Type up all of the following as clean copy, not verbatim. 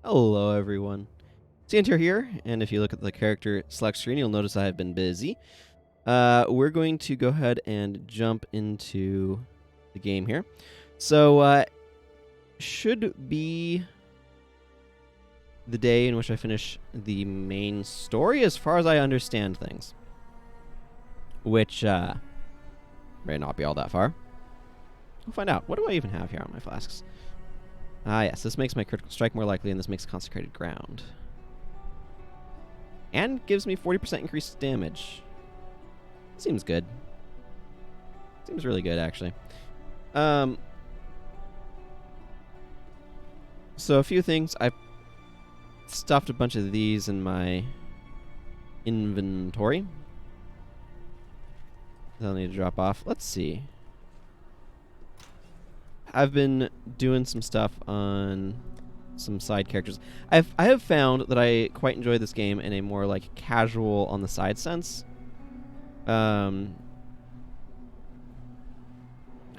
Hello, everyone. Santier here, and if you look at the character select screen, you'll notice I have been busy. We're going to go ahead and jump into the game here. So, should be the day in which I finish the main story, as far as I understand things. Which, may not be all that far. We'll find out. What do I even have here on my flasks? Ah, yes, this makes my critical strike more likely, and this makes consecrated ground. And gives me 40% increased damage. Seems good. Seems really good, actually. So a few things. I stuffed a bunch of these in my inventory. They'll need to drop off. Let's see. I've been doing some stuff on some side characters. I have found that I quite enjoy this game in a more like casual on the side sense. I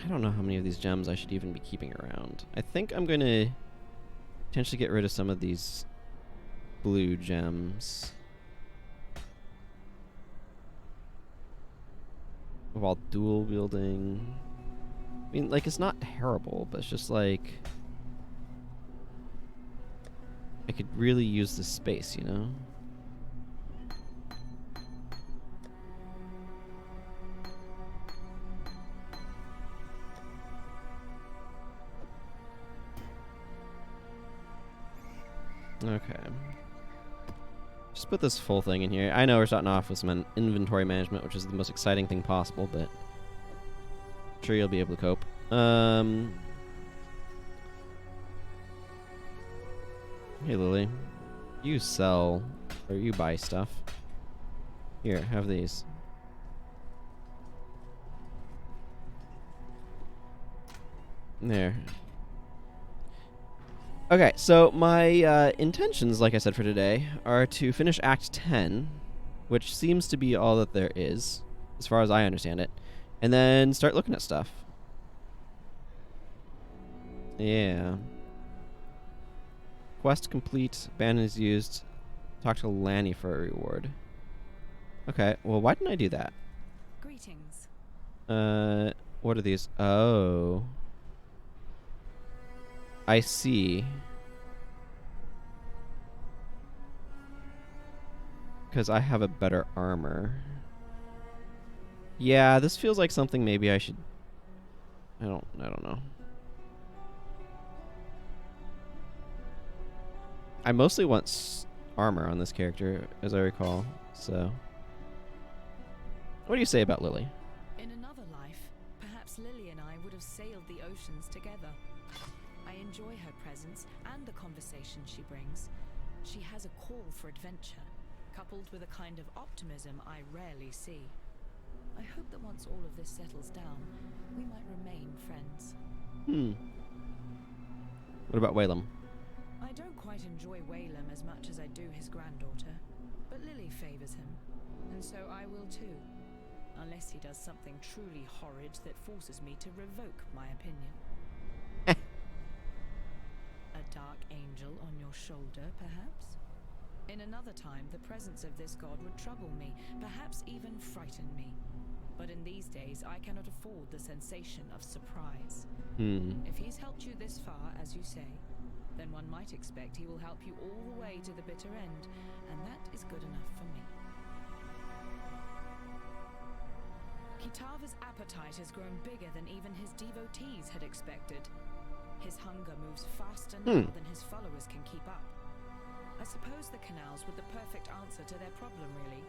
don't know how many of these gems I should even be keeping around. I think I'm going to potentially get rid of some of these blue gems. While dual wielding. I mean, like, it's not terrible, but it's just like I could really use this space, you know? Okay. Just put this full thing in here. I know we're starting off with some inventory management, which is the most exciting thing possible, but I'm sure you'll be able to cope. Hey, Lily. You sell, or you buy stuff. Here, have these. There. Okay, so my intentions, like I said for today, are to finish Act 10, which seems to be all that there is, as far as I understand it, and then start looking at stuff. Yeah. Quest complete, ban is used, talk to Lanny for a reward. Okay, well, why didn't I do that? Greetings. What are these? Oh. I see. Because I have a better armor. Yeah, this feels like something maybe I should... I don't know. I mostly want armor on this character, as I recall, so... What do you say about Lily? In another life, perhaps Lily and I would have sailed the oceans together. I enjoy her presence and the conversation she brings. She has a call for adventure, coupled with a kind of optimism I rarely see. I hope that once all of this settles down, we might remain friends. What about Whalem? I don't quite enjoy Whalem as much as I do his granddaughter, but Lily favors him, and so I will too. Unless he does something truly horrid that forces me to revoke my opinion. A dark angel on your shoulder, perhaps? In another time, the presence of this god would trouble me, perhaps even frighten me. But in these days, I cannot afford the sensation of surprise. If he's helped you this far, as you say, then one might expect he will help you all the way to the bitter end, and that is good enough for me. Kitava's appetite has grown bigger than even his devotees had expected. His hunger moves faster now than his followers can keep up. I suppose the canals were the perfect answer to their problem, really.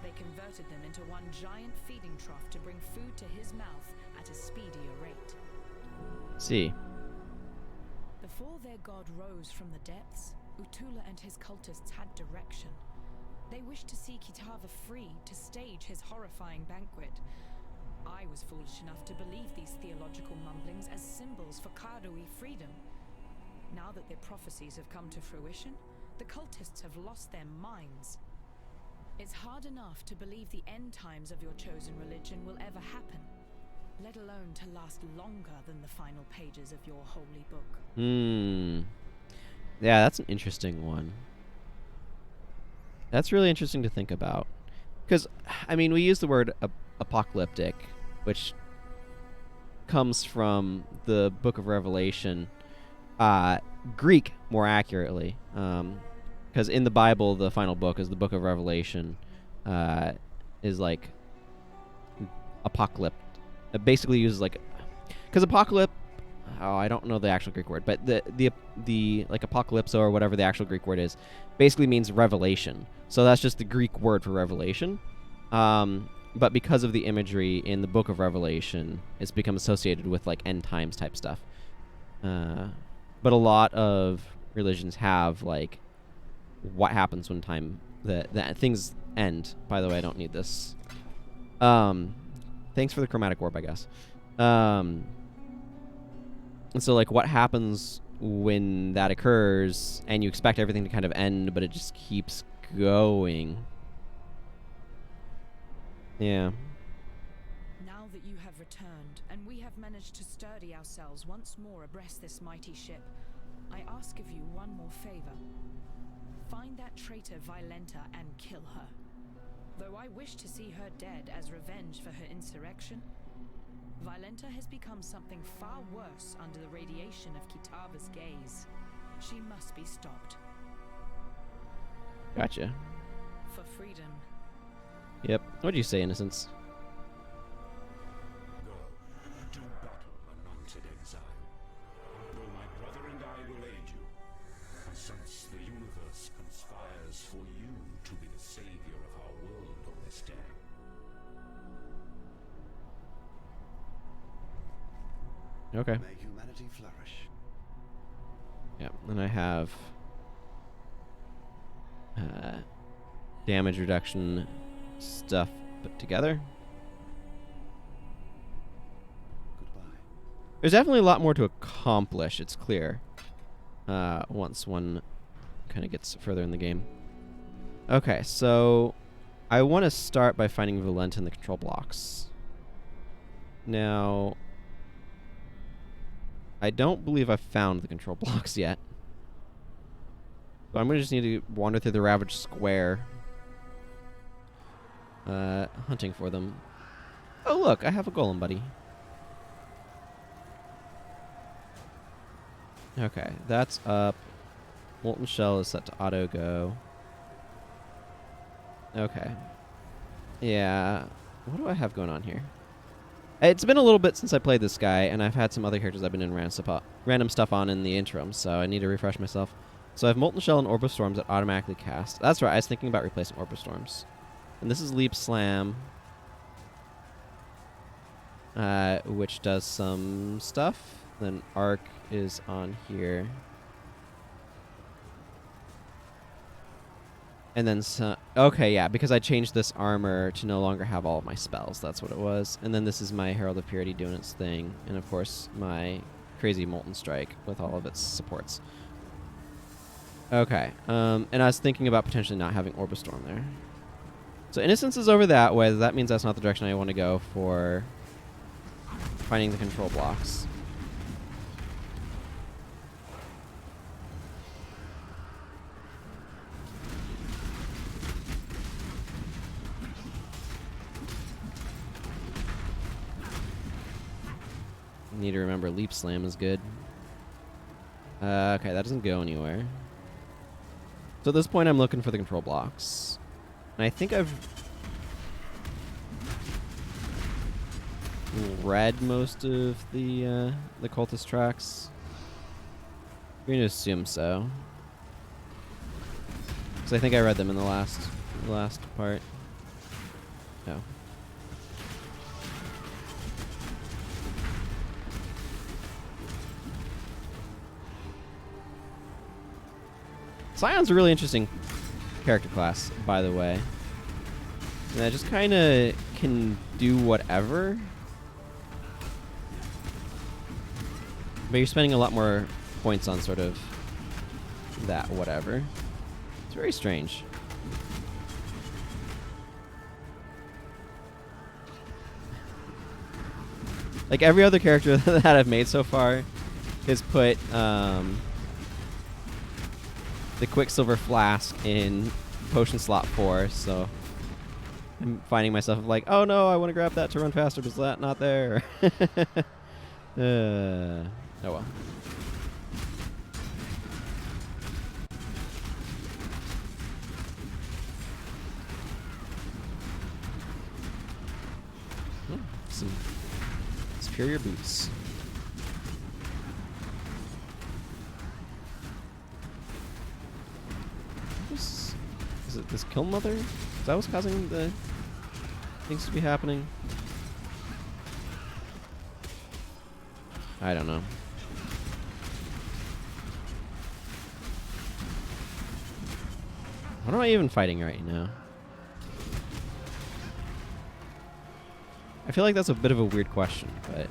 They converted them into one giant feeding trough to bring food to his mouth at a speedier rate. See. Before their god rose from the depths, Utula and his cultists had direction. They wished to see Kitava free to stage his horrifying banquet. I was foolish enough to believe these theological mumblings as symbols for Karui freedom. Now that their prophecies have come to fruition, the cultists have lost their minds. It's hard enough to believe the end times of your chosen religion will ever happen, let alone to last longer than the final pages of your holy book. Yeah, that's an interesting one. That's really interesting to think about. Because, I mean, we use the word apocalyptic, which comes from the Book of Revelation, Greek more accurately, because in the Bible, the final book is the Book of Revelation, is like apocalypse. It basically uses like, because apocalypse. Oh, I don't know the actual Greek word, but the like apocalypso or whatever the actual Greek word is, basically means revelation. So that's just the Greek word for revelation. But because of the imagery in the Book of Revelation, it's become associated with like end times type stuff. But a lot of religions have like what happens when time that things end. By the way, I don't need this. Thanks for the chromatic orb, I guess. And so like what happens when that occurs and you expect everything to kind of end, but it just keeps going. Yeah. Now that you have returned, and we have managed to sturdy ourselves once more abreast this mighty ship, I ask of you one more favor. Find that traitor Violenta and kill her. Though I wish to see her dead as revenge for her insurrection, Violenta has become something far worse under the radiation of Kitava's gaze. She must be stopped. Gotcha. For freedom. Yep. What'd you say, Innocence? Go to battle, anointed exile. Though my brother and I will aid you, I sense the universe conspires for you to be the savior of our world on this day. Okay. May humanity flourish. Yeah. And I have damage reduction stuff put together. Goodbye. There's definitely a lot more to accomplish, it's clear, once one kind of gets further in the game. Okay, so I want to start by finding Violenta in the control blocks. Now, I don't believe I've found the control blocks yet. So I'm going to just need to wander through the Ravaged Square, hunting for them. Oh, look, I have a golem buddy. Okay, that's up. Molten Shell is set to auto go. Okay. Yeah. What do I have going on here? It's been a little bit since I played this guy, and I've had some other characters I've been in random stuff on in the interim, so I need to refresh myself. So I have Molten Shell and Orb of Storms that automatically cast. That's right, I was thinking about replacing Orb of Storms. And this is Leap Slam, which does some stuff. Then Arc is on here. And then, okay, yeah, because I changed this armor to no longer have all of my spells. That's what it was. And then this is my Herald of Purity doing its thing. And, of course, my crazy Molten Strike with all of its supports. Okay, and I was thinking about potentially not having Orb of Storm there. So Innocence is over that way. That means that's not the direction I want to go for finding the control blocks. Need to remember Leap Slam is good. Okay, that doesn't go anywhere. So at this point, I'm looking for the control blocks. And I think I've read most of the cultist tracks. I'm going to assume so. Because I think I read them in the last part. No. Scion's a really interesting character class, by the way. And I just kind of can do whatever. But you're spending a lot more points on sort of that whatever. It's very strange. Like every other character that I've made so far has put the Quicksilver Flask in potion slot 4, so I'm finding myself like, oh no, I want to grab that to run faster, but it's not there. Oh well. Some superior boots. Is it this Kill Mother? Is that what's causing the things to be happening? I don't know. What am I even fighting right now? I feel like that's a bit of a weird question, but...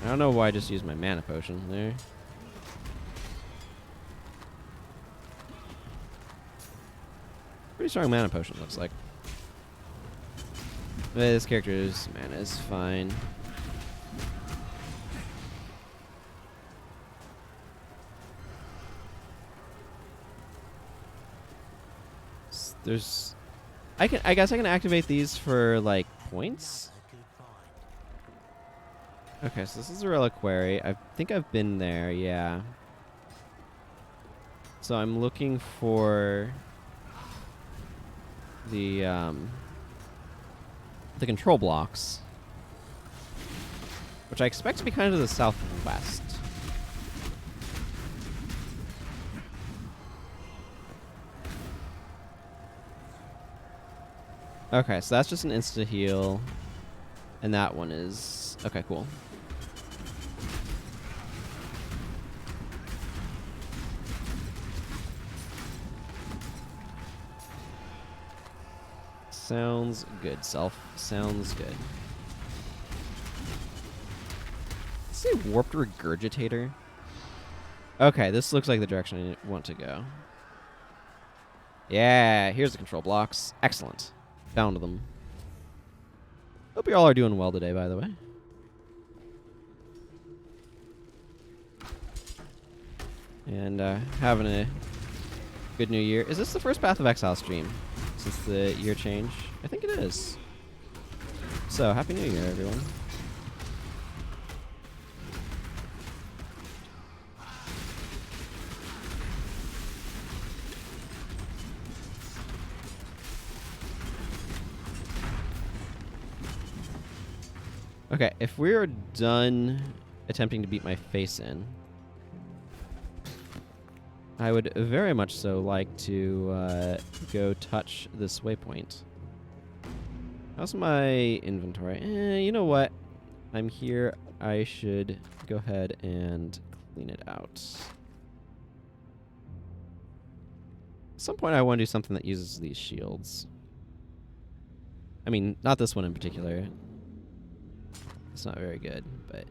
I don't know why I just used my mana potion there. Pretty strong mana potion, looks like. But this character's mana is fine. There's... I guess I can activate these for, like, points? Okay, so this is a reliquary. I think I've been there, yeah. So I'm looking for the control blocks, which I expect to be kind of to the southwest. Okay, so that's just an insta heal, and that one is okay. Cool. Sounds good, Self. Sounds good. Let's say Warped Regurgitator. Okay, this looks like the direction I want to go. Yeah, here's the control blocks. Excellent. Found them. Hope you all are doing well today, by the way. And having a good new year. Is this the first Path of Exile stream since the year change? I think it is. So, Happy New Year, everyone. Okay, if we're done attempting to beat my face in, I would very much so like to go touch this waypoint. How's my inventory? You know what? I'm here. I should go ahead and clean it out. At some point I want to do something that uses these shields. I mean, not this one in particular. It's not very good, but...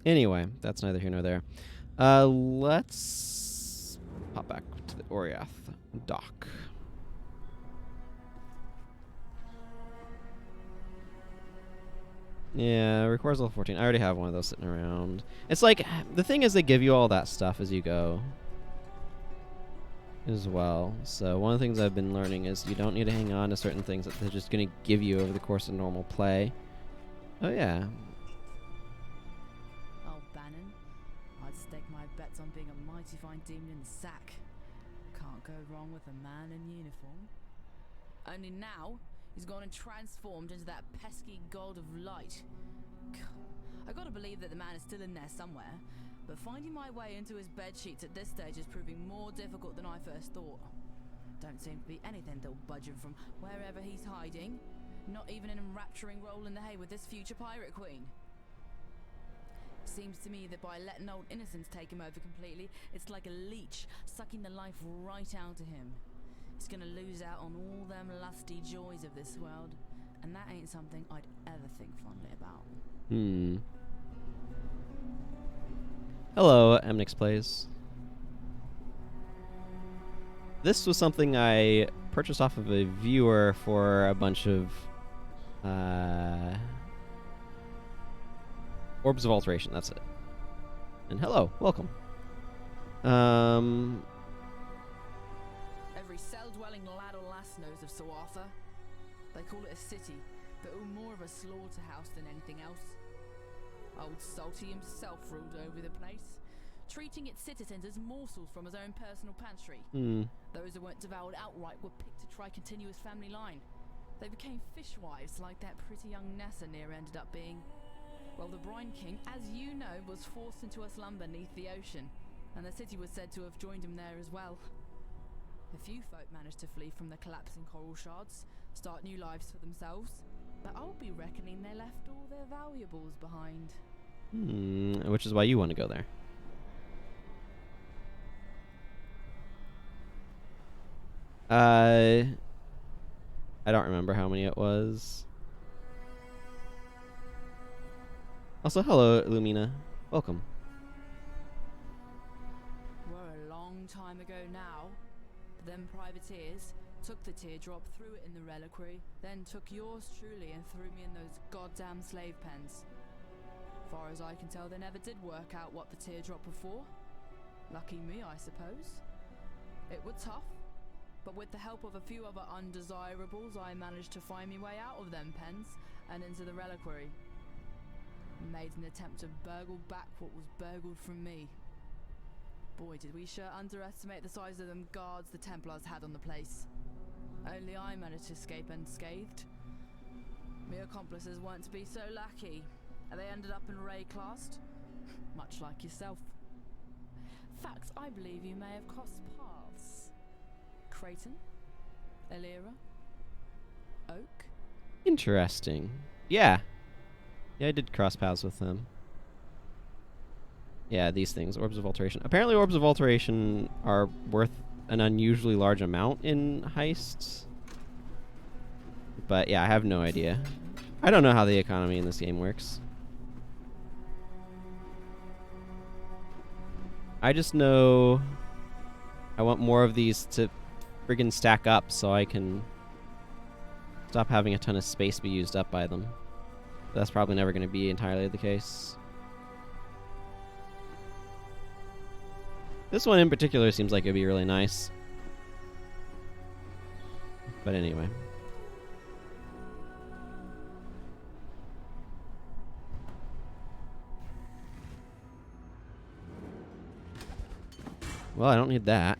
Anyway, that's neither here nor there. Let's pop back to the Oriath dock. Yeah, requires level 14. I already have one of those sitting around. It's like, the thing is they give you all that stuff as you go as well. So one of the things I've been learning is you don't need to hang on to certain things that they're just going to give you over the course of normal play. Oh yeah. Oh, Bannon, I'd stake my bets on being a mighty fine demon in the sack. Can't go wrong with a man in uniform. Only now, he's gone and transformed into that pesky god of light. I gotta believe that the man is still in there somewhere, but finding my way into his bed sheets at this stage is proving more difficult than I first thought. Don't seem to be anything that'll budge him from wherever he's hiding. Not even an enrapturing roll in the hay with this future pirate queen. Seems to me that by letting old innocence take him over completely, it's like a leech sucking the life right out of him. He's gonna lose out on all them lusty joys of this world, and that ain't something I'd ever think fondly about. Hello, Mnix Plays. This was something I purchased off of a viewer for a bunch of Orbs of Alteration, that's it. And hello, welcome. Every cell-dwelling lad or lass knows of Sawartha. They call it a city, but more of a slaughterhouse than anything else. Old Salty himself ruled over the place, treating its citizens as morsels from his own personal pantry. Those who weren't devoured outright were picked to try continue his family line. They became fishwives like that pretty young Nessa near ended up being. Well, the Brine King, as you know, was forced into a slumber beneath the ocean, and the city was said to have joined him there as well. A few folk managed to flee from the collapsing coral shards, start new lives for themselves, but I'll be reckoning they left all their valuables behind. Which is why you want to go there. I don't remember how many it was. Also, hello, Lumina. Welcome. Were a long time ago now. Them privateers took the teardrop, threw it in the reliquary, then took yours truly and threw me in those goddamn slave pens. Far as I can tell, they never did work out what the teardrop were for. Lucky me, I suppose. It was tough, but with the help of a few other undesirables, I managed to find me way out of them pens and into the reliquary. Made an attempt to burgle back what was burgled from me. Boy, did we sure underestimate the size of them guards the Templars had on the place. Only I managed to escape unscathed. My accomplices weren't to be so lucky, and they ended up in Ray-classed, much like yourself. Fact, I believe you may have crossed paths. Creighton? Elira? Oak? Interesting. Yeah. Yeah, I did cross paths with them. Yeah, these things, Orbs of Alteration. Apparently Orbs of Alteration are worth an unusually large amount in heists. But yeah, I have no idea. I don't know how the economy in this game works. I just know I want more of these to friggin' stack up so I can stop having a ton of space be used up by them. That's probably never going to be entirely the case. This one in particular seems like it'd be really nice. But anyway. Well, I don't need that.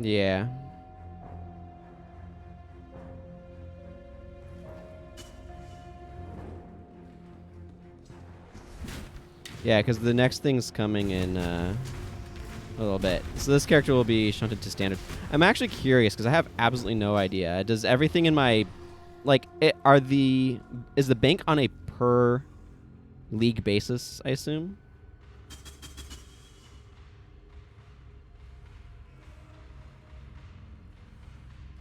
Yeah. Yeah, because the next thing's coming in a little bit. So this character will be shunted to standard. I'm actually curious because I have absolutely no idea. Does everything in my... Like, is the bank on a per league basis, I assume?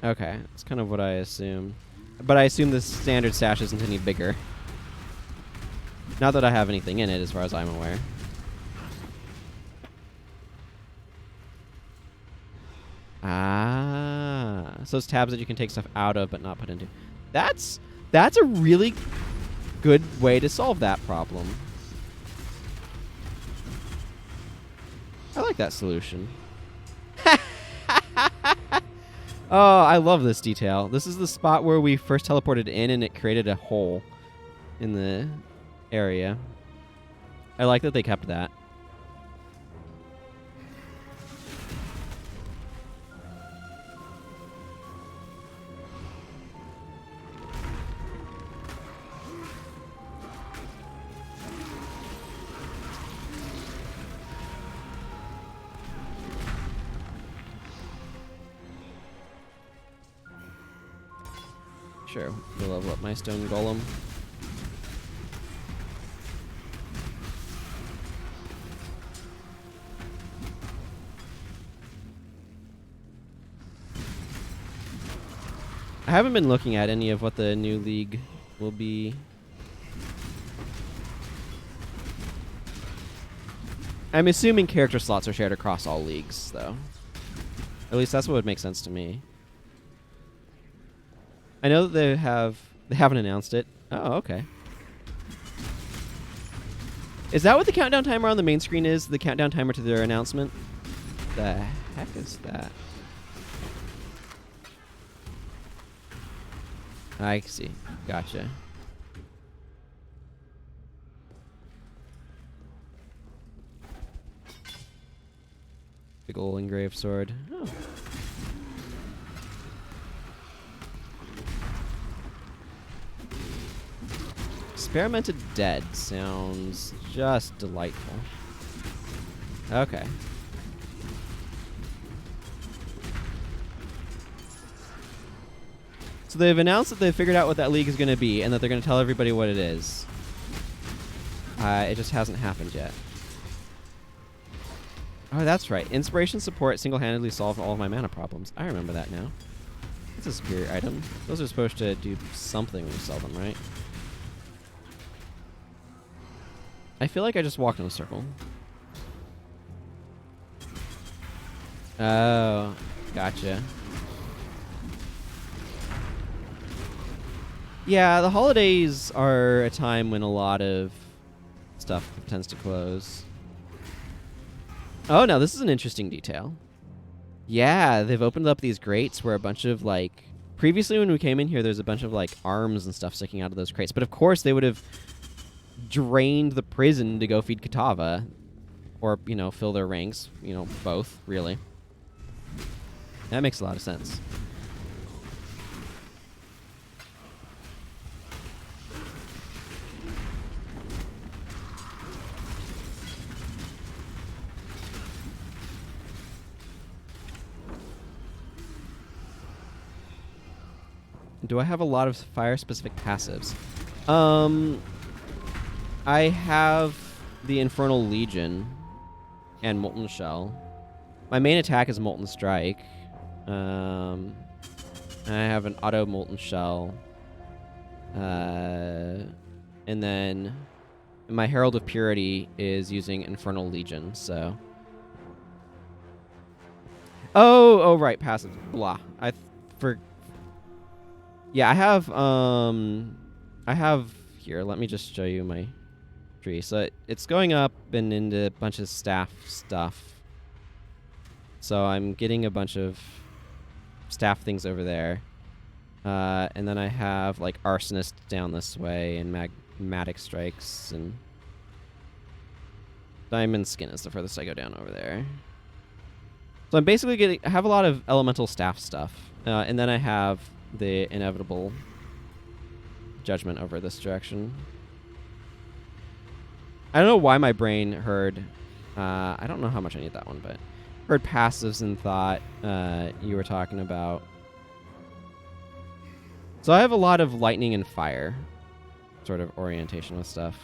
Okay, that's kind of what I assumed. But I assume the standard stash isn't any bigger. Not that I have anything in it, as far as I'm aware. Ah, so it's tabs that you can take stuff out of but not put into. That's a really good way to solve that problem. I like that solution. Oh, I love this detail. This is the spot where we first teleported in and it created a hole in the area. I like that they kept that. Sure, we'll level up my stone golem. I haven't been looking at any of what the new league will be. I'm assuming character slots are shared across all leagues, though. At least that's what would make sense to me. I know that they haven't announced it. Oh, okay. Is that what the countdown timer on the main screen is? The countdown timer to their announcement? The heck is that? I see. Gotcha. Big ol' engraved sword. Oh. Experimented dead sounds just delightful. Okay. So they've announced that they've figured out what that league is going to be and that they're going to tell everybody what it is. It just hasn't happened yet. Oh, that's right. Inspiration support single-handedly solved all of my mana problems. I remember that now. That's a superior item. Those are supposed to do something when you sell them, right? I feel like I just walked in a circle. Oh, gotcha. Yeah, the holidays are a time when a lot of stuff tends to close. Oh, now this is an interesting detail. Yeah, they've opened up these crates where a bunch of, like... Previously when we came in here, there's a bunch of, like, arms and stuff sticking out of those crates. But of course, they would have drained the prison to go feed Kitava. Or, you know, fill their ranks. You know, both, really. That makes a lot of sense. Do I have a lot of fire-specific passives? I have the Infernal Legion and Molten Shell. My main attack is Molten Strike. And I have an auto Molten Shell. And then my Herald of Purity is using Infernal Legion, so... Oh, right, passive. Blah. Yeah, I have here, let me just show you my tree. So it's going up and into a bunch of staff stuff. So I'm getting a bunch of staff things over there. And then I have like Arsonist down this way and Magmatic Strikes and Diamond Skin is the furthest I go down over there. So I'm basically I have a lot of elemental staff stuff. And then I have the inevitable judgment over this direction. I don't know why my brain heard... I don't know how much I need that one, but... heard passives and thought you were talking about. So I have a lot of lightning and fire sort of orientation with stuff.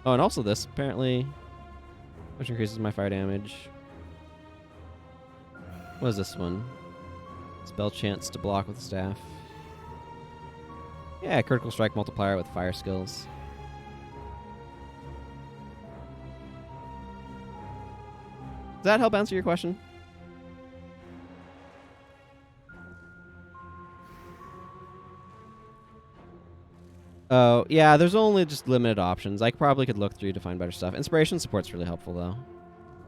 Oh, and also this, apparently, which increases my fire damage. What is this one? Spell chance to block with staff. Yeah, critical strike multiplier with fire skills. Does that help answer your question? Oh, yeah, there's only just limited options. I probably could look through to find better stuff. Inspiration support's really helpful, though.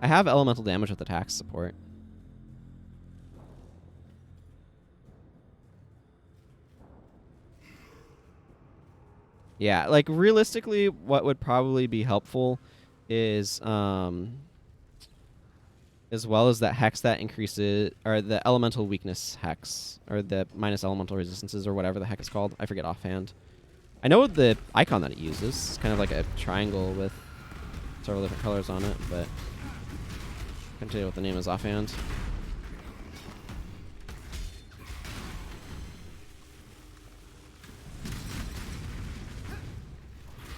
I have elemental damage with attack support. Yeah, like, realistically, what would probably be helpful is, as well as that hex that increases, or the elemental weakness hex, or the minus elemental resistances, or whatever the heck it's called. I forget offhand. I know the icon that it uses. It's kind of like a triangle with several different colors on it, but I can't tell you what the name is offhand.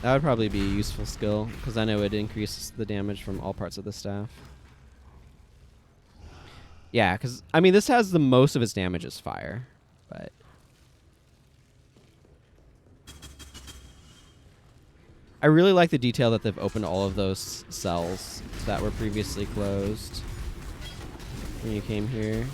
That would probably be a useful skill, because then it would increase the damage from all parts of the staff. Yeah, because, I mean, this has the most of its damage is fire, but... I really like the detail that they've opened all of those cells that were previously closed when you came here.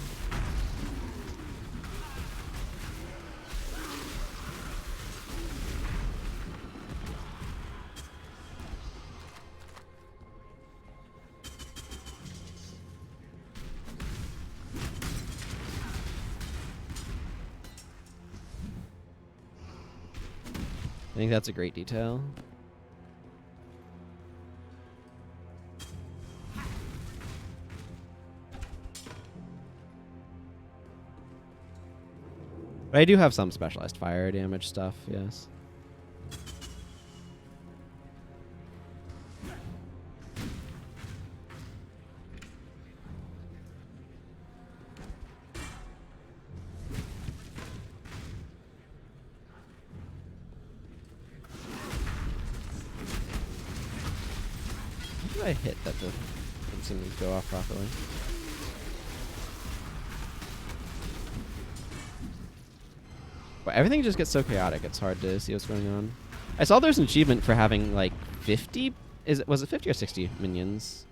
I think that's a great detail. But I do have some specialized fire damage stuff, yes. What did I hit that didn't seem to go off properly? But everything just gets so chaotic, it's hard to see what's going on. I saw there's an achievement for having like 50, was it 50 or 60 minions?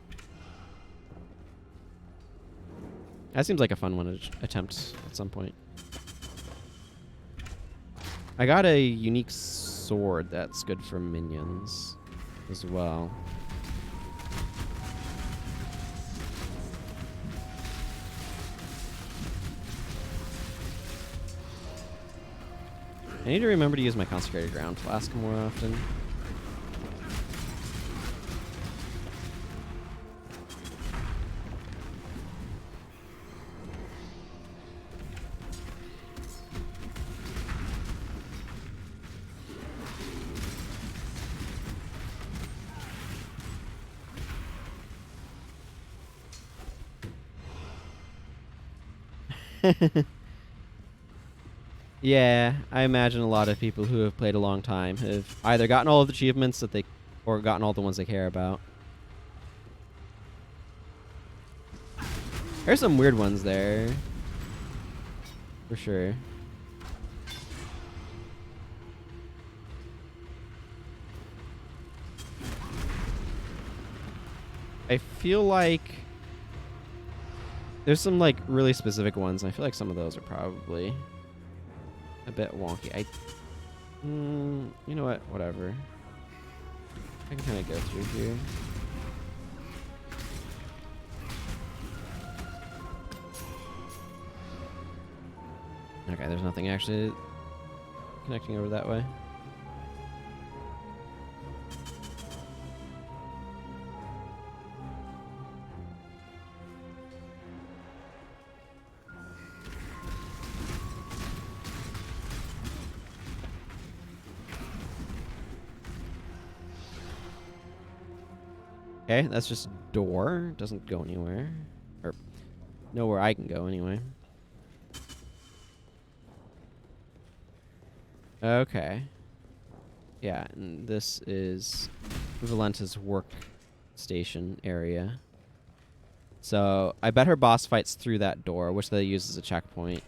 That seems like a fun one to attempt at some point. I got a unique sword that's good for minions as well. I need to remember to use my consecrated ground flask more often. Yeah, I imagine a lot of people who have played a long time have either gotten all of the achievements that they, or gotten all the ones they care about. There's some weird ones there, for sure. I feel like there's some like really specific ones, and I feel like some of those are probably a bit wonky. You know what? Whatever. I can kind of go through here. Okay, there's nothing actually connecting over that way. Okay, that's just a door. Doesn't go anywhere. Or nowhere I can go anyway. Okay. Yeah, and this is Valenta's workstation area. So I bet her boss fights through that door, which they use as a checkpoint.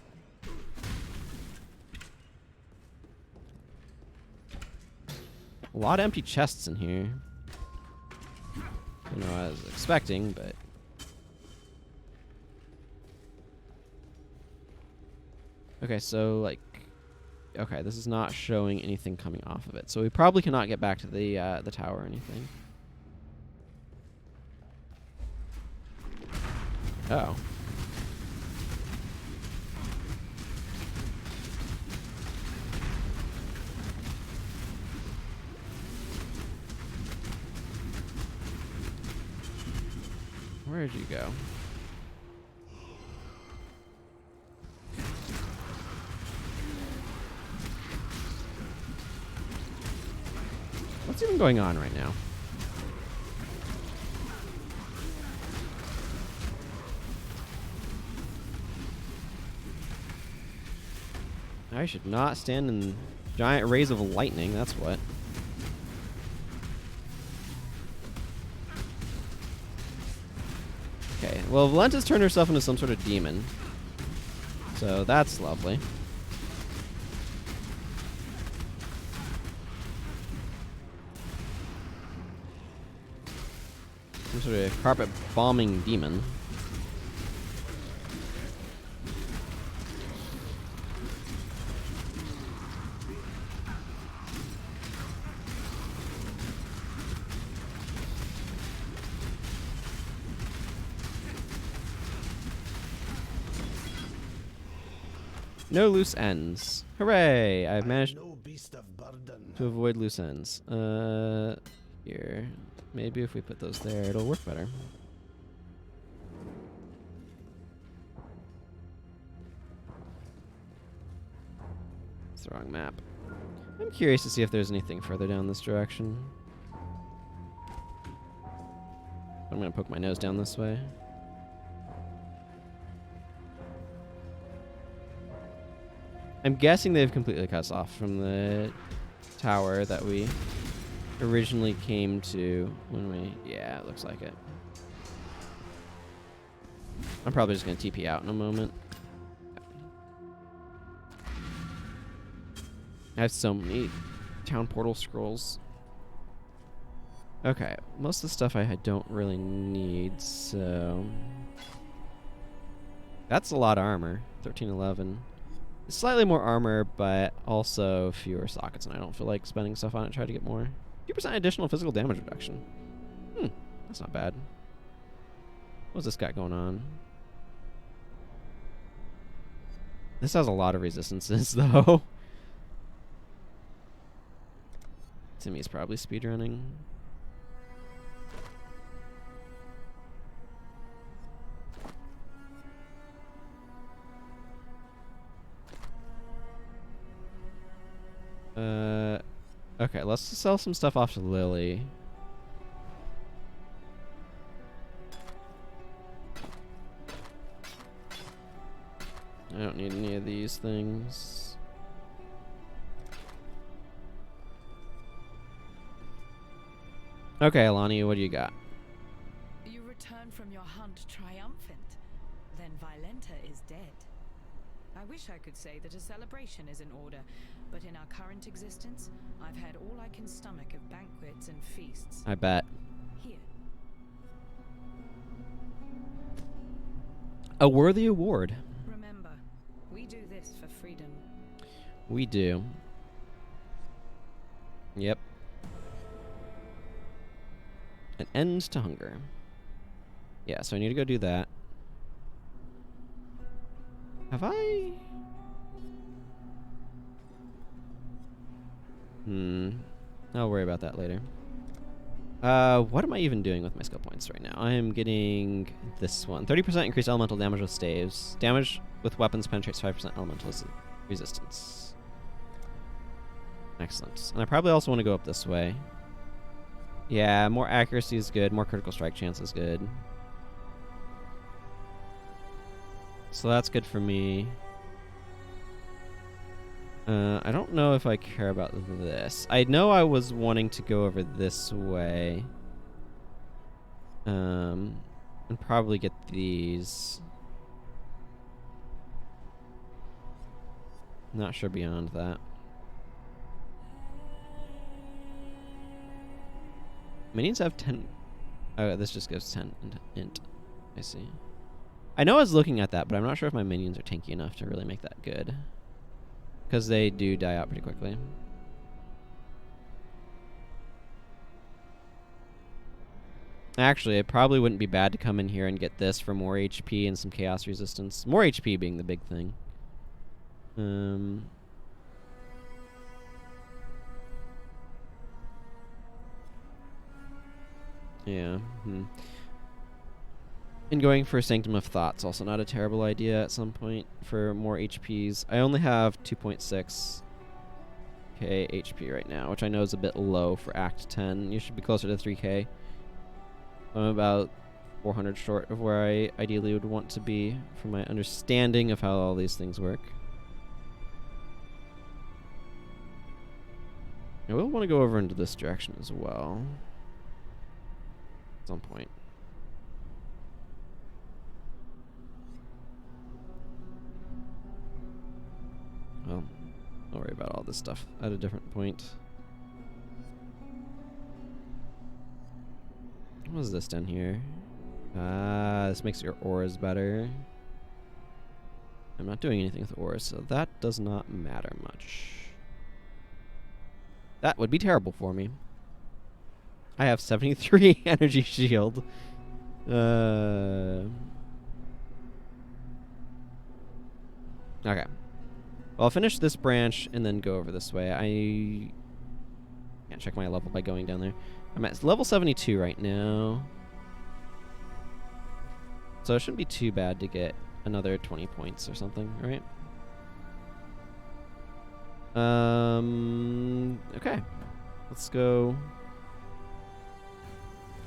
A lot of empty chests in here. I don't know what I was expecting, but... Okay, so, like... Okay, this is not showing anything coming off of it. So we probably cannot get back to the tower or anything. Oh. Where'd you go? What's even going on right now? I should not stand in giant rays of lightning, that's what. Well, Valenta's turned herself into some sort of demon. So that's lovely. Some sort of carpet bombing demon. No loose ends. Hooray! I've managed No beast of burden. to avoid loose ends. Here. Maybe if we put those there, it'll work better. It's the wrong map. I'm curious to see if there's anything further down this direction. I'm gonna poke my nose down this way. I'm guessing they've completely cut us off from the tower that we originally came to when we... Yeah, it looks like it. I'm probably just going to TP out in a moment. I have so many town portal scrolls. Okay, most of the stuff I don't really need, so... That's a lot of armor. 1311. Slightly more armor, but also fewer sockets, and I don't feel like spending stuff on it to try to get more. 2% additional physical damage reduction. That's not bad. What's this got going on? This has a lot of resistances, though. Timmy's probably speedrunning. Okay, let's sell some stuff off to Lily. I don't need any of these things. Okay, Alani, what do you got? You return from your hunt triumphant. Then Violenta is dead. I wish I could say that a celebration is in order, but in our current existence, I've had all I can stomach of banquets and feasts. I bet. Here. A worthy award. Remember, we do this for freedom. We do. Yep. An end to hunger. Yeah, so I need to go do that. Have I? I'll worry about that later. What am I even doing with my skill points right now? I am getting this one. 30% increased elemental damage with staves. Damage with weapons penetrates 5% elemental resistance. Excellent. And I probably also want to go up this way. Yeah, more accuracy is good. More critical strike chance is good. So that's good for me. I don't know if I care about this. I know I was wanting to go over this way. And probably get these. Not sure beyond that. Minions have 10. Oh, this just goes 10 int. I see. I know I was looking at that, but I'm not sure if my minions are tanky enough to really make that good. Because they do die out pretty quickly. Actually, it probably wouldn't be bad to come in here and get this for more HP and some chaos resistance. More HP being the big thing. Yeah. And going for Sanctum of Thought's also not a terrible idea at some point for more HPs. I only have 2.6k HP right now, which I know is a bit low for Act 10. You should be closer to 3k. I'm about 400 short of where I ideally would want to be for my understanding of how all these things work. I will want to go over into this direction as well. At some point. Well, I'll worry about all this stuff at a different point. What is this down here? This makes your auras better. I'm not doing anything with auras, so that does not matter much. That would be terrible for me. I have 73 energy shield. Okay. Well, I'll finish this branch and then go over this way. I can't check my level by going down there. I'm at level 72 right now. So it shouldn't be too bad to get another 20 points or something, right? Okay. Let's go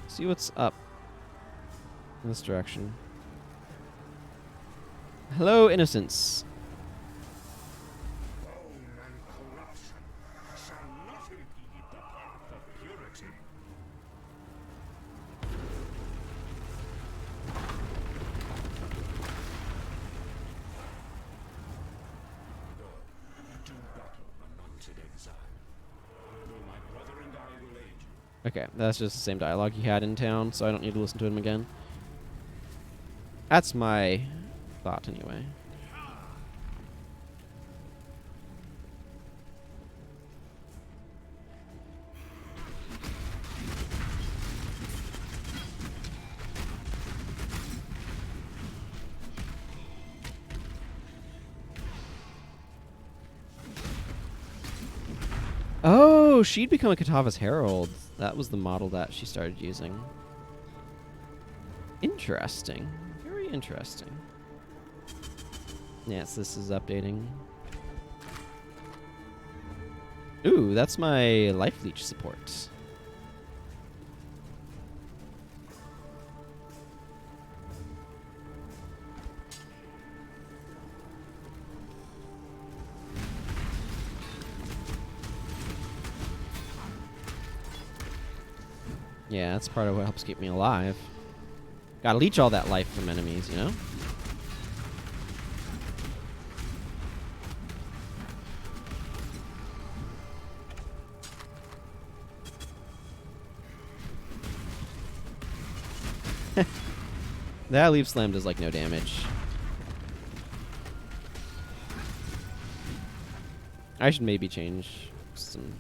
see what's up in this direction. Hello, innocence. Bone and corruption shall not impede the path of purity. Go, do battle, anointed exile. Though my brother and I will aid you. Okay, that's just the same dialogue he had in town, so I don't need to listen to him again. That's my thought, anyway. Oh, she'd become a Katava's Herald. That was the model that she started using. Interesting. Very interesting. Yes, this is updating. Ooh, that's my life leech support. Yeah, that's part of what helps keep me alive. Gotta leech all that life from enemies, you know? That leaf slam does like no damage. I should maybe change some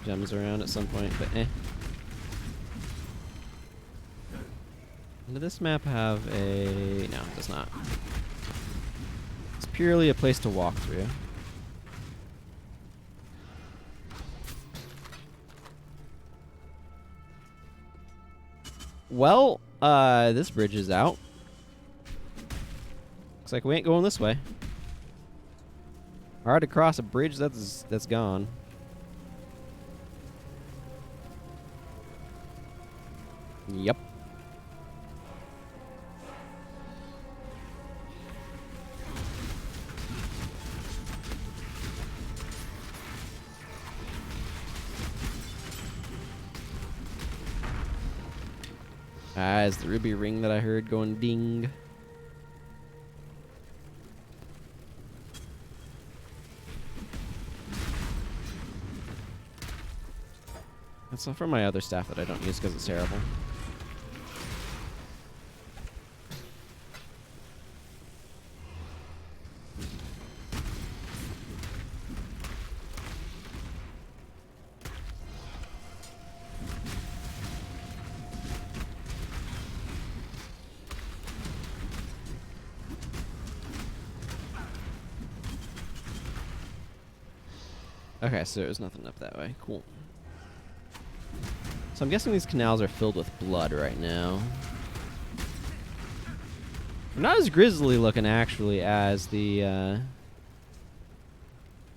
gems around at some point, but eh. Does this map have a... No, it does not. It's purely a place to walk through. Well, this bridge is out. Looks like we ain't going this way. Hard to cross a bridge that's gone. Yep. It's the ruby ring that I heard going ding. That's not from my other staff that I don't use because it's terrible. Okay, so there's nothing up that way. Cool. So I'm guessing these canals are filled with blood right now. They're not as grisly looking, actually, as the...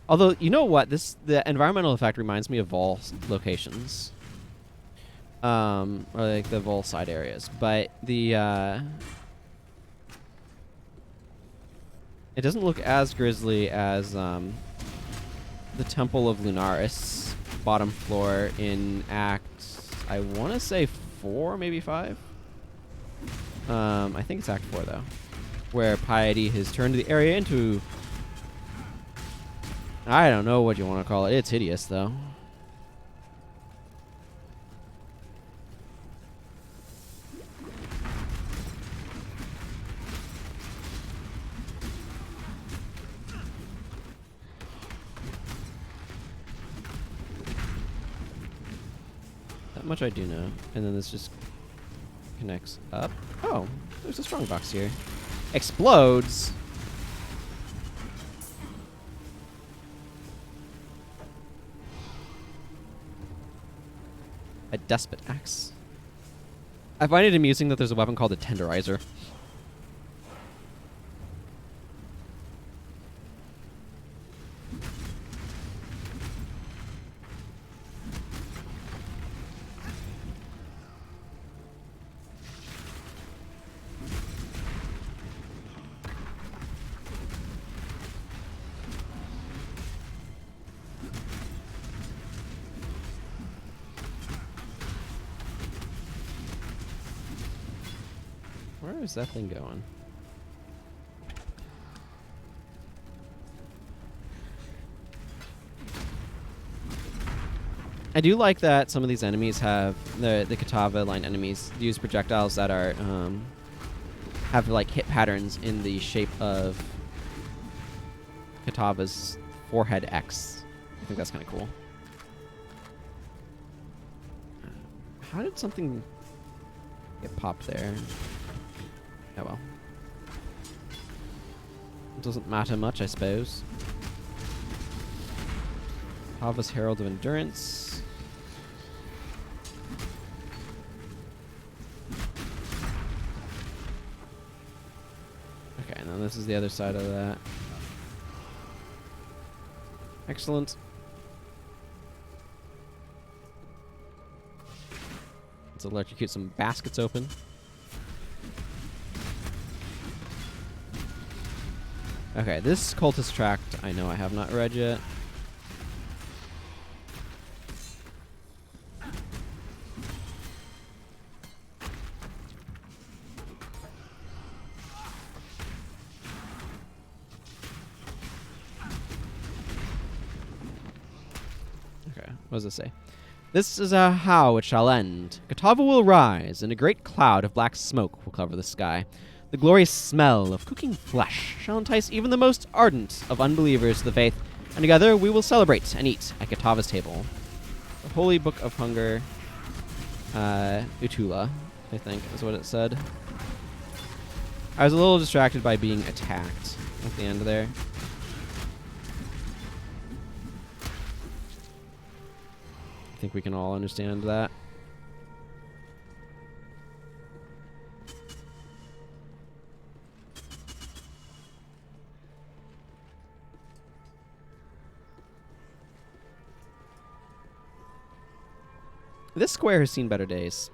Although, you know what? The environmental effect reminds me of Vol locations. Or like the Vol side areas. But the... It doesn't look as grisly as... the Temple of Lunaris, bottom floor in Act, I want to say 4, maybe 5. I think it's Act 4 though, where Piety has turned the area into I don't know what you want to call it. It's hideous, though. That much I do know. And then this just connects up. Oh, there's a strong box here. Explodes. A despot axe. I find it amusing that there's a weapon called a tenderizer. Where is that thing going? I do like that some of these enemies have the Kitava line enemies use projectiles that are have like hit patterns in the shape of Kitava's forehead X. I think that's kind of cool. How did something get popped there? Oh well. It doesn't matter much, I suppose. Kitava's Herald of Endurance. Okay, and then this is the other side of that. Excellent. Let's electrocute some baskets open. Okay, this cultist tract I know I have not read yet. Okay, what does it say? This is how it shall end. Kitava will rise, and a great cloud of black smoke will cover the sky. The glorious smell of cooking flesh shall entice even the most ardent of unbelievers to the faith, and together we will celebrate and eat at Kitava's table. The Holy Book of Hunger, Utula, I think is what it said. I was a little distracted by being attacked at the end there. I think we can all understand that. This square has seen better days.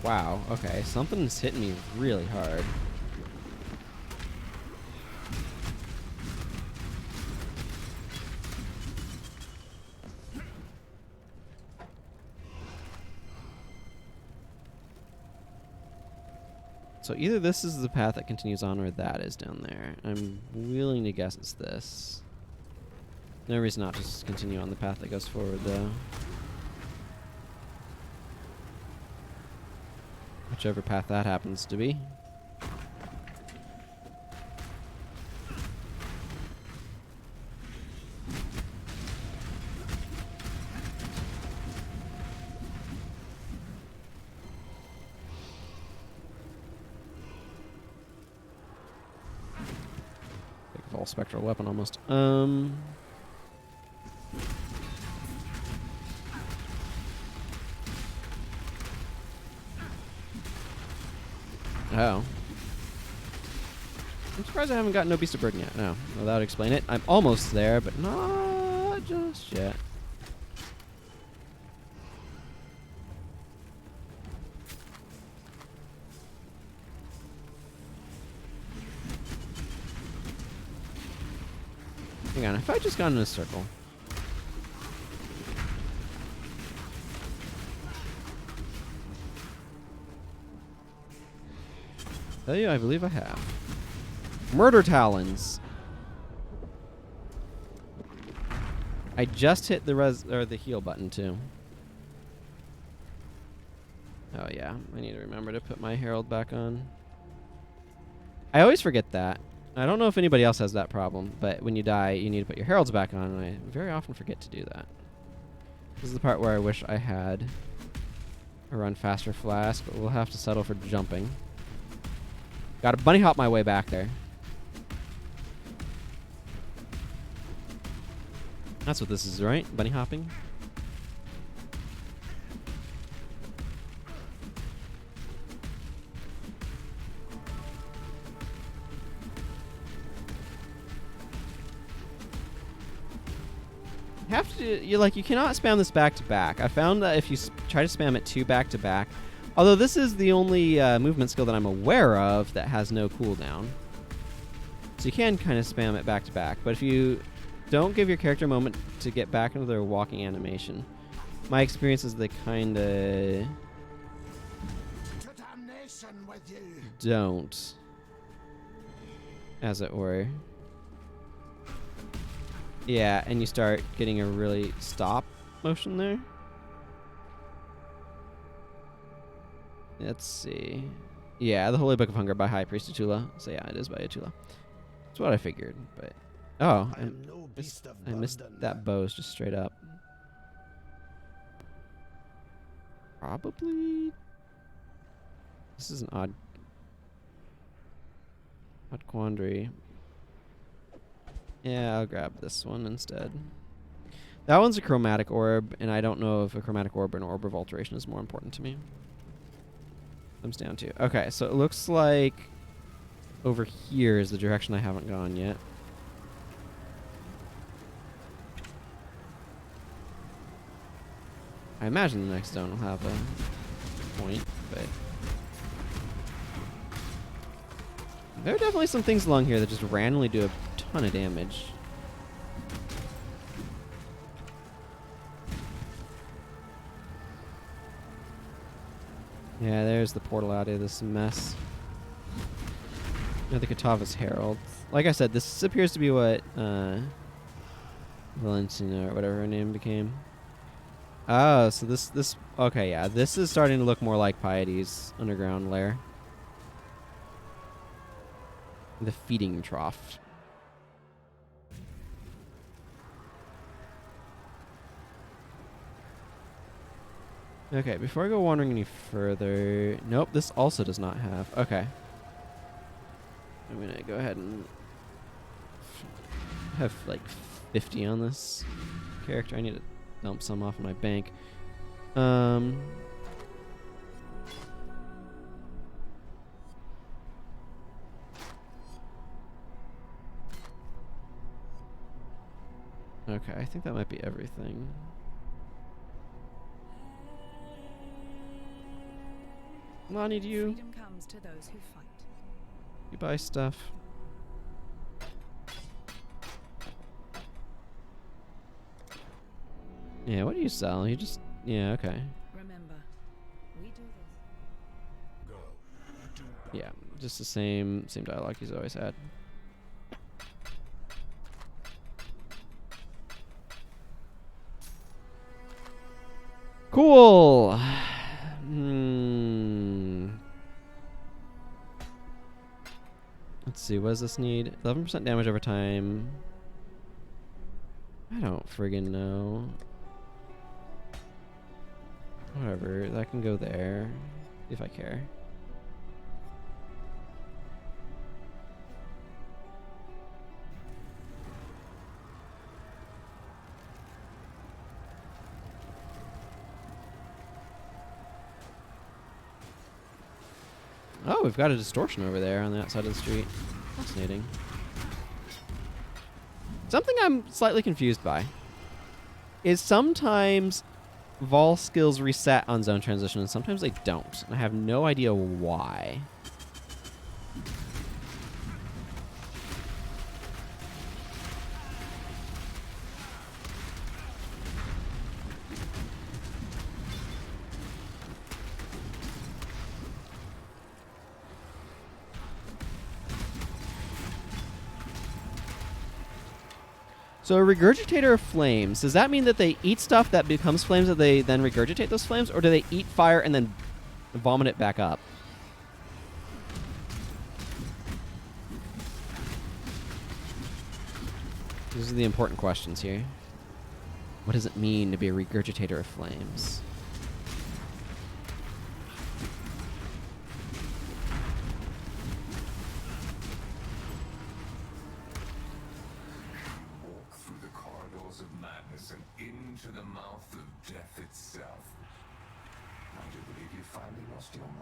Wow, okay, something's hitting me really hard. So either this is the path that continues on or that is down there. I'm willing to guess it's this. No reason not to just continue on the path that goes forward, though. Whichever path that happens to be. All spectral weapon almost. Oh. I'm surprised I haven't gotten no beast of burden yet. No, well, that would explain it. I'm almost there, but not just yet. Hang on, if I just gone in a circle. Tell you, I believe I have. Murder Talons. I just hit the heal button too. Oh yeah, I need to remember to put my Herald back on. I always forget that. I don't know if anybody else has that problem, but when you die, you need to put your Heralds back on, and I very often forget to do that. This is the part where I wish I had a run faster flask, but we'll have to settle for jumping. Gotta bunny hop my way back there. That's what this is, right? Bunny hopping? You cannot spam this back to back. I found that if you try to spam it 2 back to back, although this is the only movement skill that I'm aware of that has no cooldown, so you can kind of spam it back to back. But if you don't give your character a moment to get back into their walking animation, my experience is they kind of don't, as it were. Yeah, and you start getting a really stop motion there. Let's see. Yeah, the Holy Book of Hunger by High Priest Atula. So yeah, it is by Atula. That's what I figured, but oh, I missed that bows just straight up. Probably. This is an odd quandary. Yeah, I'll grab this one instead. That one's a chromatic orb, and I don't know if a chromatic orb or an orb of alteration is more important to me. Comes down to. Okay, so it looks like over here is the direction I haven't gone yet. I imagine the next zone will have a point, but there are definitely some things along here that just randomly do a ton of damage. Yeah, there's the portal out of this mess. The Katava's Herald. Like I said, this appears to be what Valentina or whatever her name became. Oh, so this okay, yeah, this is starting to look more like Piety's underground lair. The feeding trough. Okay, before I go wandering any further... Nope, this also does not have... Okay. I'm gonna go ahead and have like 50 on this character. I need to dump some off in my bank. Okay, I think that might be everything. Lonnie, do you... Freedom comes to those who fight. You buy stuff. Yeah, what do you sell? You just... Yeah, okay. Remember, we do this. Go. Do battle. Yeah, just the same dialogue he's always had. Cool. Let's see, what does this need? 11% damage over time. I don't friggin' know. Whatever, that can go there, if I care. Oh, we've got a distortion over there on that side of the street. Fascinating. Something I'm slightly confused by is sometimes Vol skills reset on zone transition and sometimes they don't. And I have no idea why. So a regurgitator of flames, does that mean that they eat stuff that becomes flames that they then regurgitate those flames? Or do they eat fire and then vomit it back up? These are the important questions here. What does it mean to be a regurgitator of flames? Walk through the corridors of madness and into the mouth of death itself. I do believe you finally lost your mind.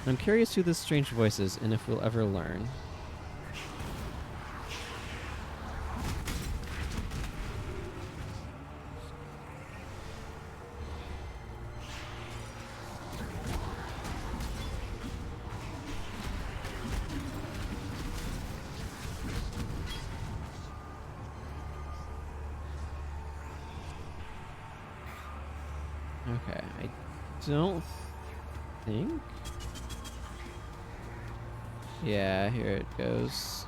I'm curious who this strange voice is and if we'll ever learn. Okay, I don't think. Yeah, here it goes.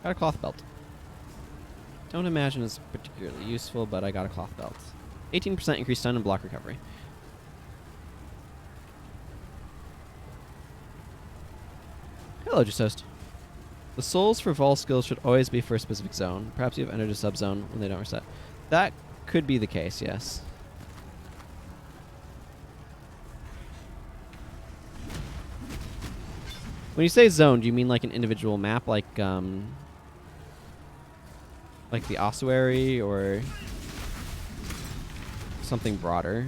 Got a cloth belt. Don't imagine it's particularly useful, but I got a cloth belt. 18% increased stun and block recovery. Hello, just host. The souls for Vol skills should always be for a specific zone. Perhaps you have entered a subzone when they don't reset. That could be the case, yes. When you say zone, do you mean like an individual map, like the ossuary, or something broader?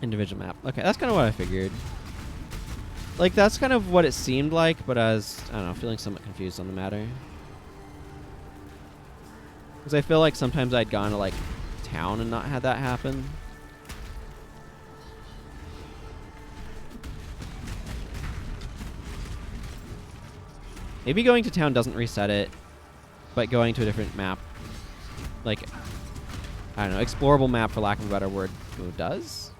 Individual map. Okay, that's kind of what I figured. Like, that's kind of what it seemed like, but I was, I don't know, feeling somewhat confused on the matter. Because I feel like sometimes I'd gone to, like, town and not had that happen. Maybe going to town doesn't reset it, but going to a different map, like, I don't know, explorable map, for lack of a better word, does?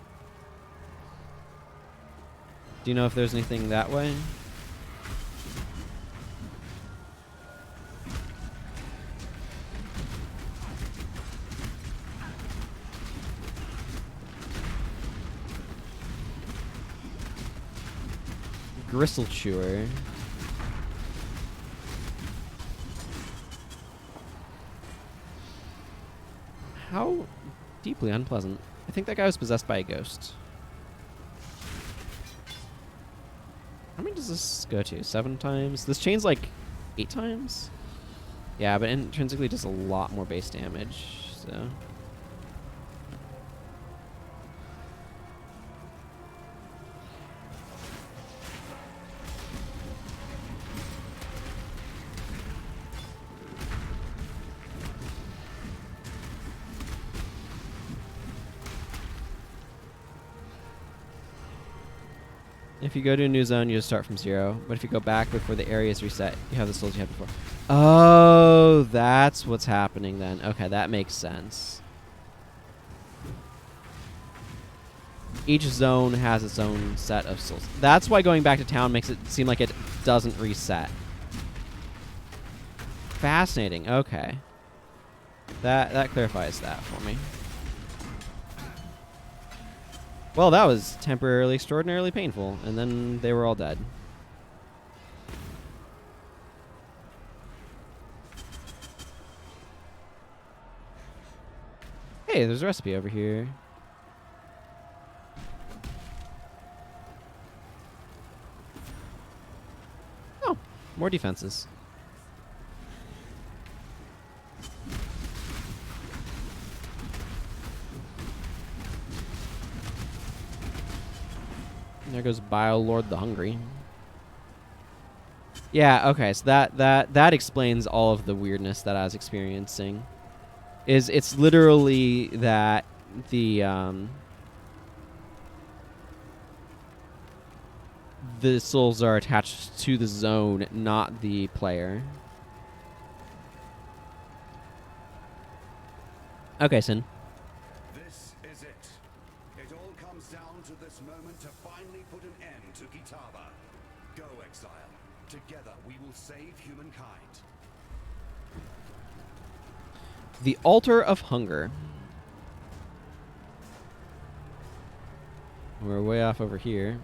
Do you know if there's anything that way? Gristle Chewer. How deeply unpleasant. I think that guy was possessed by a ghost. How many does this go to? 7 times? This chain's like 8 times? Yeah, but intrinsically does a lot more base damage, so. If you go to a new zone, you just start from 0. But if you go back before the area is reset, you have the souls you had before. Oh, that's what's happening then. Okay, that makes sense. Each zone has its own set of souls. That's why going back to town makes it seem like it doesn't reset. Fascinating. Okay. That clarifies that for me. Well, that was temporarily extraordinarily painful, and then they were all dead. Hey, there's a recipe over here. Oh, more defenses. There goes Bile Lord the Hungry. Yeah, okay, so that explains all of the weirdness that I was experiencing. It's literally that the souls are attached to the zone, not the player. Okay, Sin. This is it. It all comes down to this moment to finally put an end to Kitava. Go, Exile. Together we will save humankind. The Altar of Hunger. We're way off over here.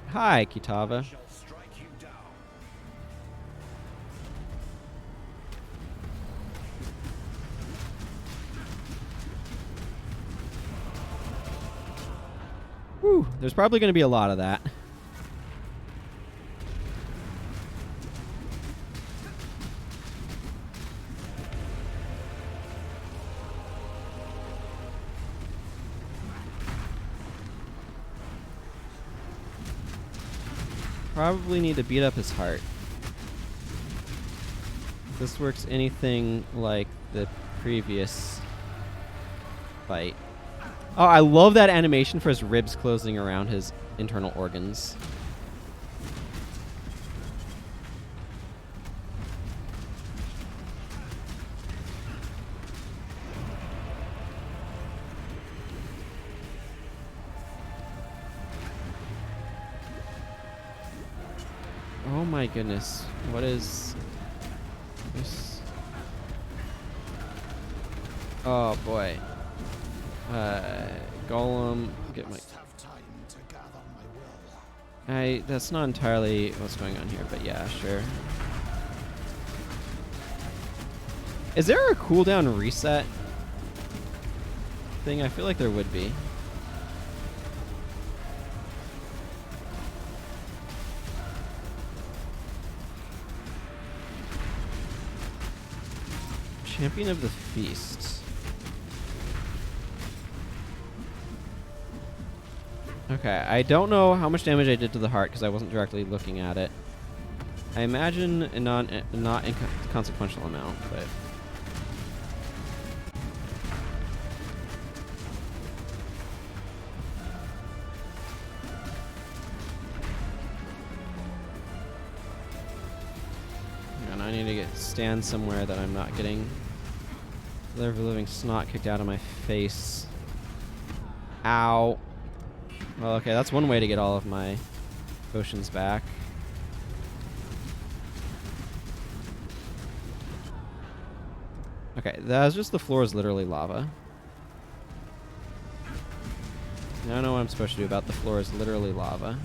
Hi, Kitava. I shall strike you down. Whew, there's probably going to be a lot of that. Probably need to beat up his heart. If this works anything like the previous fight. Oh, I love that animation for his ribs closing around his internal organs. Oh my goodness. What is this? Oh boy. Golem, get my... That's not entirely what's going on here, but yeah, sure. Is there a cooldown reset thing? I feel like there would be. Champion of the Feast. Okay, I don't know how much damage I did to the heart because I wasn't directly looking at it. I imagine a not inconsequential amount, but... And I need to stand somewhere that I'm not getting the living snot kicked out of my face. Ow. Well, okay, that's one way to get all of my potions back. Okay, that was just the floor is literally lava. I don't know what I'm supposed to do about the floor is literally lava.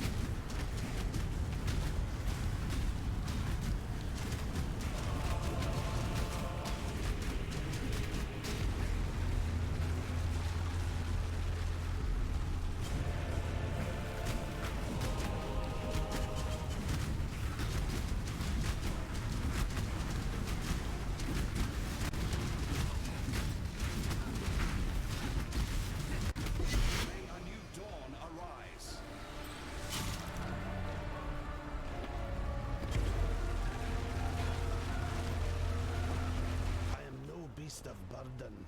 Of burden.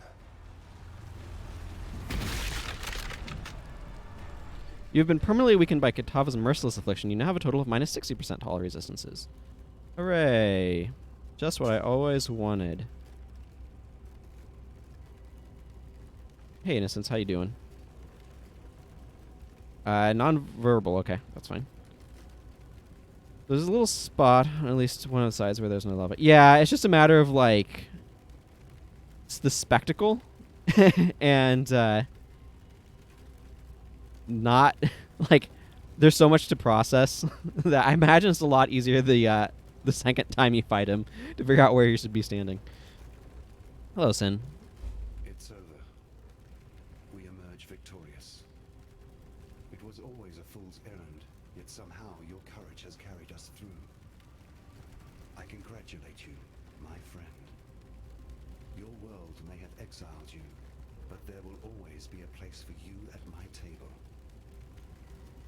You've been permanently weakened by Kitava's merciless affliction. You now have a total of minus 60% to all resistances. Hooray. Just what I always wanted. Hey, Innocence, how you doing? Non-verbal, okay, that's fine. There's a little spot on at least one of the sides where there's no lava. Yeah, it's just a matter of, like... It's the spectacle. And, not... Like, there's so much to process that I imagine it's a lot easier the second time you fight him to figure out where you should be standing. Hello, Sin. It's over. We emerge victorious. It was always a fool's errand, yet somehow your courage has carried us through. I congratulate you, my friend. Your world may have exiled you, but there will always be a place for you at my table.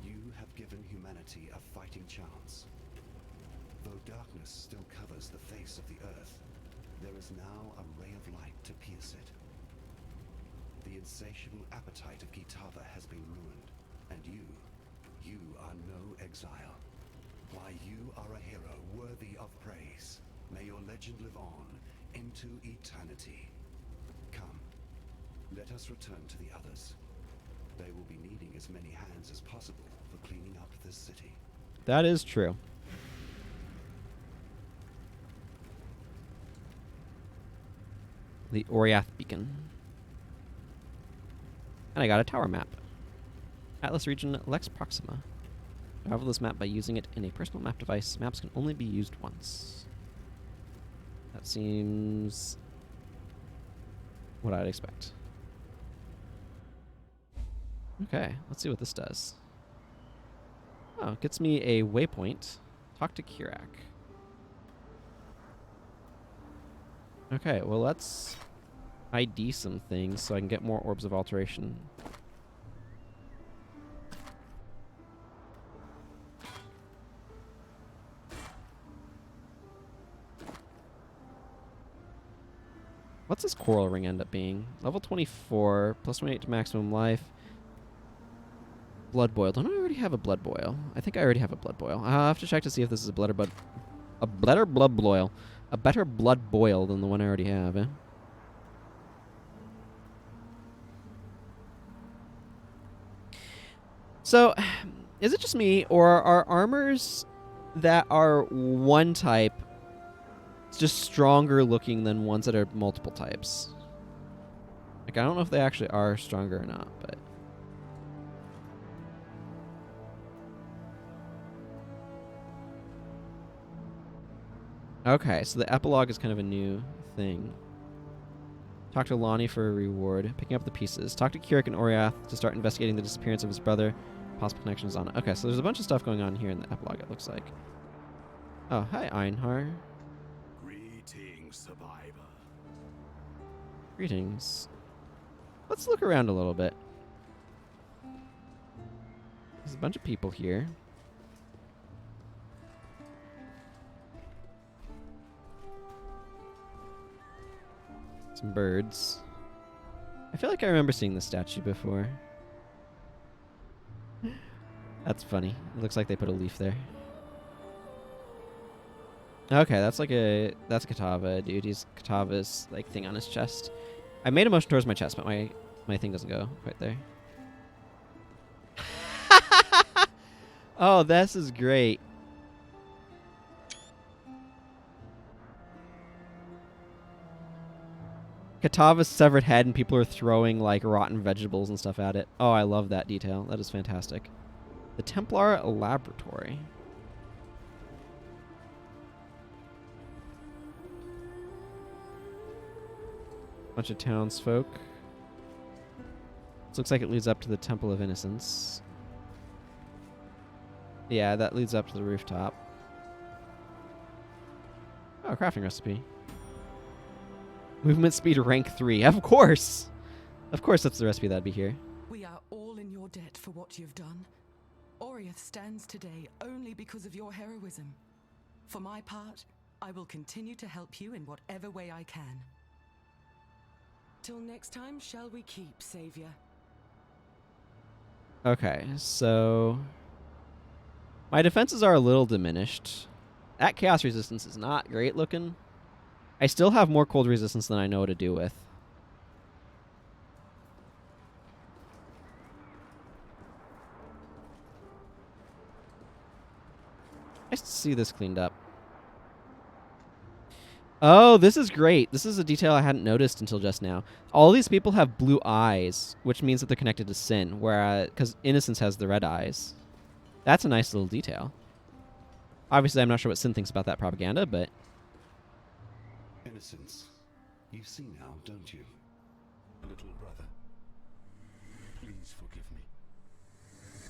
You have given humanity a fighting chance. Though darkness still covers the face of the earth, there is now a ray of light to pierce it. The insatiable appetite of Kitava has been ruined, and you are no exile. Why, you are a hero worthy of praise. May your legend live on into eternity. Come, let us return to the others. They will be needing as many hands as possible for cleaning up this city. That is true. The Oriath Beacon. And I got a tower map. Atlas region Lex Proxima. Travel this map by using it in a personal map device. Maps can only be used once. That seems what I'd expect. Okay, let's see what this does. Oh, it gets me a waypoint. Talk to Kirak. Okay, well let's ID some things so I can get more orbs of alteration. What's this coral ring end up being? Level 24, plus 28 to maximum life. Blood boil. Don't I already have a blood boil? I think I already have a blood boil. I'll have to check to see if this is a better blood boil. A better blood boil than the one I already have, eh? So, is it just me, or are armors that are one type just stronger looking than ones that are multiple types? Like, I don't know if they actually are stronger or not, but... Okay, so the epilogue is kind of a new thing. Talk to Lonnie for a reward. Picking up the pieces. Talk to Kirak and Oriath to start investigating the disappearance of his brother. Possible connections on it. Okay, so there's a bunch of stuff going on here in the epilogue, it looks like. Oh, hi, Einhar. Greetings, survivor. Greetings. Let's look around a little bit. There's a bunch of people here. Some birds. I feel like I remember seeing this statue before. That's funny. It looks like they put a leaf there. Okay, that's like a... That's Kitava, dude. He's Kitava's, like, thing on his chest. I made a motion towards my chest, but my thing doesn't go quite there. Oh, this is great. Kitava's severed head and people are throwing, like, rotten vegetables and stuff at it. Oh, I love that detail. That is fantastic. The Templar Laboratory. Bunch of townsfolk. This looks like it leads up to the Temple of Innocence. Yeah, that leads up to the rooftop. Oh, crafting recipe. Movement speed rank 3. Of course! Of course that's the recipe that'd be here. We are all in your debt for what you've done. Oriath stands today only because of your heroism. For my part, I will continue to help you in whatever way I can. Till next time, shall we keep, Savior? Okay, so... my defenses are a little diminished. That chaos resistance is not great looking. I still have more cold resistance than I know what to do with. Nice to see this cleaned up. Oh, this is great. This is a detail I hadn't noticed until just now. All these people have blue eyes, which means that they're connected to Sin, whereas because Innocence has the red eyes. That's a nice little detail. Obviously, I'm not sure what Sin thinks about that propaganda, but... Innocence. You see now, don't you? Little brother, please forgive me.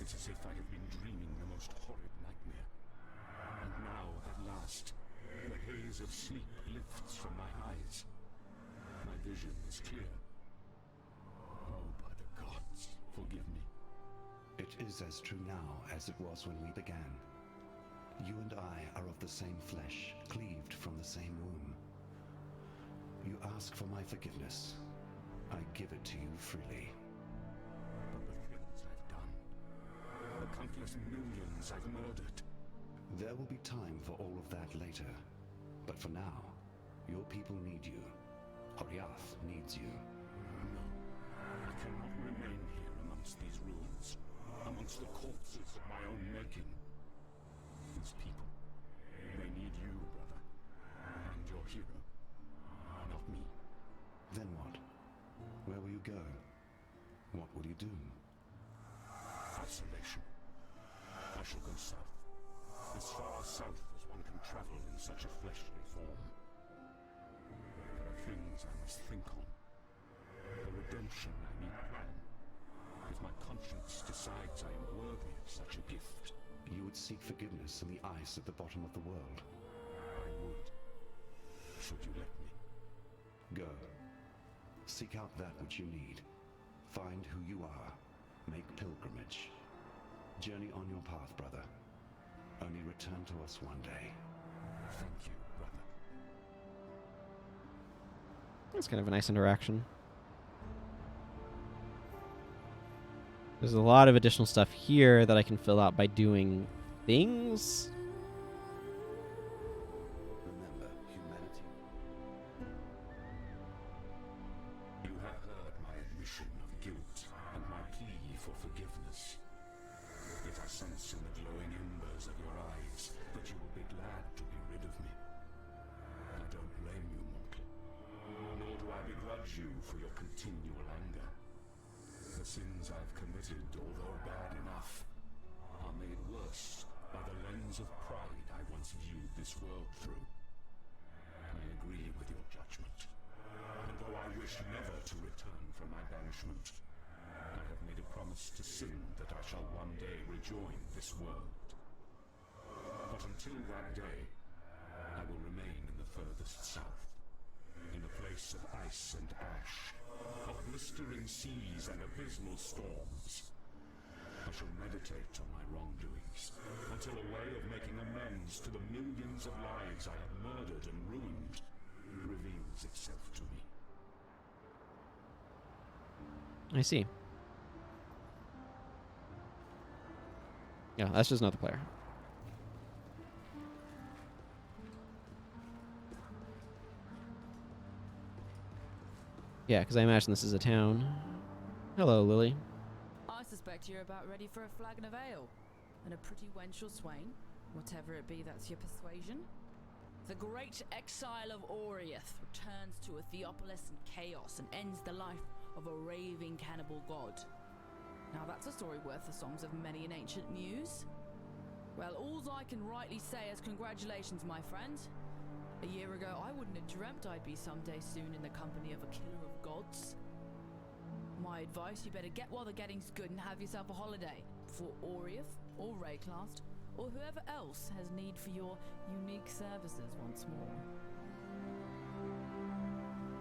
It's as if I have been dreaming the most horrid nightmare. And now, at last, the haze of sleep lifts from my eyes. My vision is clear. Oh, by the gods, forgive me. It is as true now as it was when we began. You and I are of the same flesh, cleaved from the same womb. You ask for my forgiveness. I give it to you freely. But the things I've done, the countless millions I've murdered. There will be time for all of that later. But for now, your people need you. Oriath needs you. No, I cannot remain here amongst these ruins, amongst the corpses of my own making. These people, they need you, brother, and your hero, not me. Then what? Where will you go? What will you do? Isolation. I shall go south. As far south as one can travel in such a fleshly form. There are things I must think on. The redemption I need plan. If my conscience decides I am worthy of such a gift, You would seek forgiveness in the ice at the bottom of the world. I would. Should you let me? Go. Seek out that which you need. Find who you are. Make pilgrimage. Journey on your path, brother. Only return to us one day. Thank you, brother. That's kind of a nice interaction. There's a lot of additional stuff here that I can fill out by doing things. Remember, humanity. You have heard my admission of guilt and my plea for forgiveness. Yet I sense in the glowing embers of your eyes that you will be glad to be rid of me. I don't blame you, mortal. Nor do I begrudge you for your continual anger. The sins I've committed, although bad enough, are made worse by the lens of pride I once viewed this world through. I agree with your judgment. And though I wish never to return from my banishment, I have made a promise to sin that I shall one day rejoin this world. But until that day, I will remain in the furthest south, in a place of ice and ash, of blistering seas and abysmal storms. I shall meditate on my wrongdoings, until a way of making amends to the millions of lives I have murdered and ruined reveals itself to me. I see. Yeah, that's just another player. Yeah, because I imagine this is a town. Hello, Lily. I suspect you're about ready for a flagon of ale. And a pretty wench or swain, whatever it be that's your persuasion. The great Exile of Oriath returns to a Theopolis in chaos and ends the life of a raving cannibal god. Now that's a story worth the songs of many an ancient muse. Well, alls I can rightly say is congratulations, my friend. A year ago, I wouldn't have dreamt I'd be someday soon in the company of a killer of gods. My advice, you better get while the getting's good and have yourself a holiday before Oriath or Rayclast or whoever else has need for your unique services once more.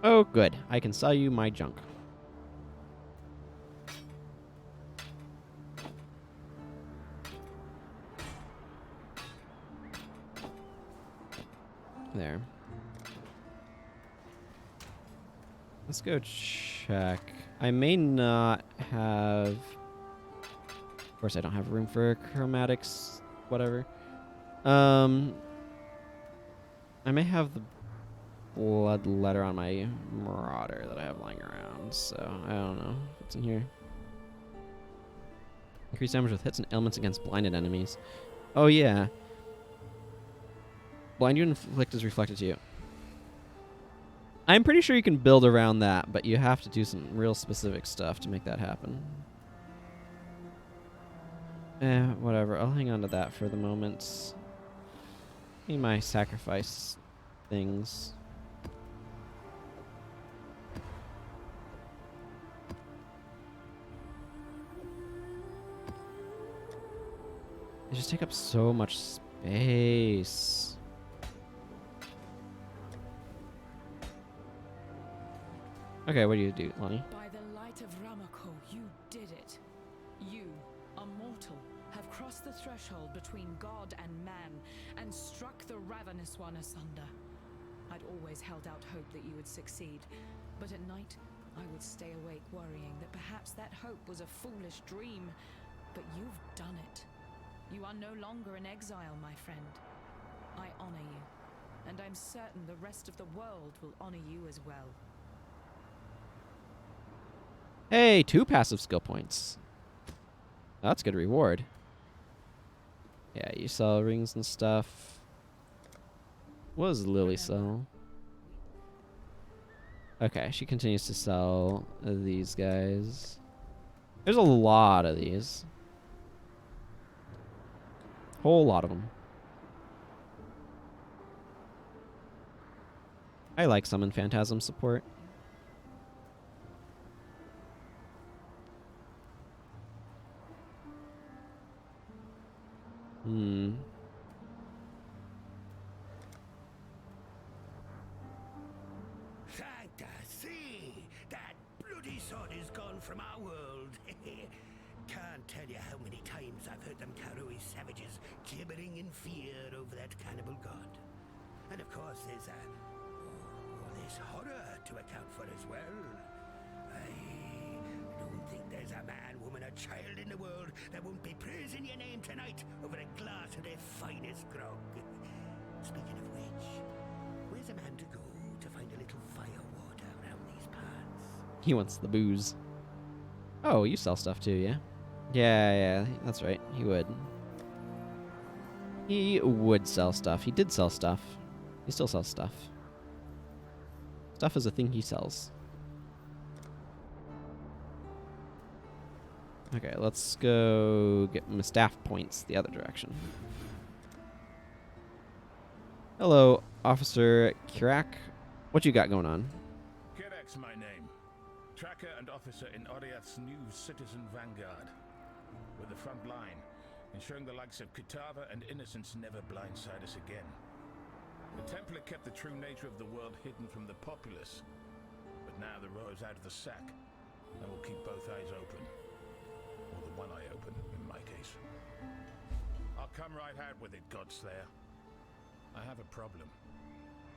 Oh, good. I can sell you my junk. There. Let's go check. I may not have... Of course, I don't have room for chromatics, whatever. I may have the blood letter on my marauder that I have lying around, so I don't know if it's in here. Increase damage with hits and ailments against blinded enemies. Oh, yeah. Blind you inflict is reflected to you. I'm pretty sure you can build around that, but you have to do some real specific stuff to make that happen. Whatever. I'll hang on to that for the moment. Need my sacrifice things. They just take up so much space. Okay, what do you do, Lonnie? By the light of Ramako, you did it. You, a mortal, have crossed the threshold between God and man and struck the ravenous one asunder. I'd always held out hope that you would succeed, but at night I would stay awake worrying that perhaps that hope was a foolish dream. But you've done it. You are no longer an exile, my friend. I honor you, and I'm certain the rest of the world will honor you as well. Hey, 2 passive skill points. That's good reward. Yeah, you sell rings and stuff. What does Lily sell? Okay, she continues to sell these guys. There's a lot of these. Whole lot of them. I like Summon Phantasm support. Fantasy! That bloody sword is gone from our world. Can't tell you how many times I've heard them Karui savages gibbering in fear over that cannibal god. And of course there's all this horror to account for as well. I don't think there's a man, woman, or child in the world that won't be praising your name tonight over a glass of their finest grog. Speaking of which, where's a man to go to find a little fire water around these parts? He wants the booze. Oh, you sell stuff too, yeah? Yeah, that's right. He would. He would sell stuff. He did sell stuff. He still sells stuff. Stuff is a thing he sells. Okay, let's go get my staff points the other direction. Hello, Officer Kirak. What you got going on? Kirak's my name. Tracker and officer in Oriath's new citizen vanguard. We're the front line, ensuring the likes of Kitava and innocents never blindside us again. The Templar kept the true nature of the world hidden from the populace, but now the road's out of the sack, and we'll keep both eyes open. Or the one eye open, in my case. I'll come right out with it, Godslayer. I have a problem,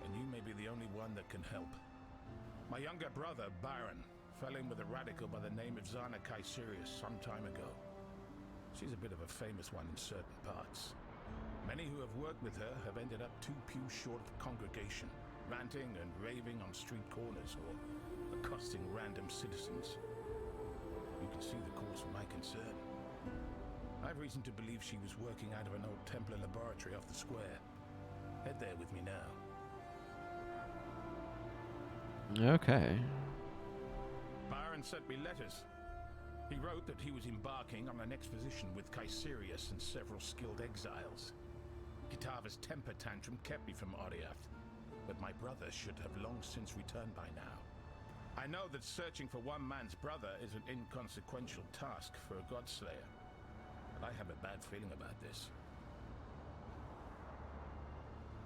and you may be the only one that can help. My younger brother, Baron, fell in with a radical by the name of Zana Kaiserius some time ago. She's a bit of a famous one in certain parts. Many who have worked with her have ended up 2 pews short of congregation, ranting and raving on street corners or accosting random citizens. You can see the cause for my concern. I've reason to believe she was working out of an old Templar laboratory off the square. Head there with me now. Okay. Baron sent me letters. He wrote that he was embarking on an exposition with Kaiserius and several skilled exiles. Kitava's temper tantrum kept me from Oriath, but my brother should have long since returned by now. I know that searching for one man's brother is an inconsequential task for a Godslayer, but I have a bad feeling about this.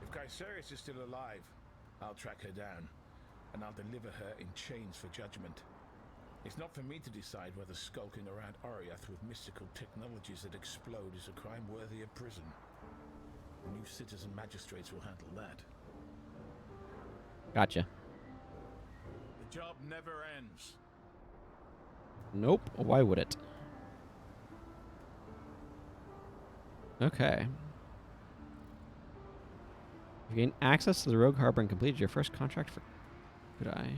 If Kaiserius is still alive, I'll track her down, and I'll deliver her in chains for judgment. It's not for me to decide whether skulking around Oriath with mystical technologies that explode is a crime worthy of prison. The new citizen magistrates will handle that. Gotcha. The job never ends. Nope. Why would it? Okay. You gain access to the Rogue Harbor and completed your first contract for... Could I?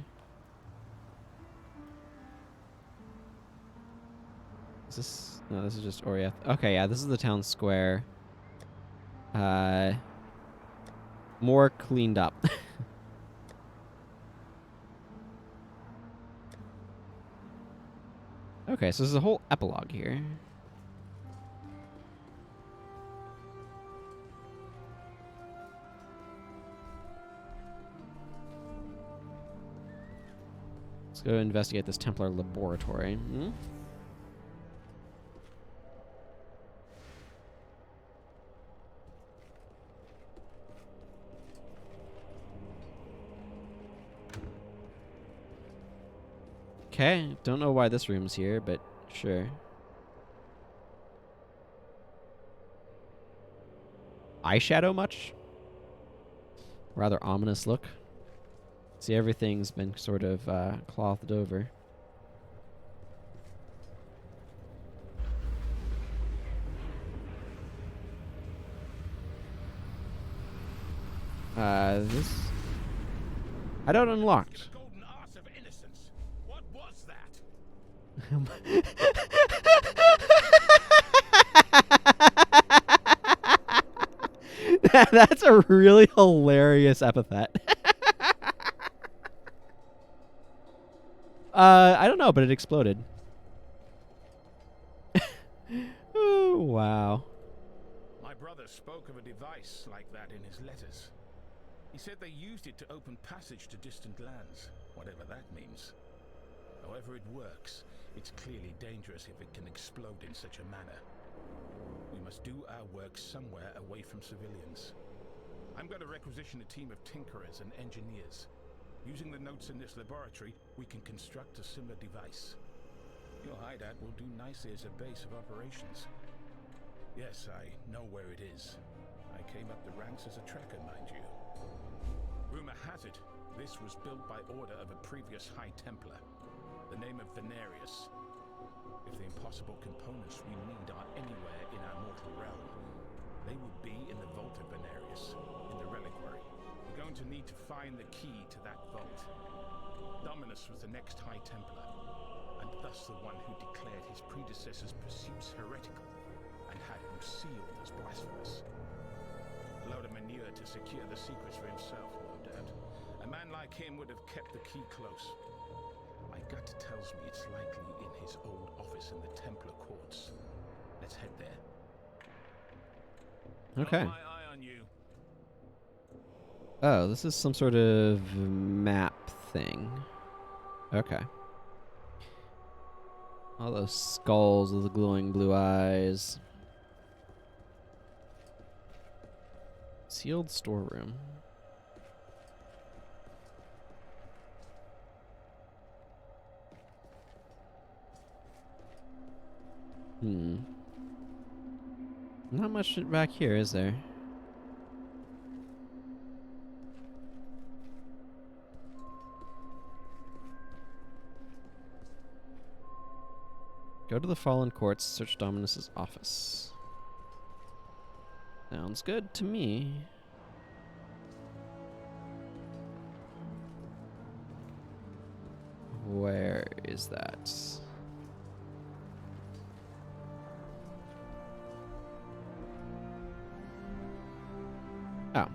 Is this... No, this is just Oriath. Okay, yeah, this is the town square. More cleaned up. Okay, so there's a whole epilogue here. Let's go investigate this Templar laboratory. Hmm? Okay, don't know why this room's here, but sure. eyeshadow much. Rather ominous look. See, everything's been sort of clothed over. This... I don't unlocked. The golden arse of innocence. What was that? That's a really hilarious epithet. I don't know, but it exploded. Oh, wow. My brother spoke of a device like that in his letters. He said they used it to open passage to distant lands, whatever that means. However it works, it's clearly dangerous if it can explode in such a manner. We must do our work somewhere away from civilians. I'm going to requisition a team of tinkerers and engineers. Using the notes in this laboratory, we can construct a similar device. Your hideout will do nicely as a base of operations. Yes, I know where it is. I came up the ranks as a tracker, mind you. Rumor has it, this was built by order of a previous High Templar, the name of Venarius. If the impossible components we need are anywhere in our mortal realm, they will be in the Vault of Venarius, in the reliquary. We're going to need to find the key to that vault. Dominus was the next High Templar, and thus the one who declared his predecessors' pursuits heretical, and had them sealed as blasphemous. A load of manure to secure the secrets for himself, no doubt. A man like him would have kept the key close. My gut tells me it's likely in his old office in the Templar Courts. Let's head there. Okay. Got my eye on you. Oh, this is some sort of map thing. Okay. All those skulls with the glowing blue eyes. Sealed storeroom. Not much back here, is there? Go to the Fallen Courts, search Dominus's office. Sounds good to me. Where is that? Oh.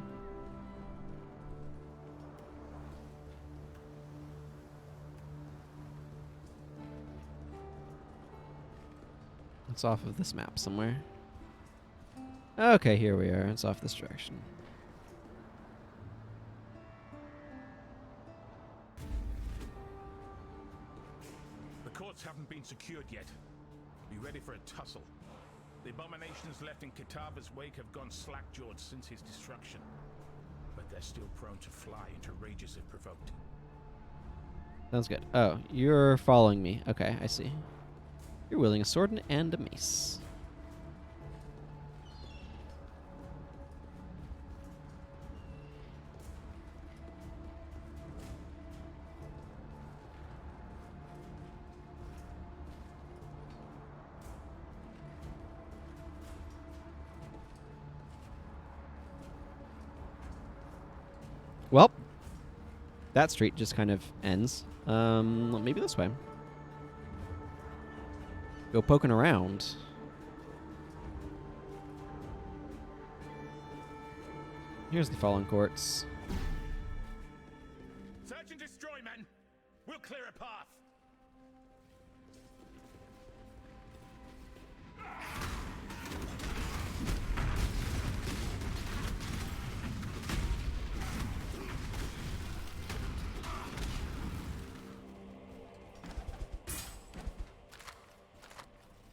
It's off of this map somewhere. Okay, here we are. It's off this direction. The courts haven't been secured yet. Be ready for a tussle. The abominations left in Kitava's wake have gone slack-jawed since his destruction. But they're still prone to fly into rages if provoked. Sounds good. Oh, you're following me. Okay, I see. You're wielding a sword and a mace. Well, that street just kind of ends. Maybe this way. Go poking around. Here's the Fallen Courts. Search and destroy, men! We'll clear a path!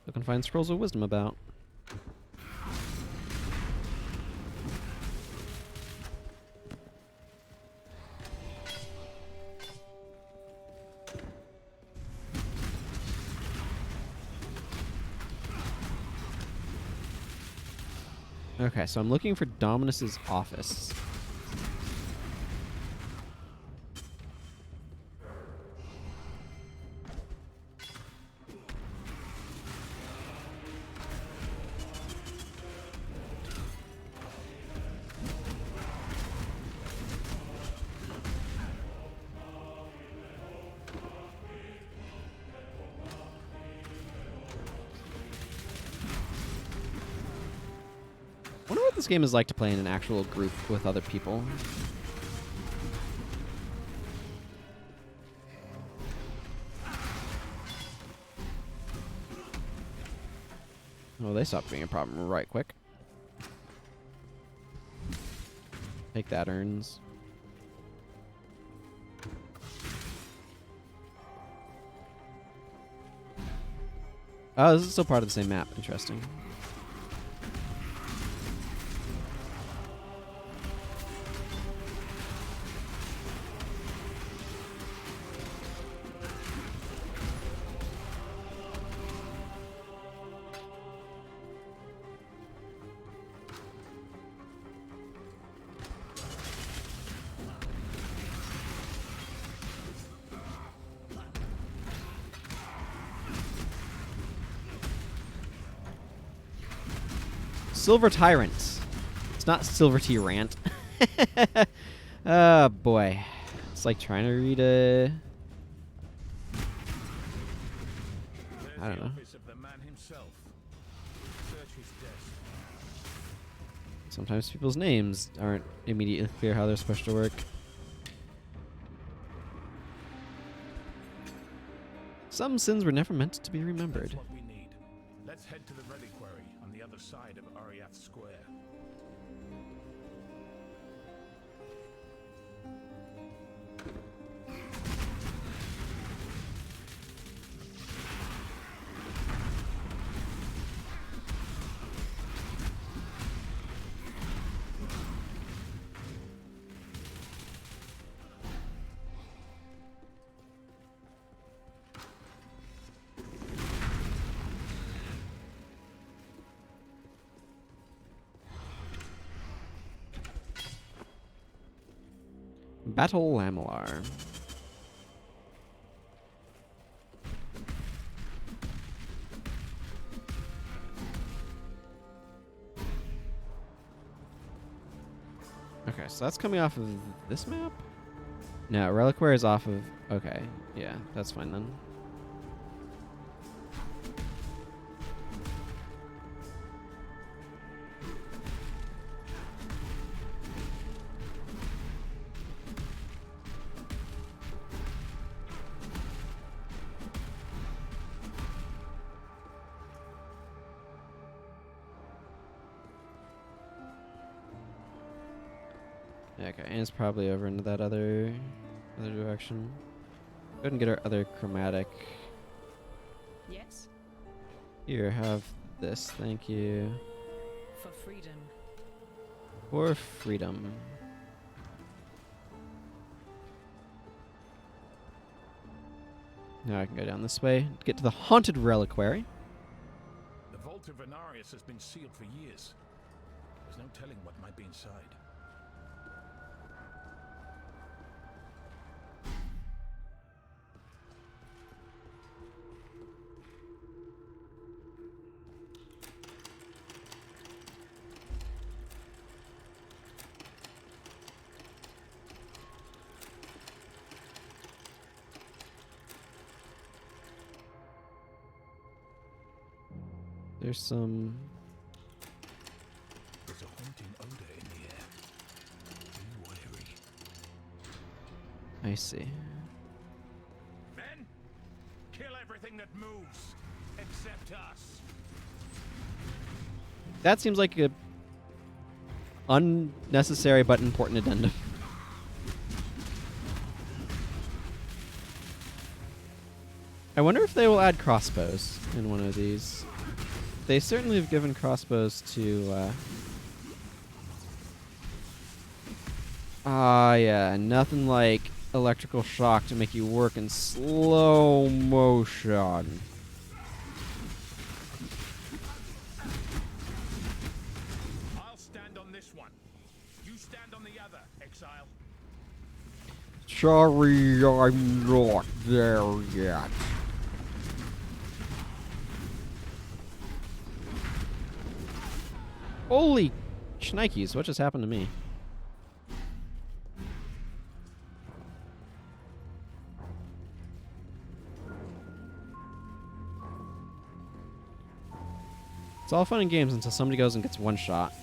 You can find scrolls of wisdom about. Okay, so I'm looking for Dominus's office. I wonder what this game is like to play in an actual group with other people. Oh, they stopped being a problem right quick. Take that, Urns. Oh, this is still part of the same map. Interesting. Silver Tyrant. It's not Silver Tyrant. Oh, boy. It's like trying to read a... I don't know. Sometimes people's names aren't immediately clear how they're supposed to work. Some sins were never meant to be remembered. That's what we need. Let's head to the reliquary on the other side of Ariath Square. Battle Lamellar. Okay, so that's coming off of this map? No, Reliquary is off of... Okay, yeah, that's fine then. Okay, and it's probably over into that other direction. Go ahead and get our other chromatic. Yes? Here, have this. Thank you. For freedom. For freedom. Now I can go down this way to get to the haunted reliquary. The vault of Venarius has been sealed for years. There's no telling what might be inside. There's some... There's a haunting odor in the air. Be wary. I see. Men, kill everything that moves, except us. That seems like a unnecessary but important addendum. I wonder if they will add crossbows in one of these. They certainly have given crossbows to... yeah, nothing like electrical shock to make you work in slow motion. I'll You stand on the other, Exile. Sorry, I'm not there yet. Holy shnikes, what just happened to me? It's all fun and games until somebody goes and gets one shot.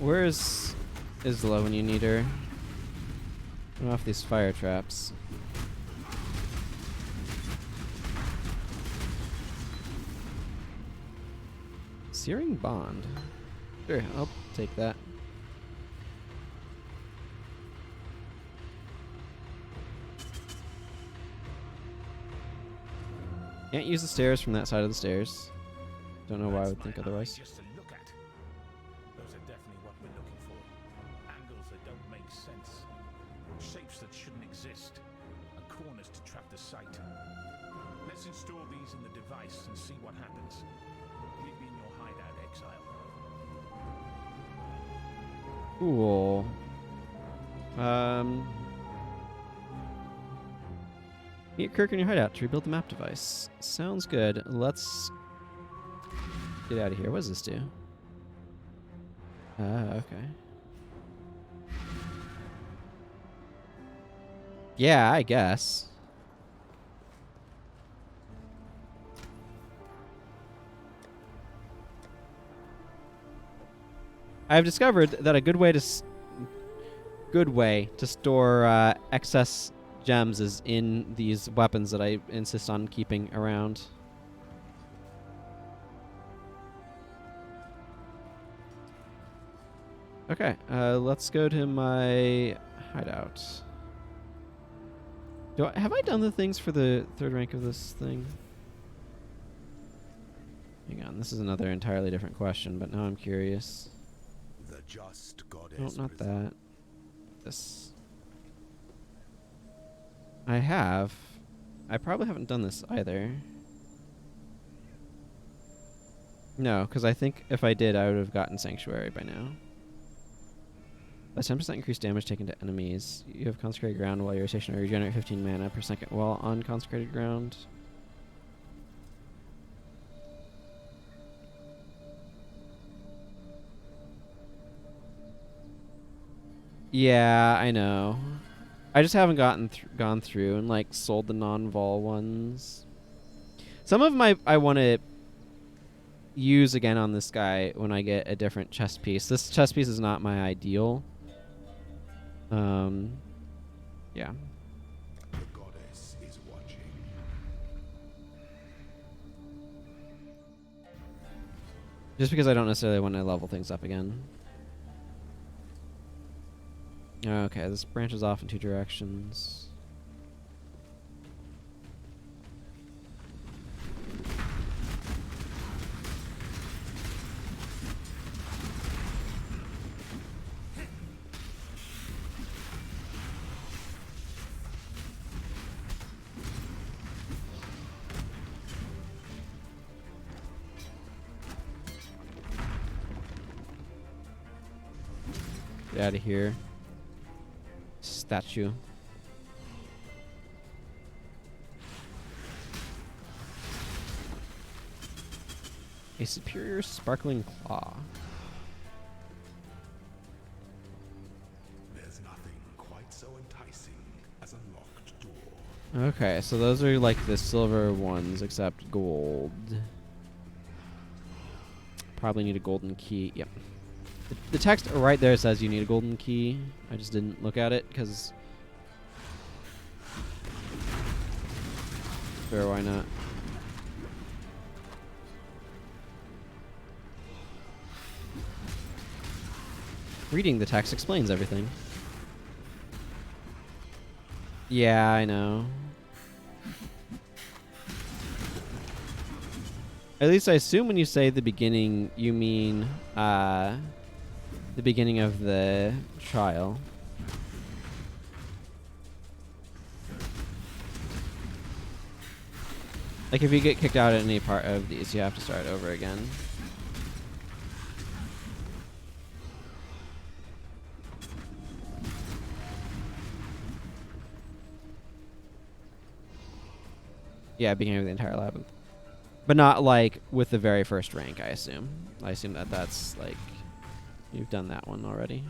Where's Isla when you need her? Turn off these fire traps. Searing Bond. Sure, I'll take that. Can't use the stairs from that side of the stairs. Don't know why I would think otherwise. Just to look at. Those are definitely what we're looking for. Angles that don't make sense. Shapes that shouldn't exist. And corners to trap the sight. Let's install these in the device and see what happens. Meet me in your hideout, Exile. Cool. Meet Kirk in your hideout to rebuild the map device. Sounds good. Let's get out of here. What does this do? Okay. Yeah, I guess. I've discovered that a good way to store excess gems is in these weapons that I insist on keeping around. Okay, let's go to my hideout. Have I done the things for the third rank of this thing? Hang on, this is another entirely different question, but now I'm curious. The just goddess. No, not that. This. I have. I probably haven't done this either. No, because I think if I did, I would have gotten Sanctuary by now. A 10% increased damage taken to enemies. You have consecrated ground while you're stationary. Regenerate 15 mana per second while on consecrated ground. Yeah, I know. I just haven't gone through and like sold the non-vol ones. Some of them I want to use again on this guy when I get a different chest piece. This chest piece is not my ideal. Yeah. The goddess is watching. Just because I don't necessarily want to level things up again. Okay, this branches off in two directions. Get out of here. Statue. A superior sparkling claw. There's nothing quite so enticing as a locked door. Okay, so those are like the silver ones, except gold. Probably need a golden key. Yep. The text right there says you need a golden key. I just didn't look at it because Sure, why not? Reading the text explains everything. Yeah, I know. At least I assume when you say the beginning, you mean the beginning of the trial. Like if you get kicked out at any part of these, you have to start over again. Yeah, beginning of the entire labyrinth. But not like with the very first rank, I assume. I assume that that's like, you've done that one already.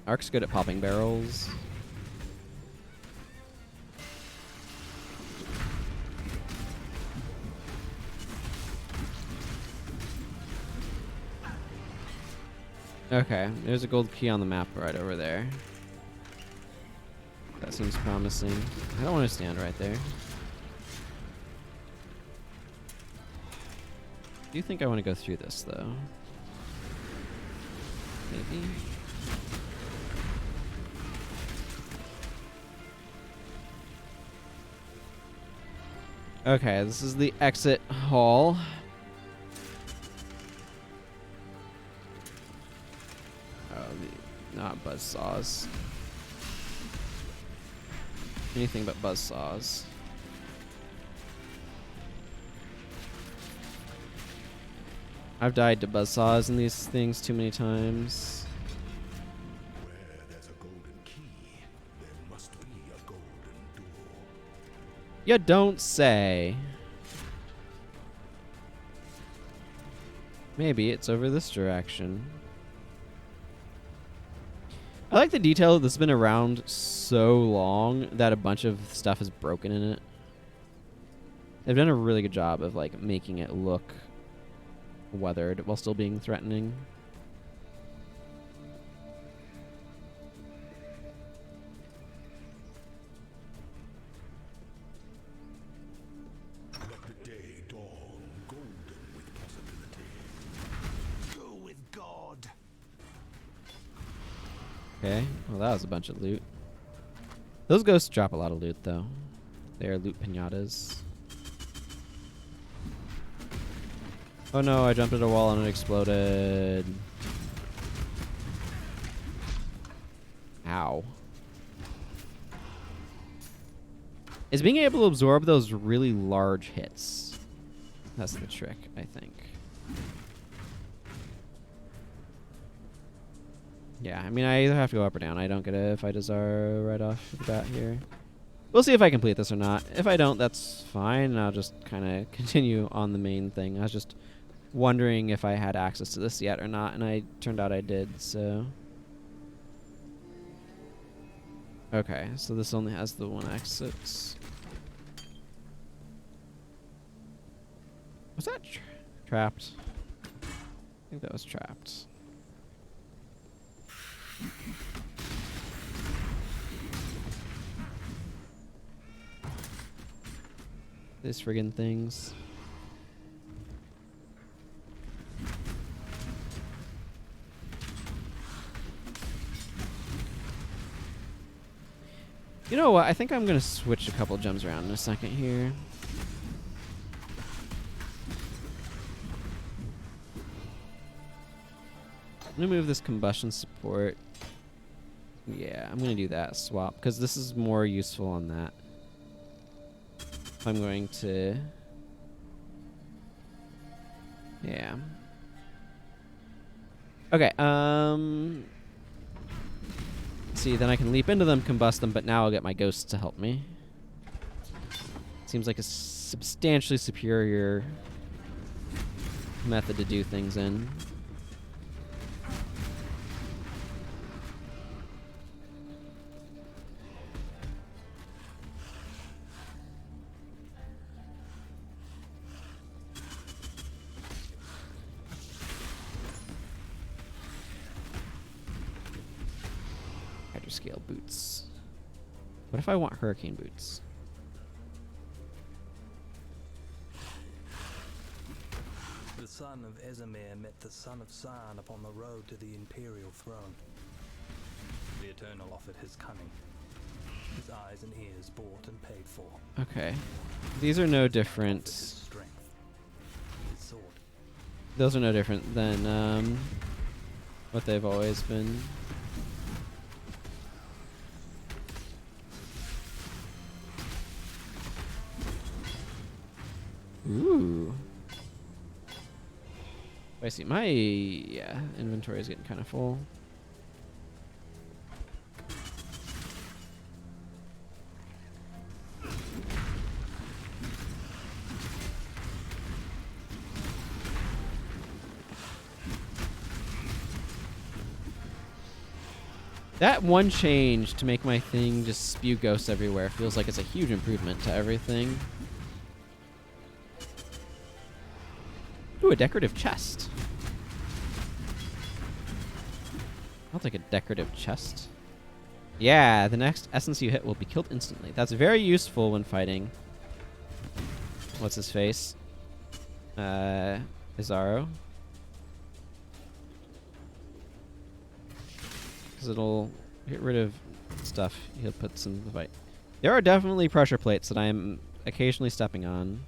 Ark's good at popping barrels. Okay, there's a gold key on the map right over there. That seems promising. I don't want to stand right there. Do you think I want to go through this, though? Maybe? Okay, this is the exit hall. Oh, not buzzsaws. Anything but buzzsaws. I've died to buzzsaws in these things too many times. Where there's a golden key, there must be a golden door. You don't say. Maybe it's over this direction. I like the detail that this has been around so long that a bunch of stuff is broken in it. They've done a really good job of like making it look weathered while still being threatening. Let the day dawn golden with possibility. Go with God. Okay, well that was a bunch of loot. Those ghosts drop a lot of loot though. They are loot pinatas. Oh no, I jumped at a wall and it exploded. Ow. Is being able to absorb those really large hits. That's the trick, I think. Yeah, I mean, I either have to go up or down. I don't get a Fight Azar right off the bat here. We'll see if I complete this or not. If I don't, that's fine. I'll just kind of continue on the main thing. I was just wondering if I had access to this yet or not, and I turned out I did, so. Okay, so this only has the one exit. Was that trapped? I think that was trapped. These friggin' things. You know what? I think I'm gonna switch a couple gems around in a second here. I'm gonna move this combustion support. Yeah, I'm gonna do that swap because this is more useful on that. I'm going to. Yeah. Okay. See, then I can leap into them, combust them, but now I'll get my ghosts to help me. Seems like a substantially superior method to do things in. master scale boots. What if I want hurricane boots? The son of Esamir met the son of San upon the road to the imperial throne. The Eternal offered his cunning. His eyes and ears bought and paid for. Okay. These are no His different. strength. His sword. Those are no different than what they've always been. Ooh. I see. My inventory is getting kind of full. That one change to make my thing just spew ghosts everywhere feels like it's a huge improvement to everything. Ooh, a decorative chest. I'll take a decorative chest. Yeah, the next essence you hit will be killed instantly. That's very useful when fighting. What's his face? Izaro. Because it'll get rid of stuff he'll put in the fight. There are definitely pressure plates that I'm occasionally stepping on.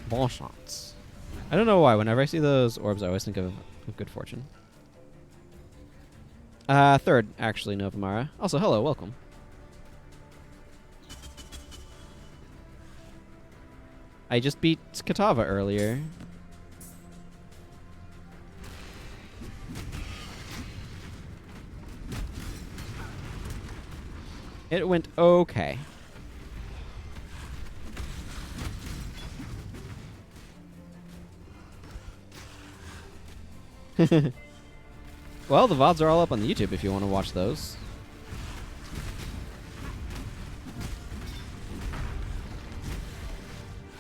Ball shots. I don't know why. Whenever I see those orbs, I always think of good fortune. Third, actually, Novamara. Also, hello, welcome. I just beat Katava earlier. It went okay. Well, the VODs are all up on the YouTube if you want to watch those.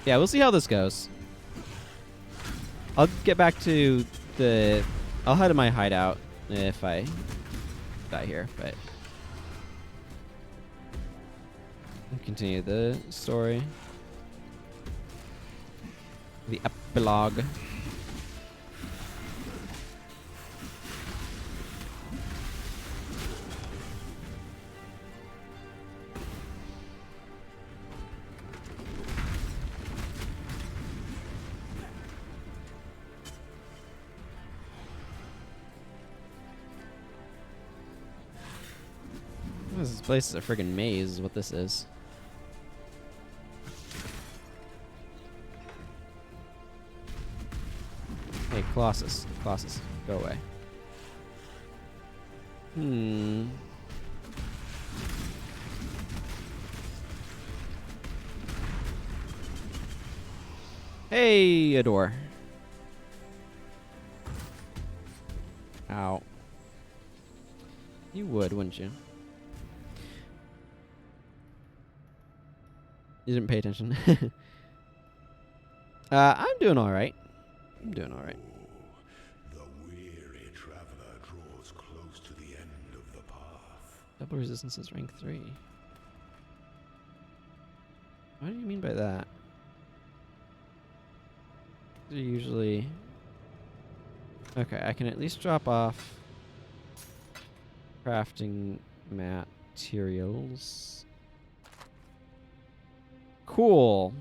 Yeah, we'll see how this goes. I'll get back to the... I'll head to my hideout if I die here, but... I'll continue the story. The epilogue. This place is a friggin' maze, is what this is. Hey, Colossus. Colossus, go away. Hey, a door. Ow. You would, wouldn't you? You didn't pay attention. I'm doing all right. I'm doing all right. The weary traveler draws close to the end of the path. Double resistance is rank 3. What do you mean by that? They're usually... Okay, I can at least drop off crafting materials. Cool.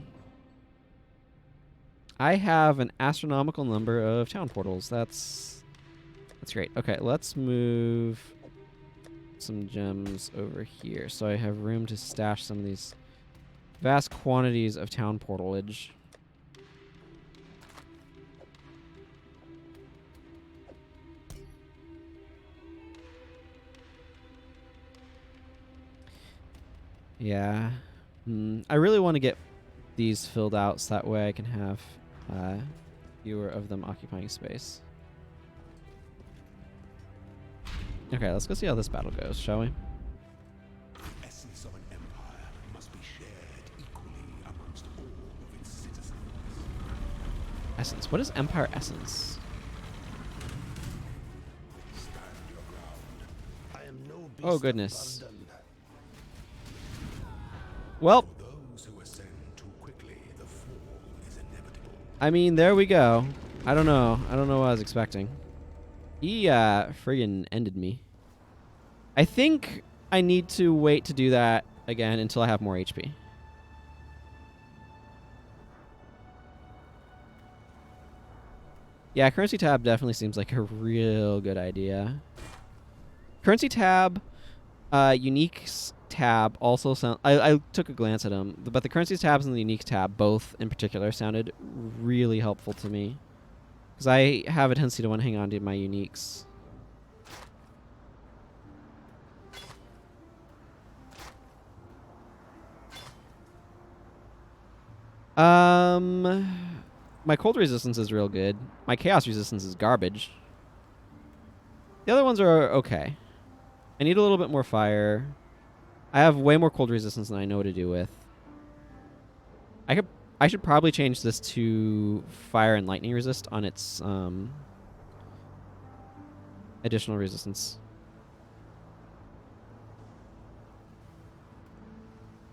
I have an astronomical number of town portals. That's great. Okay, let's move some gems over here so I have room to stash some of these vast quantities of town portalage. Yeah. I really want to get these filled out so that way I can have fewer of them occupying space. Okay, let's go see how this battle goes, shall we? The essence of an empire must be shared equally amongst all Essence. What is Empire Essence? I am no beast Oh, of goodness. burden. Well, Those who ascend too quickly, the fall is inevitable. I mean, there we go. I don't know. I don't know what I was expecting. He, friggin' ended me. I think I need to wait to do that again until I have more HP. Yeah, currency tab definitely seems like a real good idea. Currency tab, uniques tab also sound. I took a glance at them, but the currency tabs and the unique tab both in particular sounded really helpful to me because I have a tendency to want to hang on to my uniques. My cold resistance is real good. My chaos resistance is garbage. The other ones are okay. I need a little bit more fire. I have way more cold resistance than I know what to do with. I should probably change this to fire and lightning resist on its additional resistance.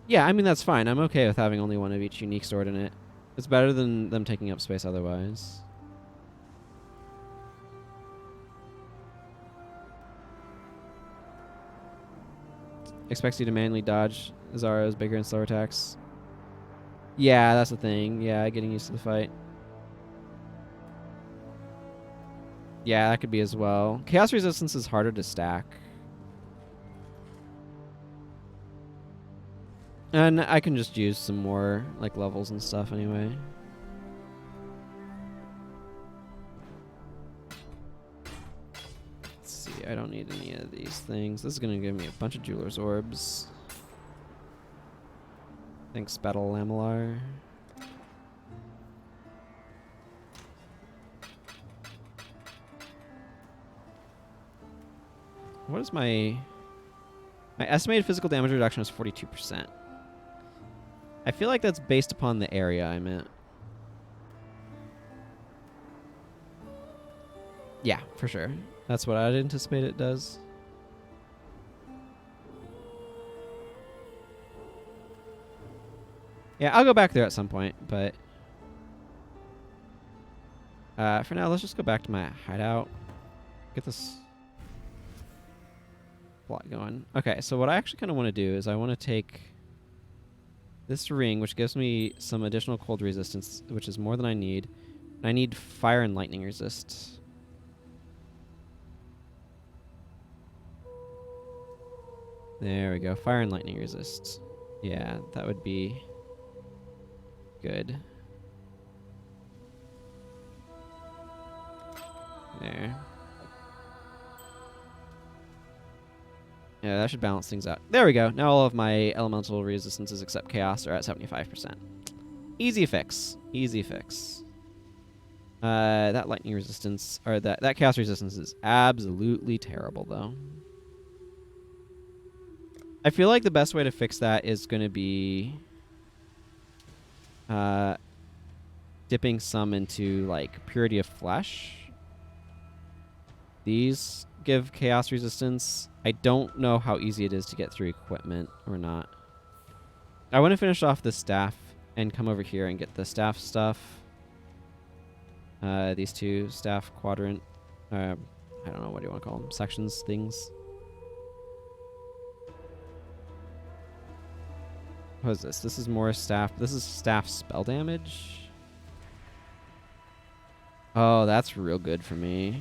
Yeah, I mean that's fine. I'm okay with having only one of each unique stored in it. It's better than them taking up space otherwise. Expects you to manually dodge Zara's bigger and slower attacks. Yeah, that's the thing. Yeah, getting used to the fight. Yeah, that could be as well. Chaos resistance is harder to stack. And I can just use some more like levels and stuff anyway. Let's see, I don't need any of these things. This is gonna give me a bunch of Jeweler's Orbs. Thanks, Battle Lamellar. What is my estimated physical damage reduction is 42%. I feel like that's based upon the area I'm in. Yeah, for sure. That's what I'd anticipate it does. Yeah, I'll go back there at some point, but for now, let's just go back to my hideout. Get this plot going. Okay, so what I actually kind of want to do is I want to take this ring, which gives me some additional cold resistance, which is more than I need. And I need fire and lightning resist. There we go. Fire and lightning resist. Yeah, that would be good. There. Yeah, that should balance things out. There we go. Now all of my elemental resistances except chaos are at 75%. Easy fix. Easy fix. That lightning resistance, or that chaos resistance is absolutely terrible, though. I feel like the best way to fix that is going to be dipping some into, like, Purity of Flesh. These give chaos resistance. I don't know how easy it is to get through equipment or not. I want to finish off the staff and come over here and get the staff stuff. These two staff quadrant. I don't know, what do you want to call them? Sections, things. What is this? This is more staff. This is staff spell damage. Oh, that's real good for me.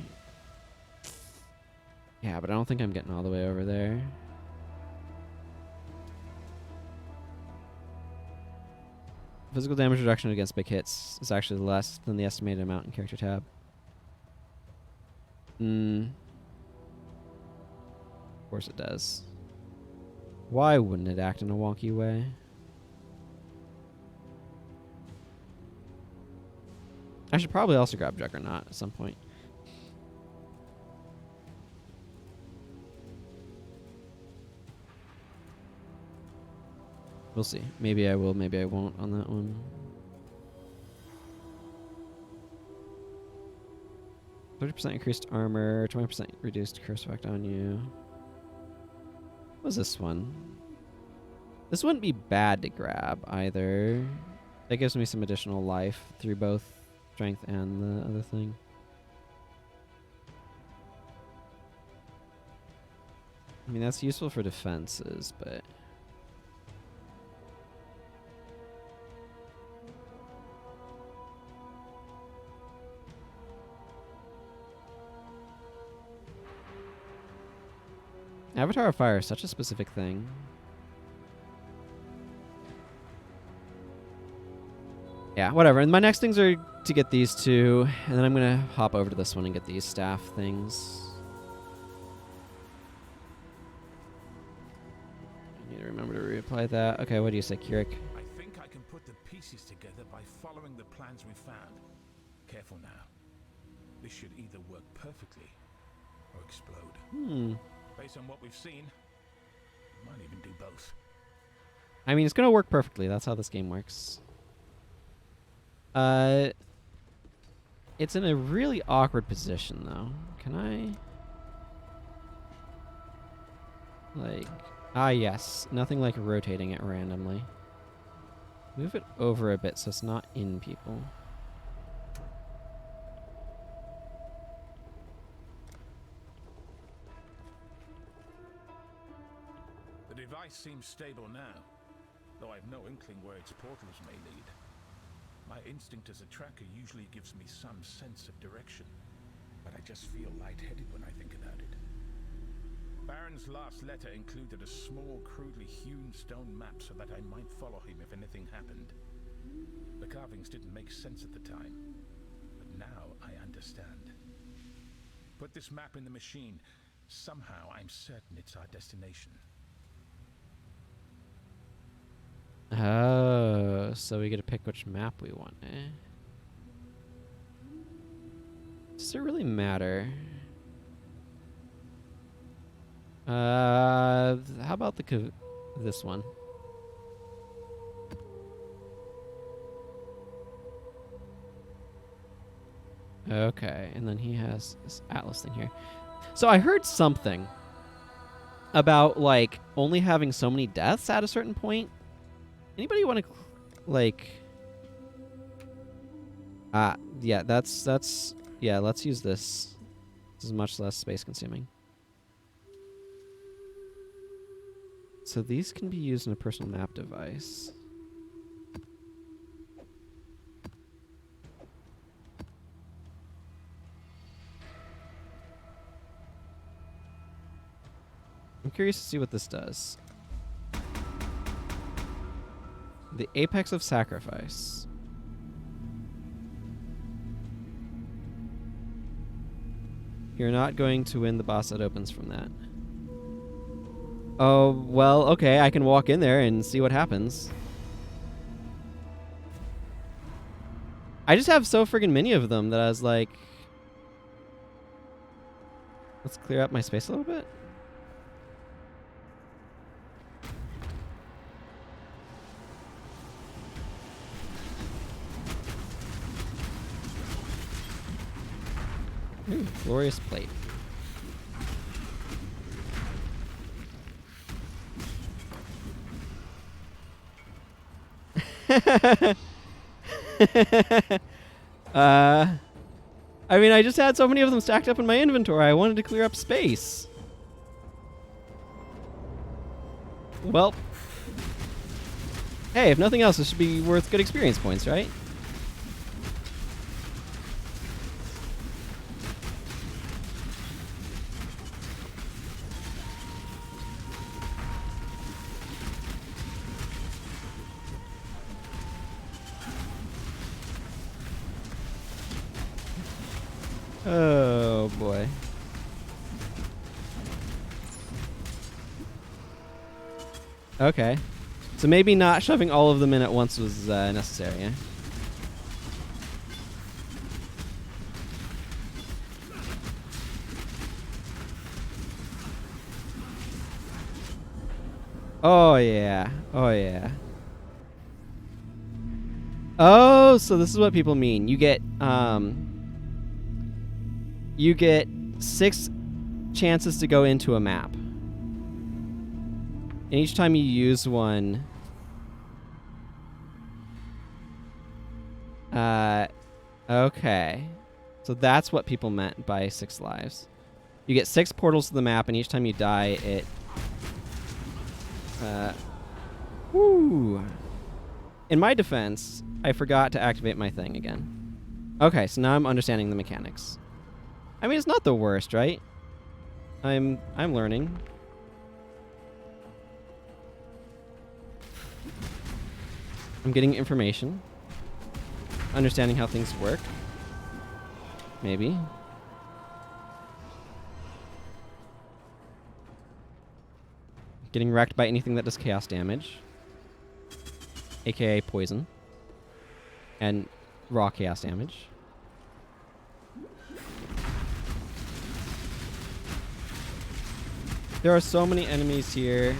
Yeah, but I don't think I'm getting all the way over there. Physical damage reduction against big hits is actually less than the estimated amount in character tab. Of course it does. Why wouldn't it act in a wonky way? I should probably also grab Juggernaut at some point. We'll see. Maybe I will, maybe I won't on that one. 30% increased armor, 20% reduced curse effect on you. What was this one? This wouldn't be bad to grab either. That gives me some additional life through both strength and the other thing. I mean, that's useful for defenses, but... Avatar of Fire is such a specific thing. Yeah, whatever. And my next things are to get these two, and then I'm going to hop over to this one and get these staff things. I need to remember to reapply that. Okay, what do you say, Kirik? I think I can put the pieces together by following the plans we found. Careful now. This should either work perfectly or explode. Based on what we've seen, it might even do both. I mean, it's going to work perfectly. That's how this game works. It's in a really awkward position, though. Can I... Like... Ah, yes. Nothing like rotating it randomly. Move it over a bit so it's not in people. The device seems stable now, though I've no inkling where its portals may lead. My instinct as a tracker usually gives me some sense of direction, but I just feel lightheaded when I think about it. Baron's last letter included a small, crudely hewn stone map so that I might follow him if anything happened. The carvings didn't make sense at the time, but now I understand. Put this map in the machine. Somehow I'm certain it's our destination. Oh, so we get to pick which map we want, eh? Does it really matter? How about this one? Okay, and then he has this Atlas thing here. So I heard something about, like, only having so many deaths at a certain point. Anybody want to, like... yeah, yeah, let's use this. This is much less space consuming. So these can be used in a personal map device. I'm curious to see what this does. The Apex of Sacrifice. You're not going to win the boss that opens from that. Oh, well, okay, I can walk in there and see what happens. I just have so friggin' many of them that I was like... Let's clear up my space a little bit. Ooh, glorious plate. I mean, I just had so many of them stacked up in my inventory. I wanted to clear up space. Well, hey, if nothing else, this should be worth good experience points, right? Oh, boy. Okay. So maybe not shoving all of them in at once was necessary, eh? Oh, yeah. Oh, yeah. Oh, so this is what people mean. You get, you get 6 chances to go into a map. And each time you use one, okay. So that's what people meant by 6 lives. You get 6 portals to the map, and each time you die, it... woo! In my defense, I forgot to activate my thing again. Okay, so now I'm understanding the mechanics. I mean, it's not the worst, right? I'm learning. I'm getting information. Understanding how things work. Maybe. Getting wrecked by anything that does chaos damage. AKA poison. And raw chaos damage. There are so many enemies here.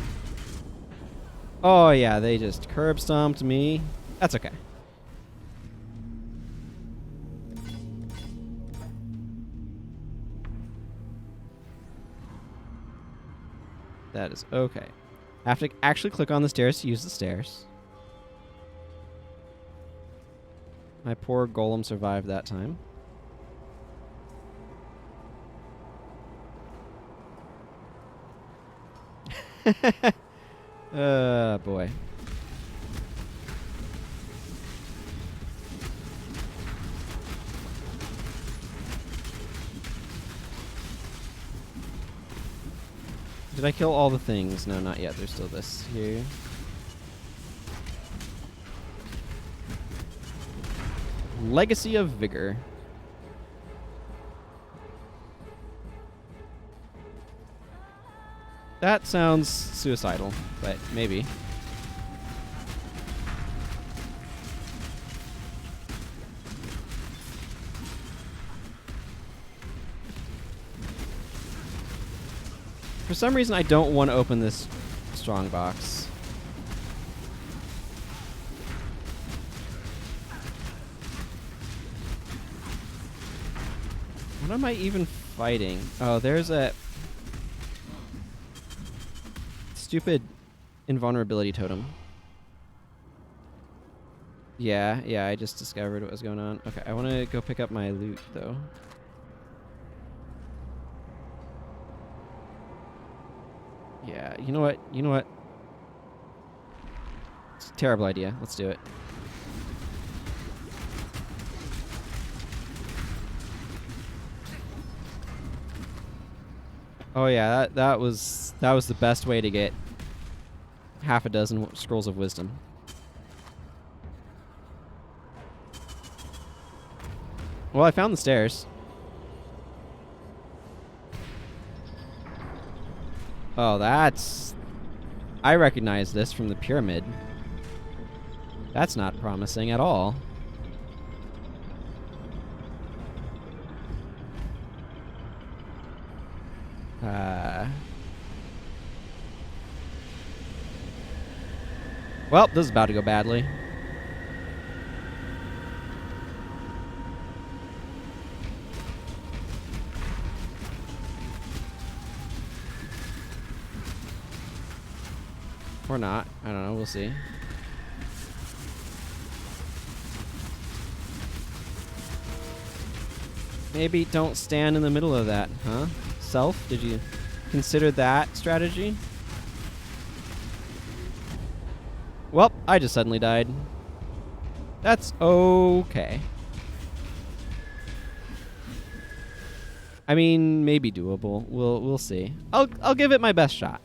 Oh yeah, they just curb stomped me. That's okay. That is okay. I have to actually click on the stairs to use the stairs. My poor golem survived that time. Boy. Did I kill all the things? No, not yet. There's still this here. Legacy of Vigor. That sounds suicidal, but maybe. For some reason, I don't want to open this strong box. What am I even fighting? Oh, there's a stupid invulnerability totem. Yeah, I just discovered what was going on. Okay, I want to go pick up my loot, though. Yeah, you know what? It's a terrible idea. Let's do it. Oh yeah, that was the best way to get half a dozen scrolls of wisdom. Well, I found the stairs. Oh, I recognize this from the pyramid. That's not promising at all. Well, this is about to go badly. Or not. I don't know. We'll see. Maybe don't stand in the middle of that, huh? Self, did you consider that strategy? Well, I just suddenly died. That's okay. I mean, maybe doable. We'll see. I'll give it my best shot.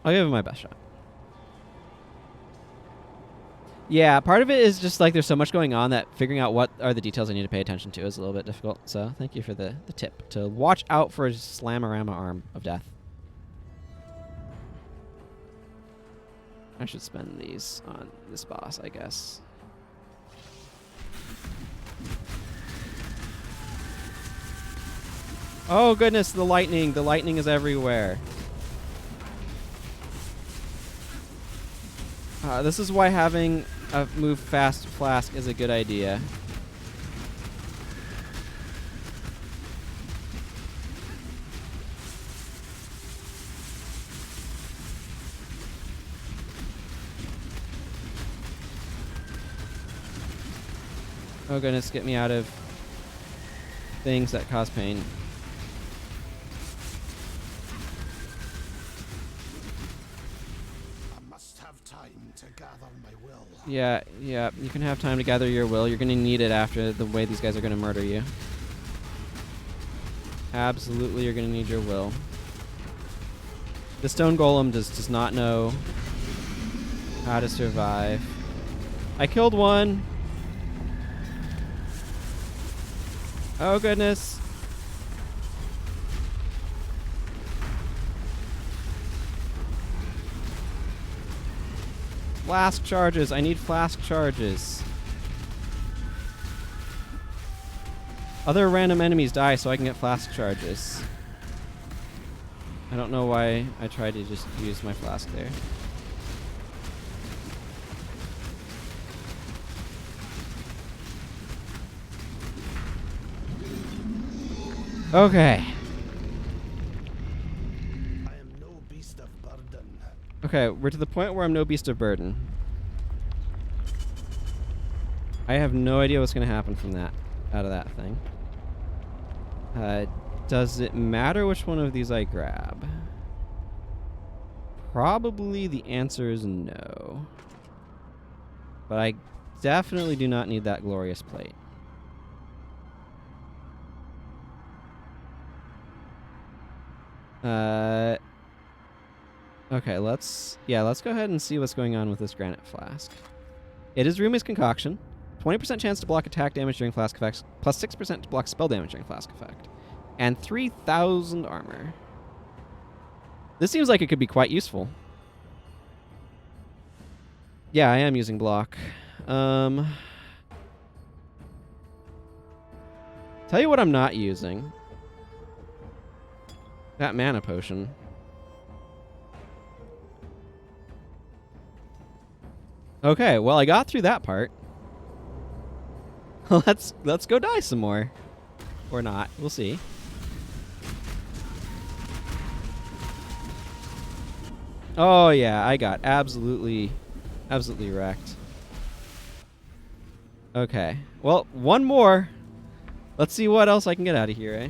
I'll give it my best shot. Yeah, part of it is just like there's so much going on that figuring out what are the details I need to pay attention to is a little bit difficult. So thank you for the tip to watch out for a Slamorama arm of death. I should spend these on this boss, I guess. Oh goodness, the lightning is everywhere. This is why having a move fast flask is a good idea. Oh goodness, get me out of things that cause pain. I must have time to gather my will. Yeah, you can have time to gather your will. You're gonna need it after the way these guys are gonna murder you. Absolutely, you're gonna need your will. The stone golem does not know how to survive. I killed one. Oh goodness. Flask charges. I need flask charges. Other random enemies die so I can get flask charges. I don't know why I tried to just use my flask there. Okay. I am no beast of burden. Okay, we're to the point where I'm no beast of burden. I have no idea what's going to happen from that, out of that thing. Does it matter which one of these I grab? Probably the answer is no. But I definitely do not need that glorious plate. Okay, let's go ahead and see what's going on with this granite flask. It is Rumi's concoction. 20% chance to block attack damage during flask effects, plus 6% to block spell damage during flask effect. And 3,000 armor. This seems like it could be quite useful. Yeah, I am using block. Tell you what I'm not using. That mana potion. Okay, well I got through that part. let's go die some more. Or not. We'll see. Oh yeah, I got absolutely wrecked. Okay. Well, one more. Let's see what else I can get out of here, eh?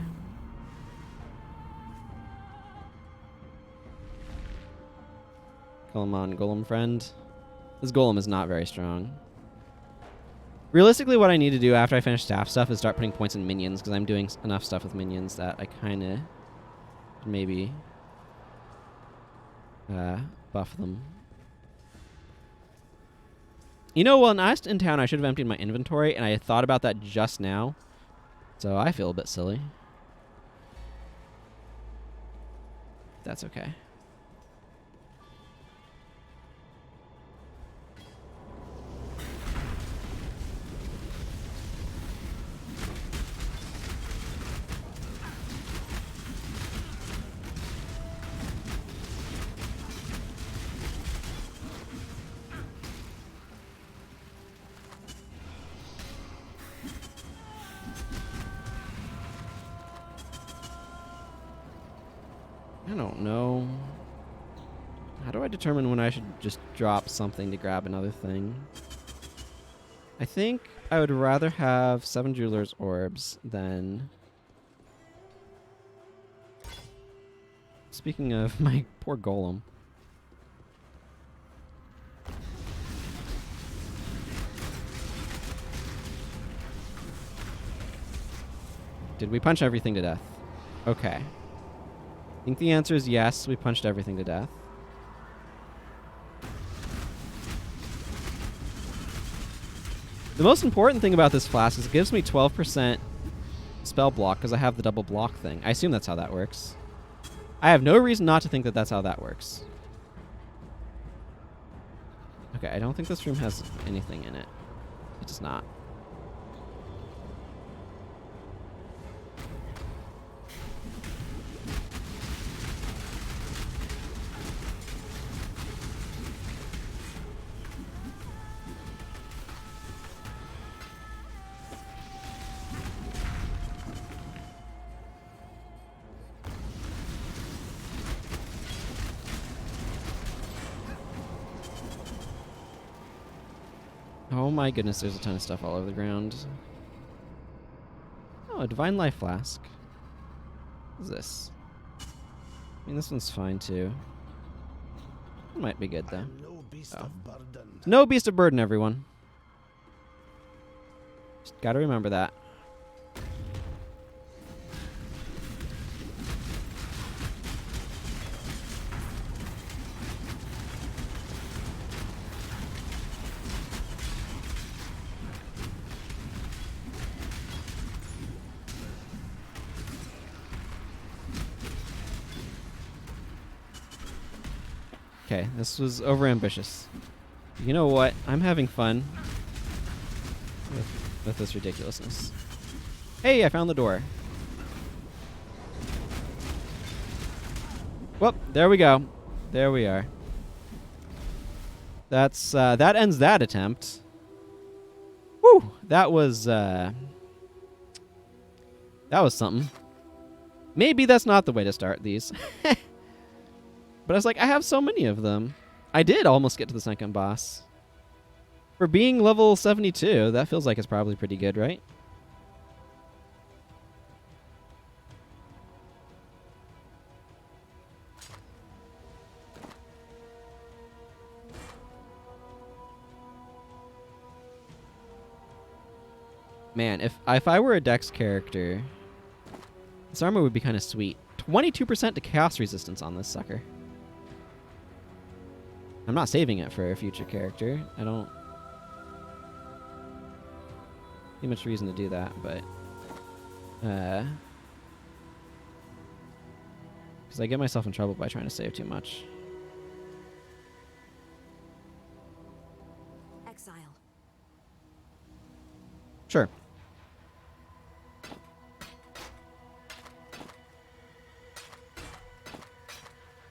Come on, golem friend. This golem is not very strong. Realistically, what I need to do after I finish staff stuff is start putting points in minions, because I'm doing enough stuff with minions that I kind of maybe buff them. You know, when I was in town, I should have emptied my inventory, and I thought about that just now, so I feel a bit silly. That's okay. I don't know. How do I determine when I should just drop something to grab another thing? I think I would rather have 7 Jeweler's Orbs than... Speaking of my poor golem. Did we punch everything to death? Okay. I think the answer is yes, we punched everything to death. The most important thing about this flask is it gives me 12% spell block because I have the double block thing. I assume that's how that works. I have no reason not to think that that's how that works. Okay, I don't think this room has anything in it. It does not. Oh my goodness, there's a ton of stuff all over the ground. Oh, a Divine Life Flask. What is this? I mean, this one's fine too. It might be good though. No beast Oh. of burden. No beast of burden, everyone. Just gotta remember that. Okay, this was overambitious. You know what? I'm having fun with this ridiculousness. Hey, I found the door. Well, there we go. There we are. That's that ends that attempt. Whew, that was something. Maybe that's not the way to start these. But I was like, I have so many of them. I did almost get to the second boss. For being level 72, that feels like it's probably pretty good, right? Man, if I were a Dex character, this armor would be kind of sweet. 22% to chaos resistance on this sucker. I'm not saving it for a future character. I don't see much reason to do that, but because I get myself in trouble by trying to save too much. Exile. Sure.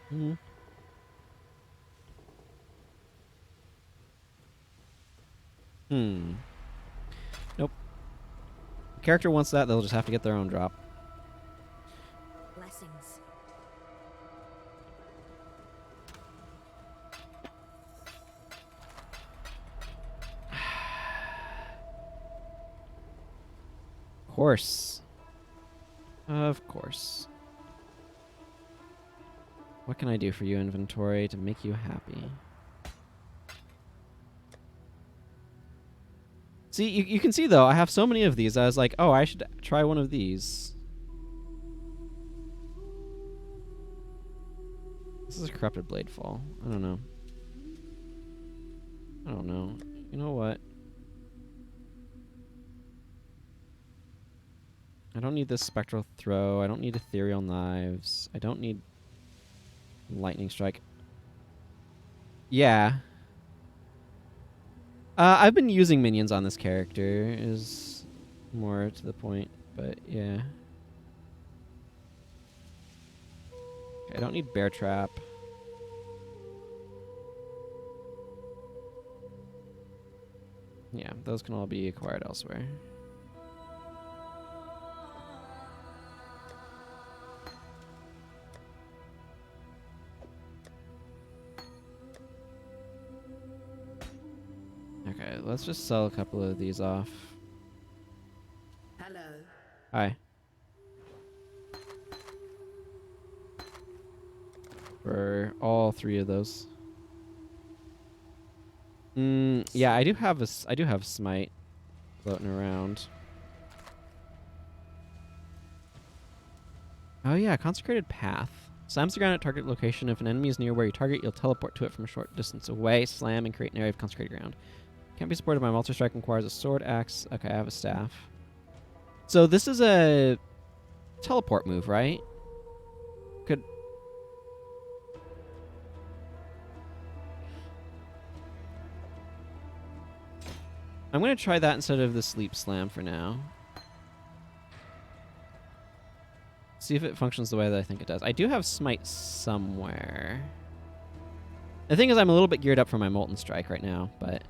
Hmm. Nope. The character wants that, they'll just have to get their own drop. Blessings. Of course. Of course. What can I do for you, inventory, to make you happy? See, you can see, though, I have so many of these. I was like, oh, I should try one of these. This is a corrupted blade fall. I don't know. I don't know. You know what? I don't need this spectral throw. I don't need ethereal knives. I don't need lightning strike. Yeah. I've been using minions on this character, is more to the point, but yeah. Okay, I don't need bear trap. Yeah, those can all be acquired elsewhere. Okay, let's just sell a couple of these off. Hello. Hi. For all three of those. Yeah, I do have smite floating around. Oh yeah, consecrated path. Slams the ground at target location. If an enemy is near where you target, you'll teleport to it from a short distance away, slam, and create an area of consecrated ground. Can't be supported by multi strike, requires a sword, axe. Okay, I have a staff. So this is a teleport move, right? Could I'm gonna try that instead of the sleep slam for now. See if it functions the way that I think it does. I do have smite somewhere. The thing is, I'm a little bit geared up for my molten strike right now, but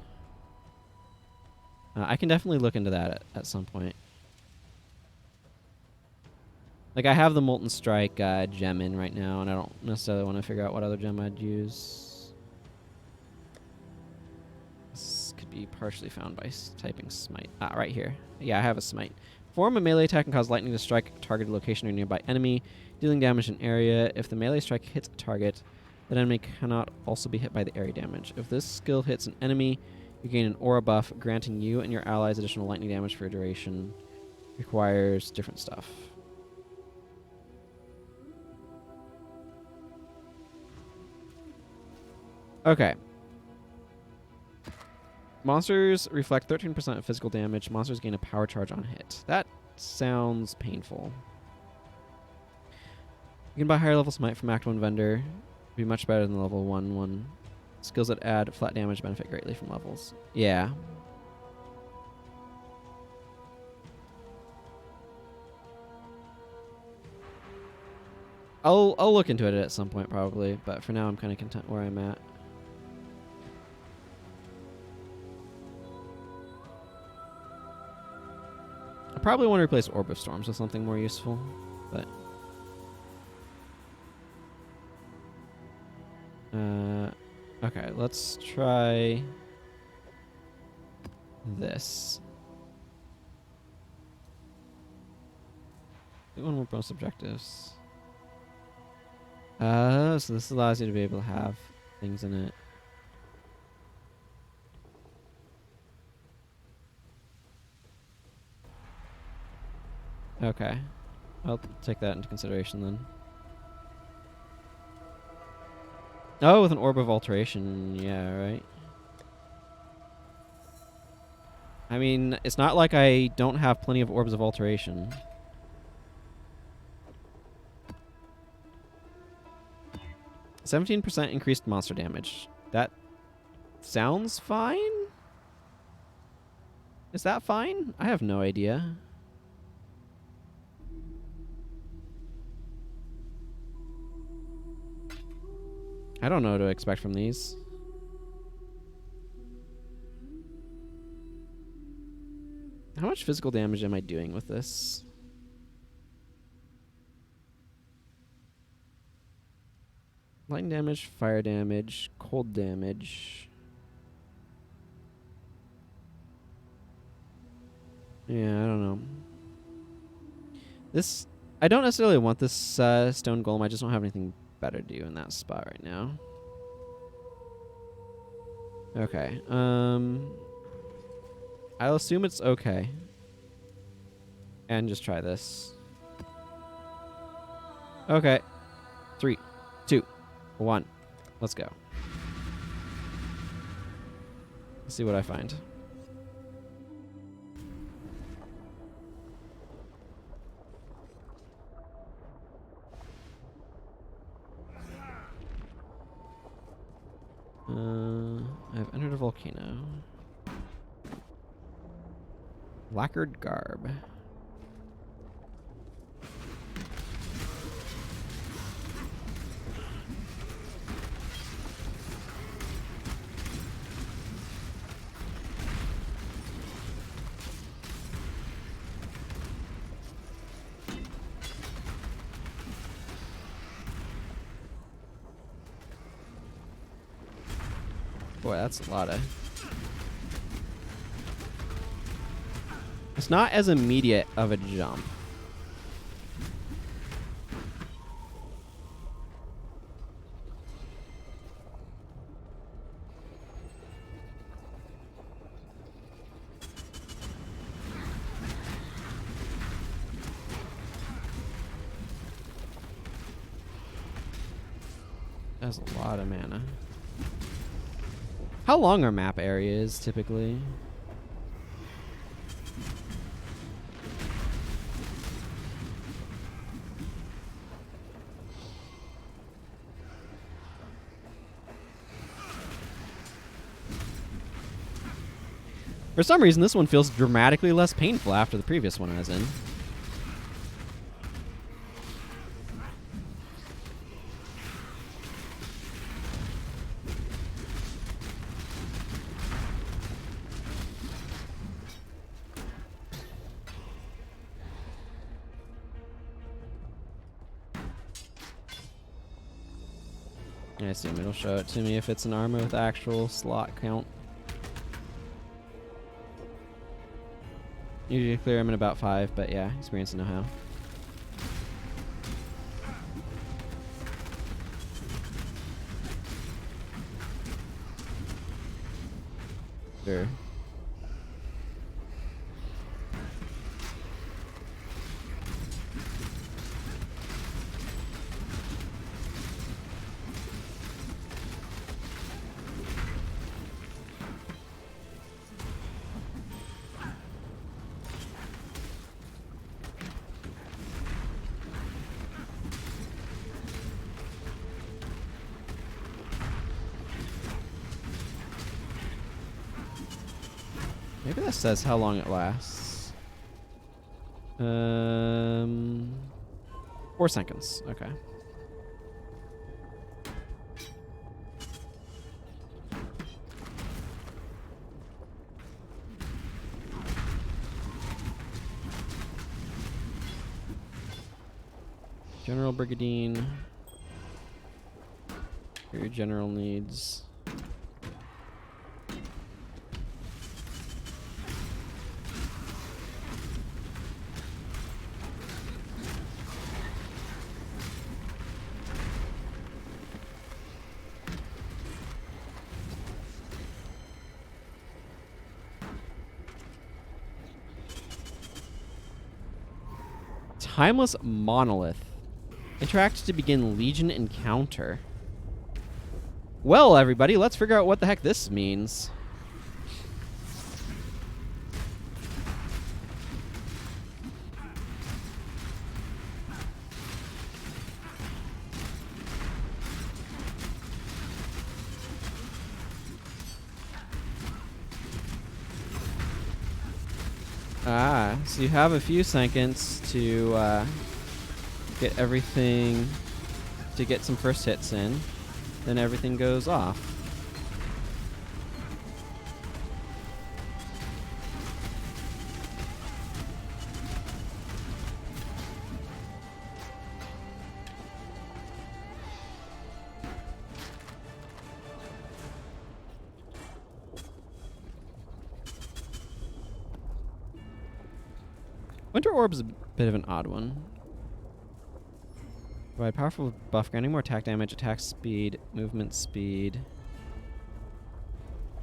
I can definitely look into that at some point. Like, I have the molten strike gem in right now, and I don't necessarily want to figure out what other gem I'd use. This could be partially found by typing smite. Ah, right here. Yeah, I have a smite. Form a melee attack and cause lightning to strike a targeted location or nearby enemy, dealing damage in area. If the melee strike hits a target, that enemy cannot also be hit by the area damage. If this skill hits an enemy, you gain an aura buff, granting you and your allies additional lightning damage for a duration. Requires different stuff. Okay. Monsters reflect 13% of physical damage. Monsters gain a power charge on hit. That sounds painful. You can buy higher level smite from Act 1 vendor. Be much better than the level 1 one. Skills that add flat damage benefit greatly from levels. Yeah. I'll look into it at some point probably, but for now I'm kind of content where I'm at. I probably want to replace Orb of Storms with something more useful, but okay, let's try this. One more bonus objectives. So this allows you to be able to have things in it. Okay. I'll take that into consideration then. Oh, with an Orb of Alteration. Yeah, right. I mean, it's not like I don't have plenty of Orbs of Alteration. %17% increased monster damage. That sounds fine? Is that fine? I have no idea. I don't know what to expect from these. How much physical damage am I doing with this? Lightning damage, fire damage, cold damage. Yeah, I don't know. This, I don't necessarily want this stone golem. I just don't have anything better to do in that spot right now. Okay. I'll assume it's okay. And just try this. Okay. 3, 2, 1. Let's go. Let's see what I find. I've entered a volcano. Lacquered garb. Boy, that's a lot of... It's not as immediate of a jump. That's a lot of mana. How long are map areas typically? For some reason, this one feels dramatically less painful after the previous one I was in. I assume it'll show it to me if it's an armor with actual slot count. Usually clear him in about 5, but yeah, experience and know-how. Sure. Maybe that says how long it lasts. 4 seconds. Okay. General Brigadine. For your general needs. Timeless Monolith. Interact to begin Legion encounter. Well, everybody, let's figure out what the heck this means. So you have a few seconds to get everything, to get some first hits in, then everything goes off. Winter Orb's a bit of an odd one. Provide powerful buff, granting more attack damage, attack speed, movement speed,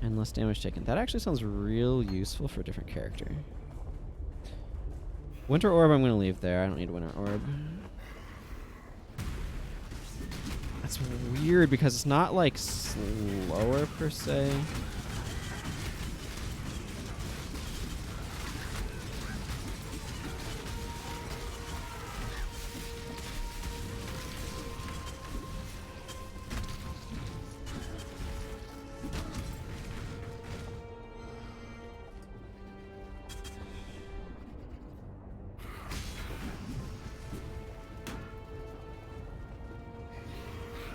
and less damage taken. That actually sounds real useful for a different character. Winter Orb I'm going to leave there. I don't need Winter Orb. That's weird because it's not like slower per se.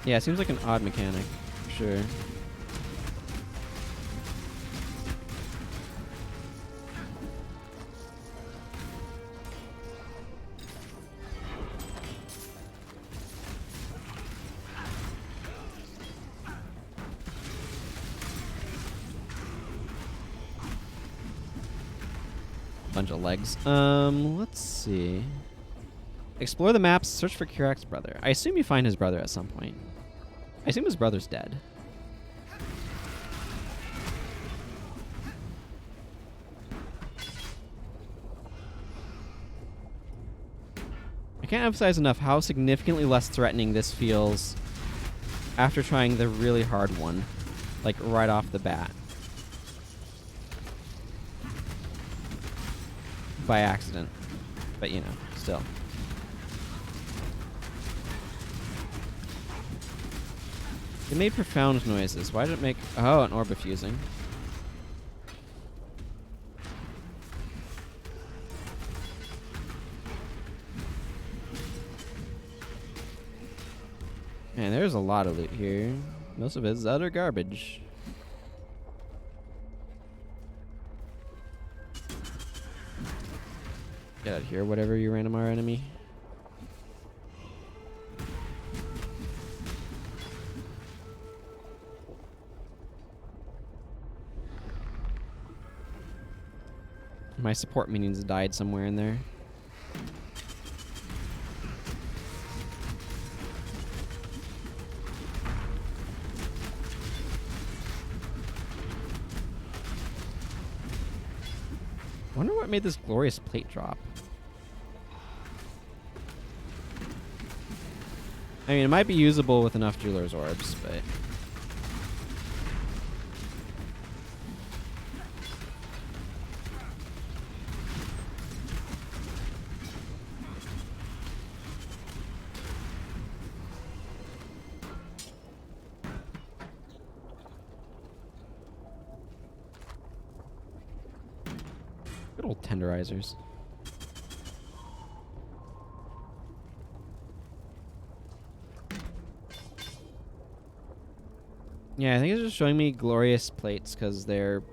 Yeah, it seems like an odd mechanic, for sure. Bunch of legs. Let's see. Explore the maps, search for Kirak's brother. I assume you find his brother at some point. I assume his brother's dead. I can't emphasize enough how significantly less threatening this feels after trying the really hard one, like right off the bat. By accident. But you know, still. It made profound noises. Why did it make... Oh, an orb of fusing. Man, there's a lot of loot here. Most of it is utter garbage. Get out of here, whatever you random our enemy. My support minions died somewhere in there. Wonder what made this glorious plate drop. I mean, it might be usable with enough jeweler's orbs, but... Good old tenderizers. Yeah, I think it's just showing me glorious plates because they're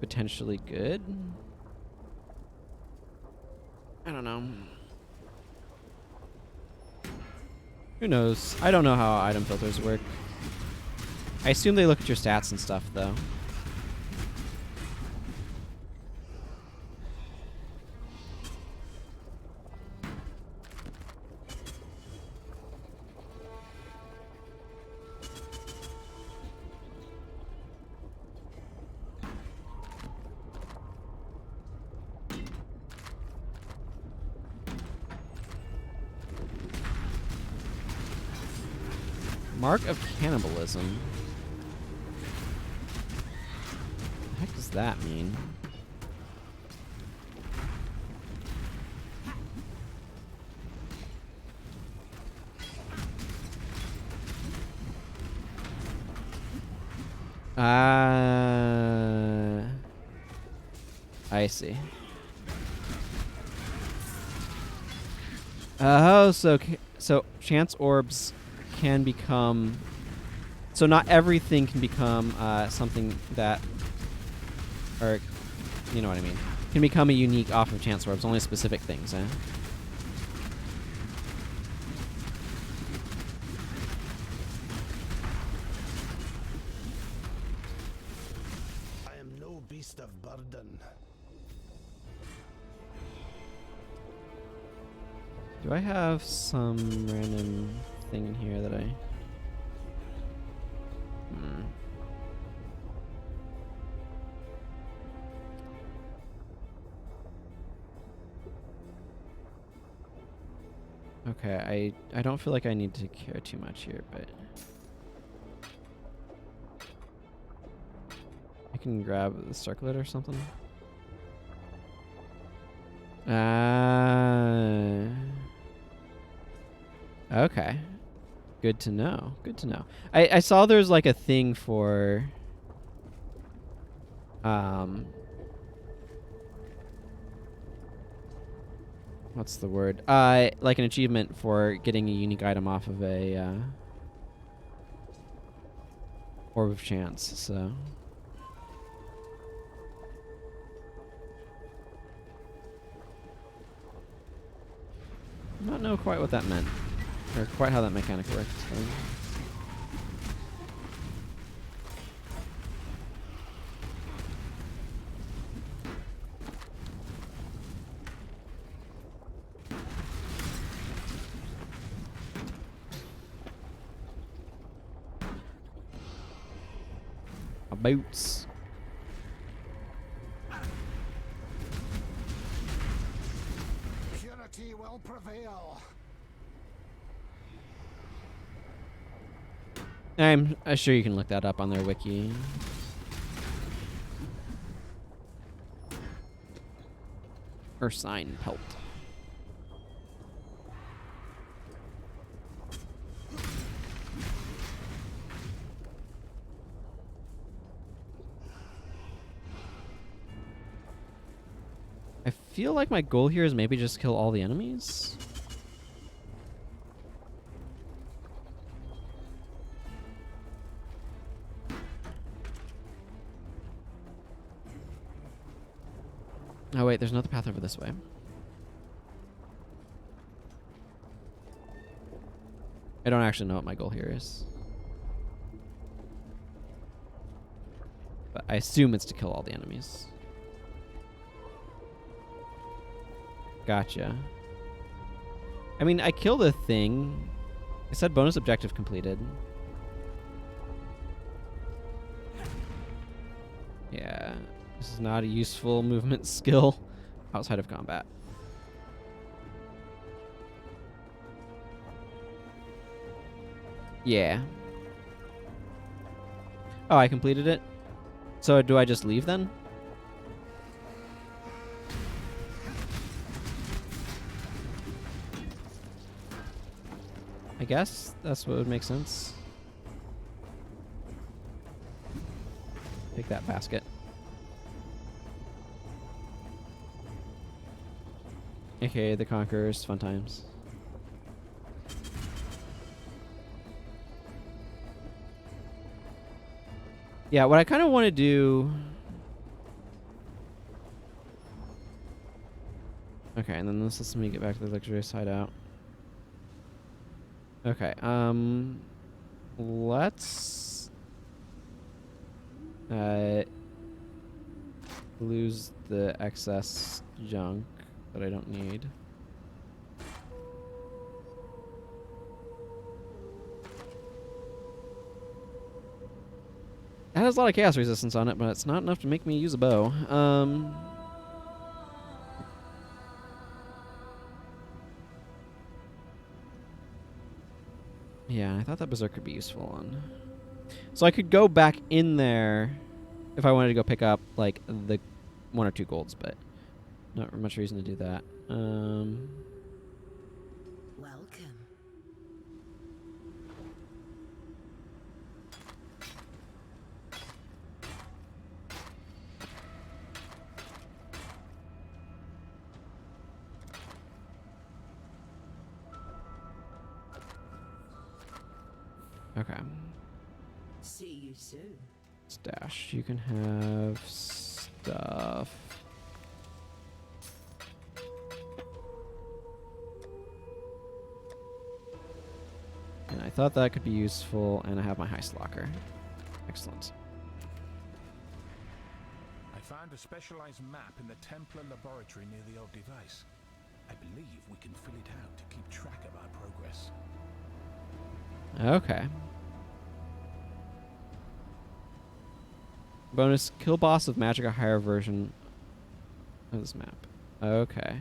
potentially good. I don't know. Who knows? I don't know how item filters work. I assume they look at your stats and stuff, though. Mark of cannibalism. What the heck does that mean? I see. Oh, so chance orbs can become, so not everything can become something that, or you know what I mean, can become a unique off of chance orbs, only specific things, eh? I am no beast of burden. Do I have some random thing in here that I... Okay, I don't feel like I need to care too much here, but... I can grab the circlet or something. Okay. Good to know. Good to know. I saw there's like a thing for what's the word? Like an achievement for getting a unique item off of a orb of chance, so I don't know quite what that meant. Or quite how that mechanic worked. So. Boots. Purity will prevail. I'm sure you can look that up on their wiki. Ursine pelt. I feel like my goal here is maybe just kill all the enemies. Oh wait, there's another path over this way. I don't actually know what my goal here is. But I assume it's to kill all the enemies. Gotcha. I mean, I killed a thing. I said bonus objective completed. Yeah, this is not a useful movement skill outside of combat. Yeah. Oh, I completed it? So do I just leave then? I guess that's what would make sense. Take that basket. Okay, the Conquerors, fun times. Yeah, what I kind of want to do... Okay, and then this lets me get back to the luxurious hideout. Okay, let's lose the excess junk that I don't need. It has a lot of chaos resistance on it, but it's not enough to make me use a bow. Yeah, I thought that Berserk could be useful on. So I could go back in there if I wanted to go pick up like the 1 or 2 golds, but not much reason to do that. Welcome. Okay. See you soon. Stash. You can have stuff. And I thought that could be useful, and I have my heist locker. Excellent. I found a specialized map in the Templar laboratory near the old device. I believe we can fill it out to keep track of our progress. Okay. Bonus kill boss of magic, a higher version of this map. Okay.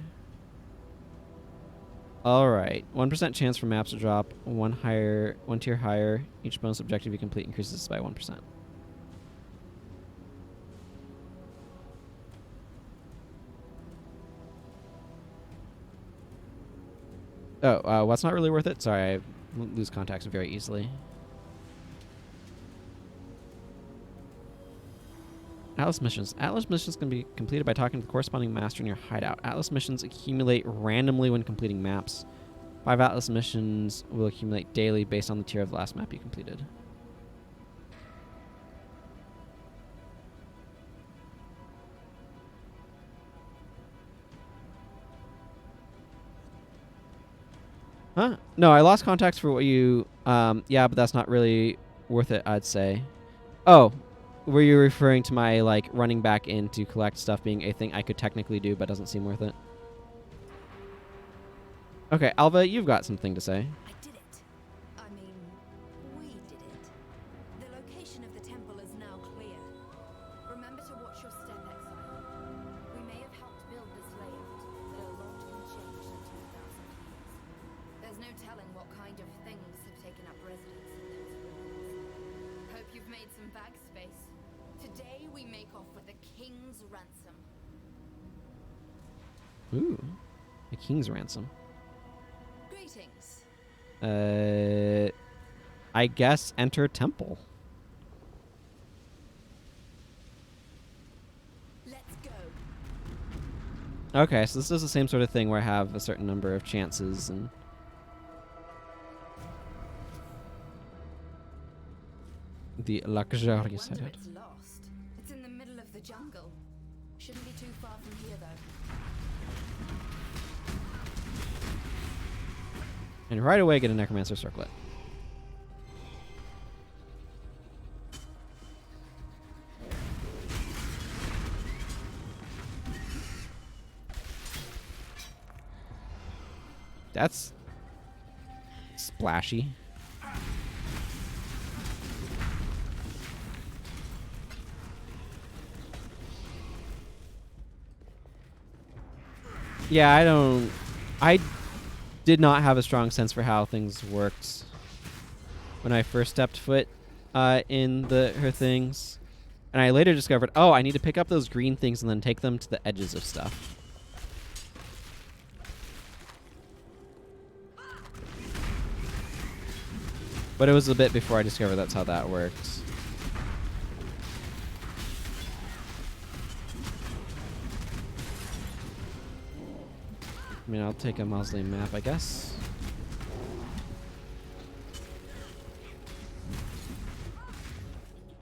Alright. 1% chance for maps to drop one tier higher. Each bonus objective you complete increases by 1%. Oh, what's not really worth it? Sorry, I lose contacts very easily. Atlas missions. Atlas missions can be completed by talking to the corresponding master in your hideout. Atlas missions accumulate randomly when completing maps. 5 Atlas missions will accumulate daily based on the tier of the last map you completed. Huh? No, I lost contacts for what you... yeah, but that's not really worth it, I'd say. Oh, were you referring to my, like, running back in to collect stuff being a thing I could technically do but doesn't seem worth it? Okay, Alva, you've got something to say. I did it. I mean, we did it. The location of the temple is now clear. Remember to watch your step, Exile. We may have helped build this layout, but a lot can change in 2,000 years. There's no telling what kind of things have taken up residence in those ruins. Hope you've made some bag space. Today we make off with the King's ransom. Ooh, the King's ransom. Greetings. I guess enter temple. Let's go. Okay, so this is the same sort of thing where I have a certain number of chances and... The luxurious Wonder headed. it's lost. It's in the middle of the jungle. Shouldn't be too far from here, though. And right away get a Necromancer Circlet. That's splashy. Yeah, I did not have a strong sense for how things worked when I first stepped foot in her things. And I later discovered, oh, I need to pick up those green things and then take them to the edges of stuff. But it was a bit before I discovered that's how that worked. I mean, I'll take a mausoleum map, I guess.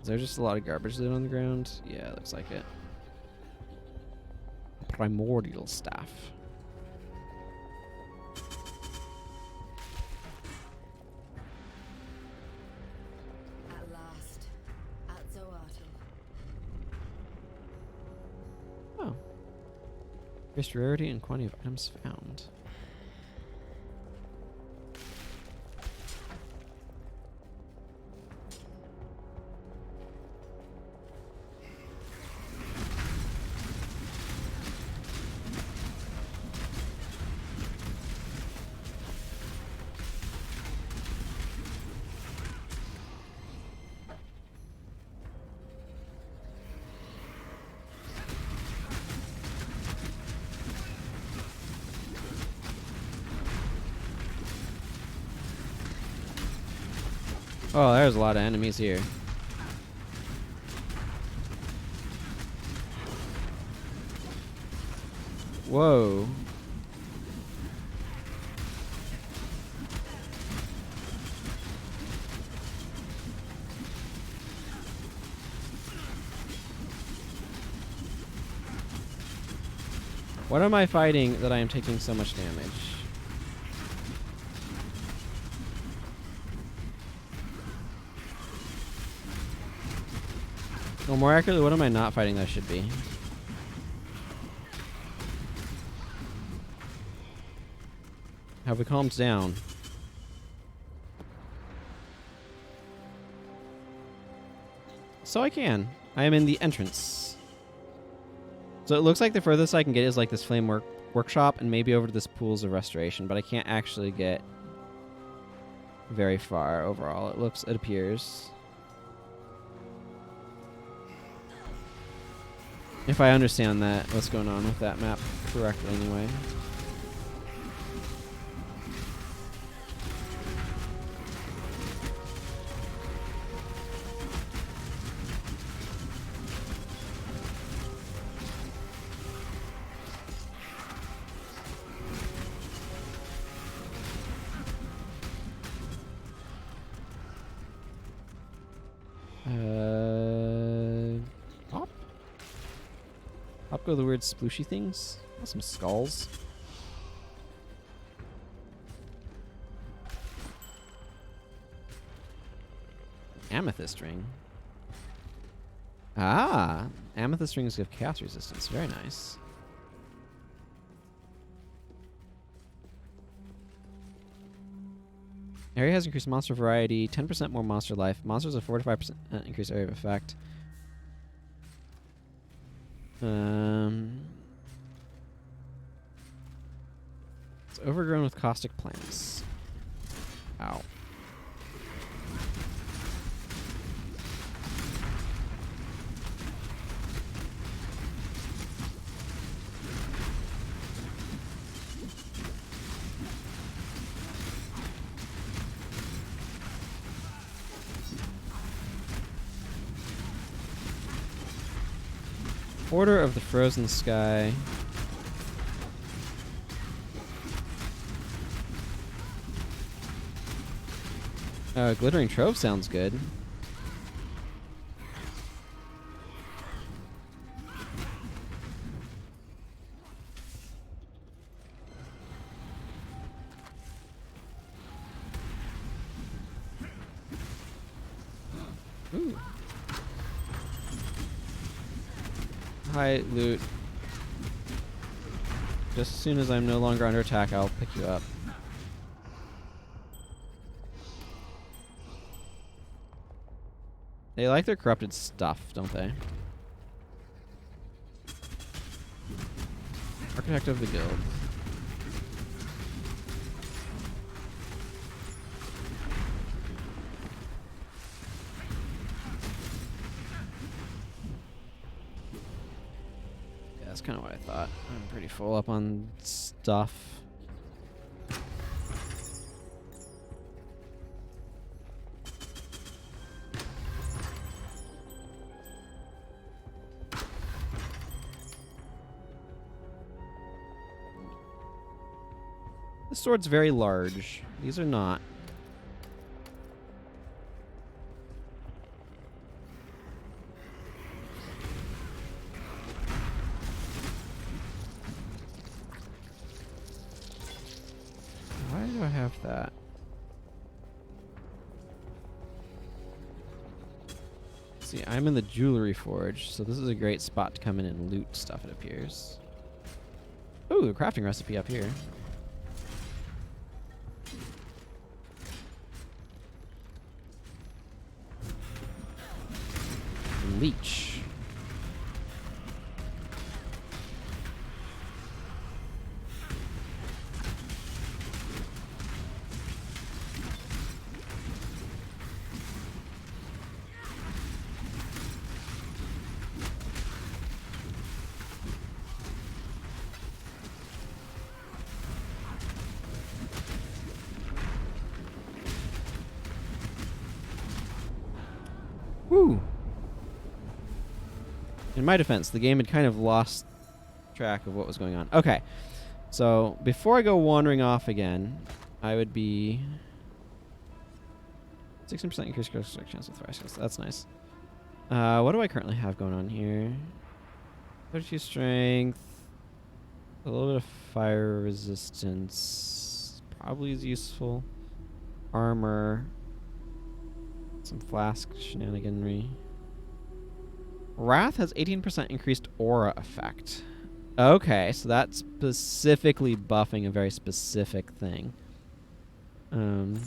Is there just a lot of garbage loot on the ground? Yeah, looks like it. Primordial staff. At last, at Zoato. Oh. Increased rarity and quantity of items found. Oh, there's a lot of enemies here. Whoa. What am I fighting that I am taking so much damage? Or more accurately, what am I not fighting that I should be? Have we calmed down? So I can. I am in the entrance. So it looks like the furthest I can get is like this flame workshop and maybe over to this pools of restoration, but I can't actually get very far overall. It appears. If I understand that, what's going on with that map correctly anyway. Pop? Pop go the weird splooshy things? Oh, some skulls. Amethyst ring. Ah! Amethyst rings give chaos resistance. Very nice. Area has increased monster variety, 10% more monster life. Monsters have 45% increased area of effect. It's overgrown with caustic plants. Ow. Order of the Frozen Sky. Glittering Trove sounds good. Ooh. Hi, loot. Just as soon as I'm no longer under attack, I'll pick you up. They like their corrupted stuff, don't they? Architect of the Guild. Yeah, that's kind of what I thought. I'm pretty full up on stuff. This sword's very large. These are not. Why do I have that? See, I'm in the jewelry forge, so this is a great spot to come in and loot stuff, it appears. Ooh, a crafting recipe up here. Leech. Woo! In my defense, the game had kind of lost track of what was going on. Okay, so before I go wandering off again, I would be 16% increased critical chance with fire skills. That's nice. What do I currently have going on here? 32 strength, a little bit of fire resistance, probably is useful. Armor, some flask shenaniganry. Wrath has 18% increased aura effect. Okay, so that's specifically buffing a very specific thing. 20%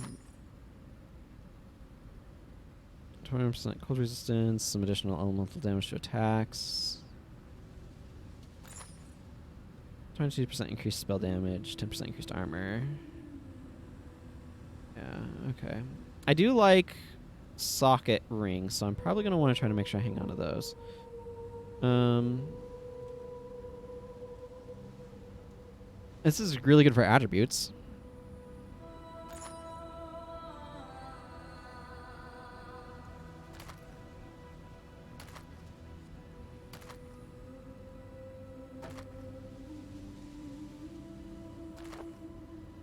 cold resistance, some additional elemental damage to attacks. 22% increased spell damage, 10% increased armor. Yeah, okay. I do like socket rings, so I'm probably going to want to try to make sure I hang on to those. This is really good for attributes.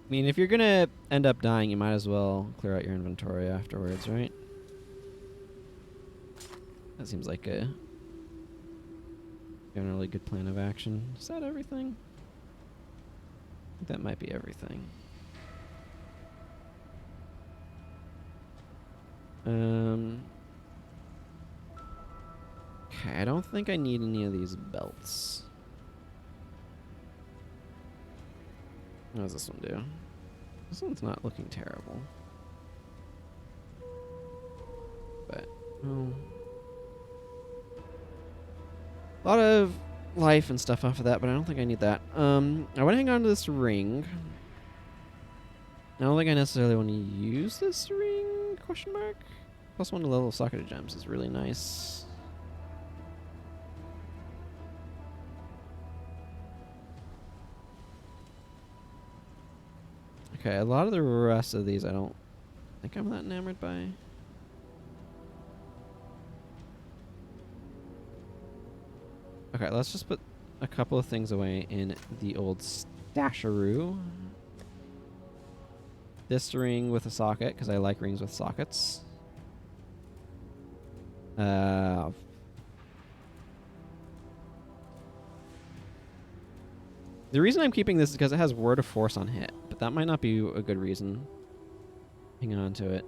I mean, if you're going to end up dying, you might as well clear out your inventory afterwards, right? That seems like a generally good plan of action. Is that everything? I think that might be everything. Okay, I don't think I need any of these belts. How does this one do? This one's not looking terrible. But, well, a lot of life and stuff off of that, but I don't think I need that. I want to hang on to this ring. I don't think I necessarily want to use this ring, question mark. Plus 1 to level of socketed gems is really nice. Okay, a lot of the rest of these I don't think I'm that enamored by. Okay, let's just put a couple of things away in the old stasharoo. This ring with a socket, because I like rings with sockets. The reason I'm keeping this is because it has word of force on hit, but that might not be a good reason. Hang on to it.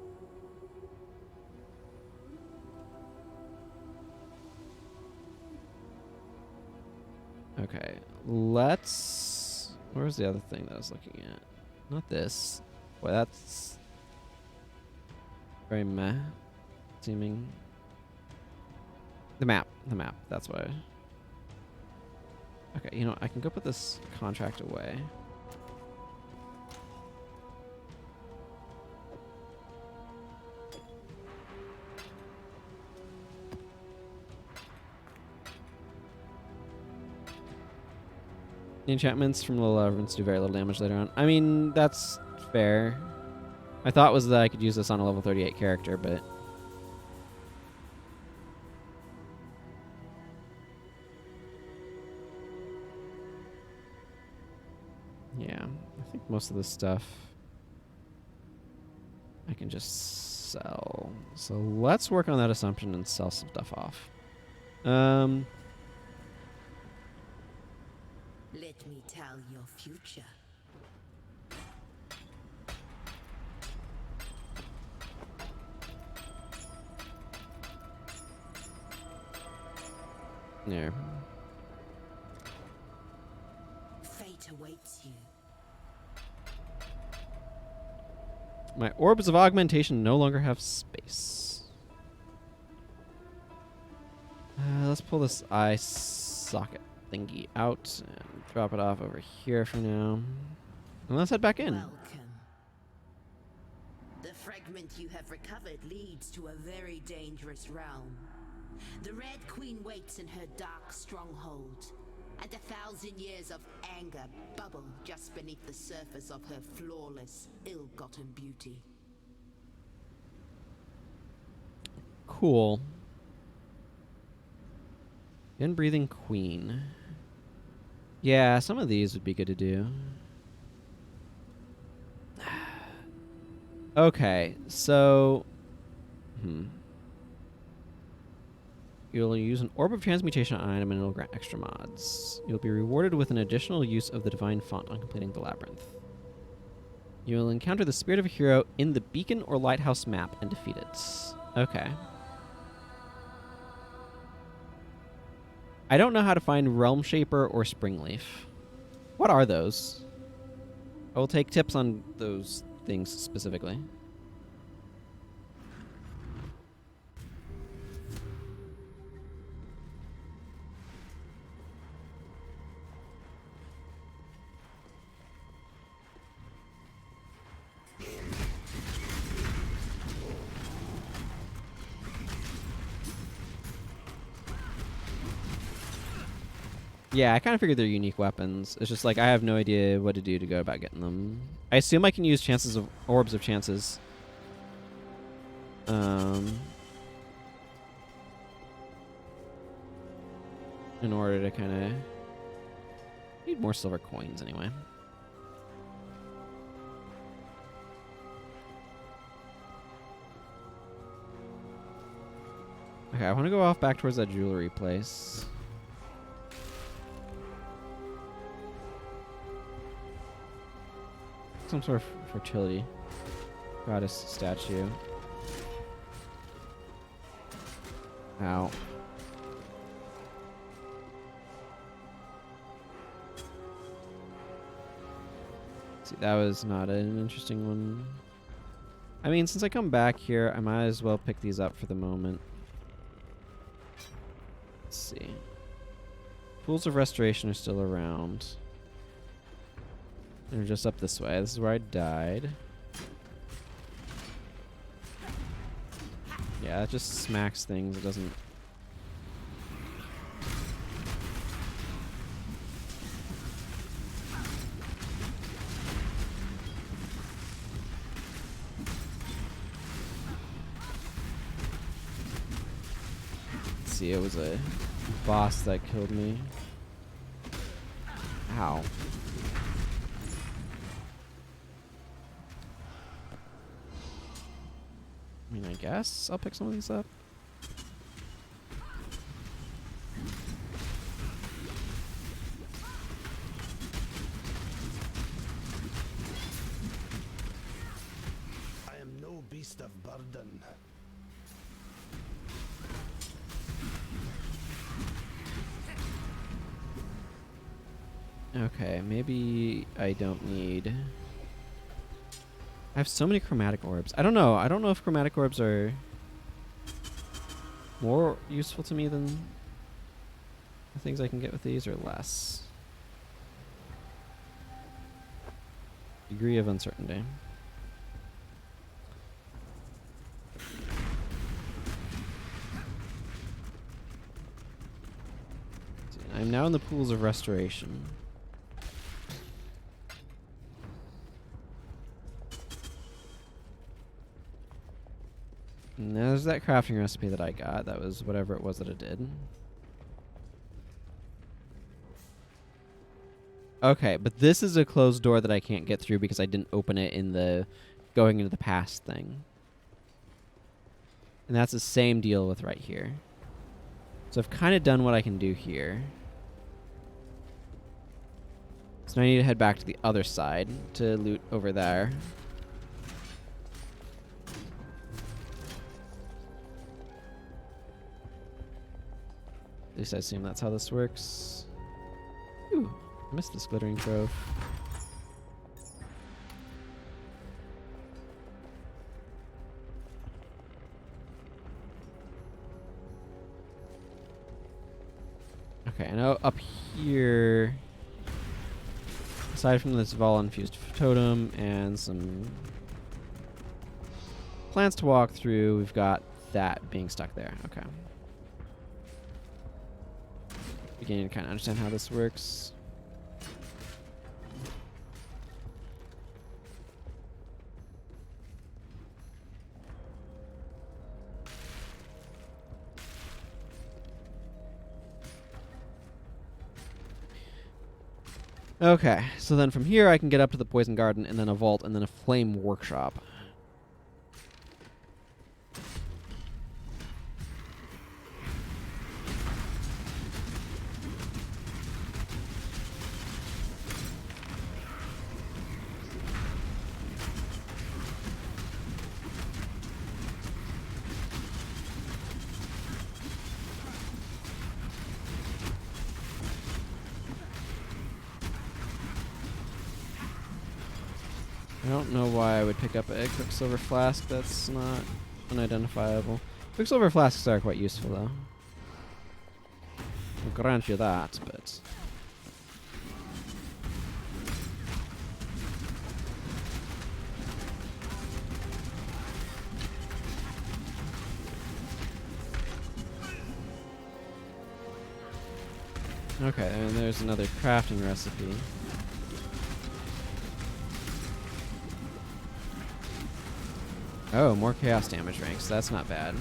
Okay, let's... Where's the other thing that I was looking at? Not this. Boy, that's very meh seeming. The map. That's why. Okay, you know, I can go put this contract away. The enchantments from low elements do very little damage later on. I mean, that's fair. My thought was that I could use this on a level 38 character, but... yeah, I think most of this stuff I can just sell. So let's work on that assumption and sell some stuff off. Let me tell your future. Yeah. Fate awaits you. My orbs of augmentation no longer have space. Let's pull this eye socket thingy out and drop it off over here for now. And let's head back in. Welcome. The fragment you have recovered leads to a very dangerous realm. The Red Queen waits in her dark stronghold, and 1,000 years of anger bubble just beneath the surface of her flawless, ill-gotten beauty. Cool. In-breathing queen. Yeah, some of these would be good to do. Okay, so... You'll use an Orb of Transmutation on an item and it'll grant extra mods. You'll be rewarded with an additional use of the Divine Font on completing the Labyrinth. You will encounter the Spirit of a Hero in the Beacon or Lighthouse map and defeat it. Okay. I don't know how to find Realm Shaper or Springleaf. What are those? I will take tips on those things specifically. Yeah, I kind of figured they're unique weapons. It's just like I have no idea what to do to go about getting them. I assume I can use chances of orbs of chances. In order to kind of need more silver coins anyway. Okay, I want to go off back towards that jewelry place. Some sort of fertility goddess statue. Ow. See, that was not an interesting one. I mean, since I come back here, I might as well pick these up for the moment. Let's see. Pools of Restoration are still around. They're just up this way. This is where I died. Yeah, it just smacks things. It doesn't... Let's see, it was a boss that killed me. Ow. I mean, I guess I'll pick some of these up. I am no beast of burden. Okay, maybe I don't need... I have so many chromatic orbs. I don't know. I don't know if chromatic orbs are more useful to me than the things I can get with these, or less? Degree of uncertainty. I'm now in the pools of restoration. And there's that crafting recipe that I got. That was whatever it was that it did. Okay, but this is a closed door that I can't get through because I didn't open it in the going into the past thing. And that's the same deal with right here. So I've kind of done what I can do here. So now I need to head back to the other side to loot over there. At least I assume that's how this works. Ooh, I missed this glittering trove. Okay, I know up here, aside from this Vol-infused totem and some plants to walk through, we've got that being stuck there. Okay. Beginning to kind of understand how this works. Okay, so then from here I can get up to the poison garden and then a vault and then a flame workshop. I don't know why I would pick up a Quicksilver Flask. That's not unidentifiable. Quicksilver Flasks are quite useful, though. I'll grant you that, but... Okay, and there's another crafting recipe. Oh, more chaos damage ranks. That's not bad.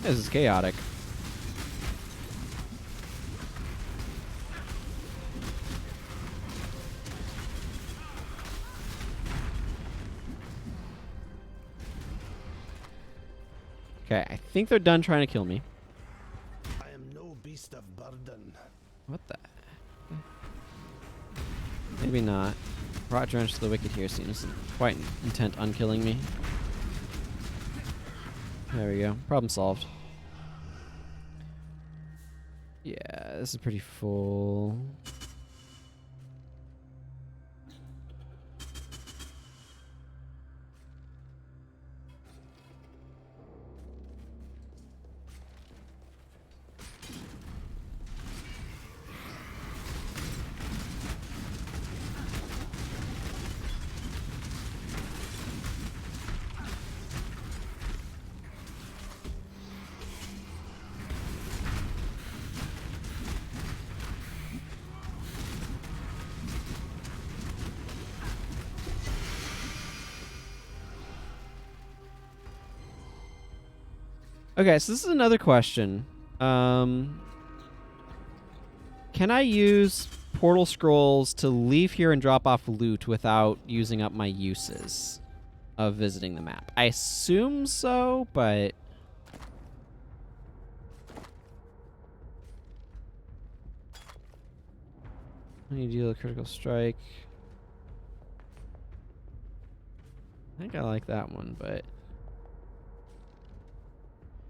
This is chaotic. Okay, I think they're done trying to kill me. I am no beast of burden. What the? Maybe not. Rot Drench to the Wicked here seems quite intent on killing me. There we go. Problem solved. Yeah, this is pretty full. Okay, so this is another question. Can I use portal scrolls to leave here and drop off loot without using up my uses of visiting the map? I assume so, but... When you deal a critical strike. I think I like that one, but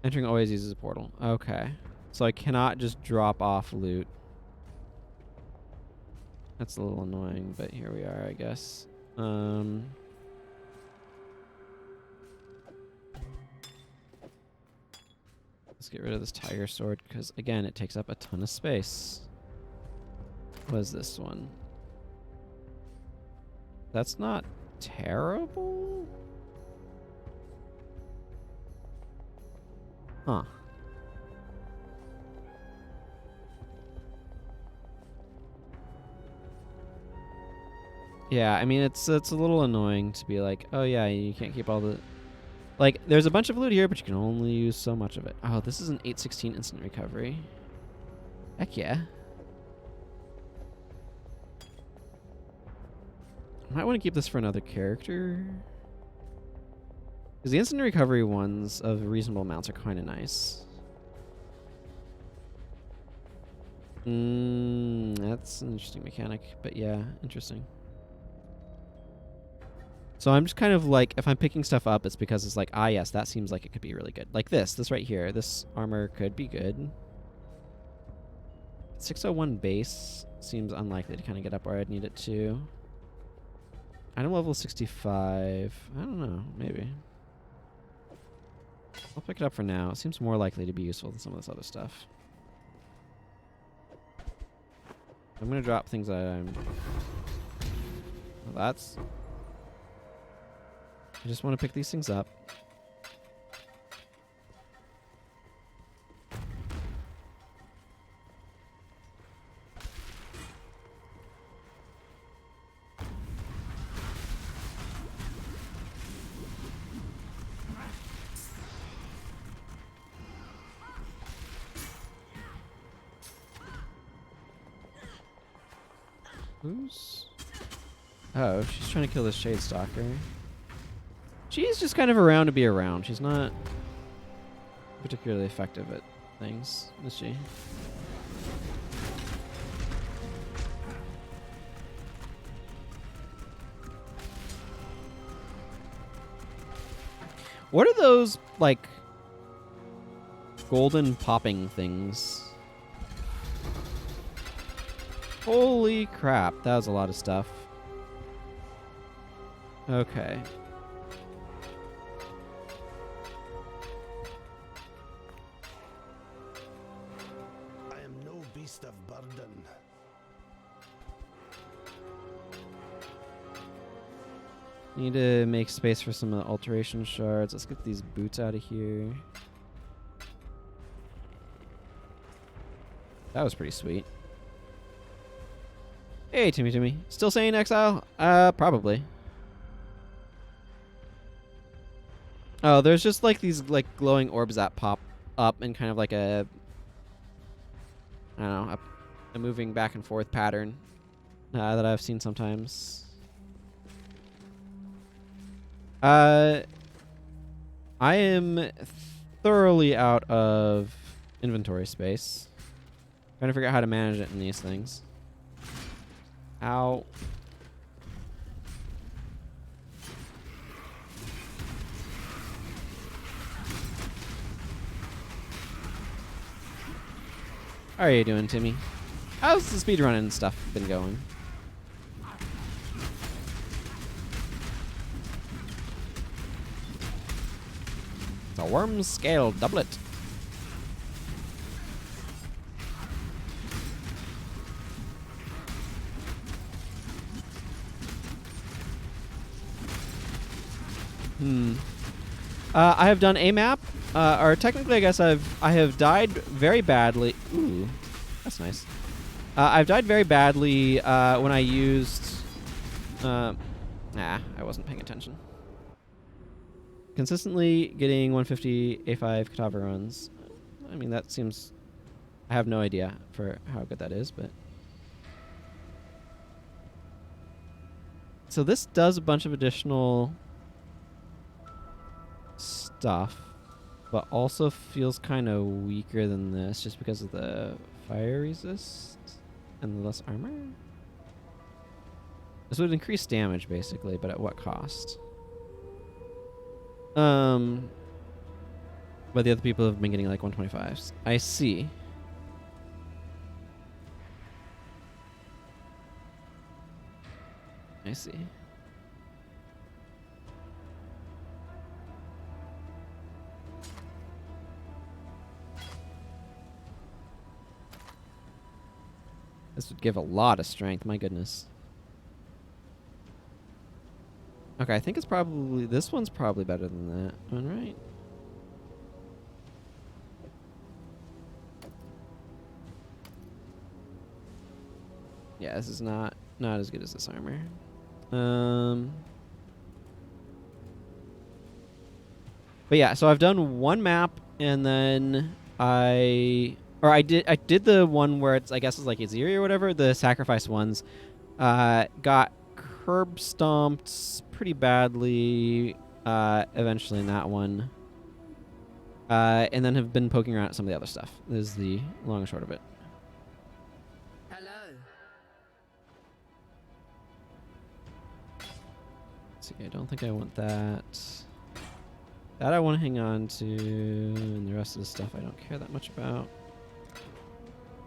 entering always uses a portal. Okay. So I cannot just drop off loot. That's a little annoying, but here we are, I guess. Let's get rid of this tiger sword because, again, it takes up a ton of space. What is this one? That's not terrible? Huh. Yeah, I mean, it's a little annoying to be like, oh yeah, you can't keep all the... Like, there's a bunch of loot here, but you can only use so much of it. Oh, this is an 816 instant recovery. Heck yeah. I might want to keep this for another character. Because the instant recovery ones of reasonable amounts are kind of nice. That's an interesting mechanic, but yeah, interesting. So I'm just kind of like, if I'm picking stuff up, it's because it's like, ah, yes, that seems like it could be really good. Like this right here. This armor could be good. 601 base seems unlikely to kind of get up where I'd need it to. Item level 65. I don't know. Maybe. I'll pick it up for now. It seems more likely to be useful than some of this other stuff. I'm going to drop things that I'm... Well, that's... I just want to pick these things up. Who's... Oh, she's trying to kill this Shade Stalker. She's just kind of around to be around. She's not particularly effective at things, is she? What are those, like, golden popping things? Holy crap, that was a lot of stuff. Okay. Of burden. Need to make space for some alteration shards. Let's get these boots out of here. That was pretty sweet. Hey, Timmy. Still saying Exile? Probably. Oh, there's just like these like glowing orbs that pop up in kind of like a... I don't know, a moving back and forth pattern that I've seen sometimes. I am thoroughly out of inventory space. Trying to figure out how to manage it in these things. Ow. How are you doing, Timmy? How's the speedrunning stuff been going? It's a worm scale doublet. I have done a map, or technically, I guess I have died very badly. Ooh, that's nice. I've died very badly when I used. I wasn't paying attention. Consistently getting 150 A5 Katava runs. I mean, that seems. I have no idea for how good that is, but. So this does a bunch of additional stuff, but also feels kind of weaker than this just because of the fire resist and the less armor. This would increase damage, basically, but at what cost? But the other people have been getting like 125s. I see. I see. This would give a lot of strength, my goodness. Okay, I think it's probably... This one's probably better than that one, right? Yeah, this is not as good as this armor. But yeah, so I've done one map, and then I did the one where it's, I guess it's like Aziri or whatever, the sacrifice ones. Got curb stomped pretty badly eventually in that one. And then have been poking around at some of the other stuff. This is the long and short of it. Hello. See, I don't think I want that. That I want to hang on to, and the rest of the stuff I don't care that much about.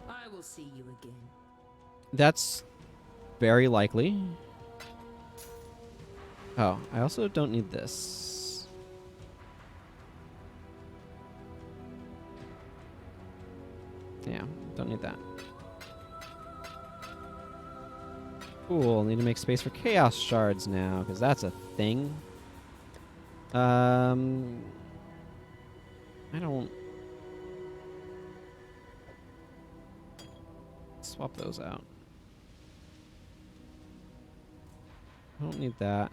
I will see you again. That's very likely. Oh, I also don't need this. Yeah, don't need that. Cool, need to make space for chaos shards now, because that's a thing. I don't... Swap those out. I don't need that.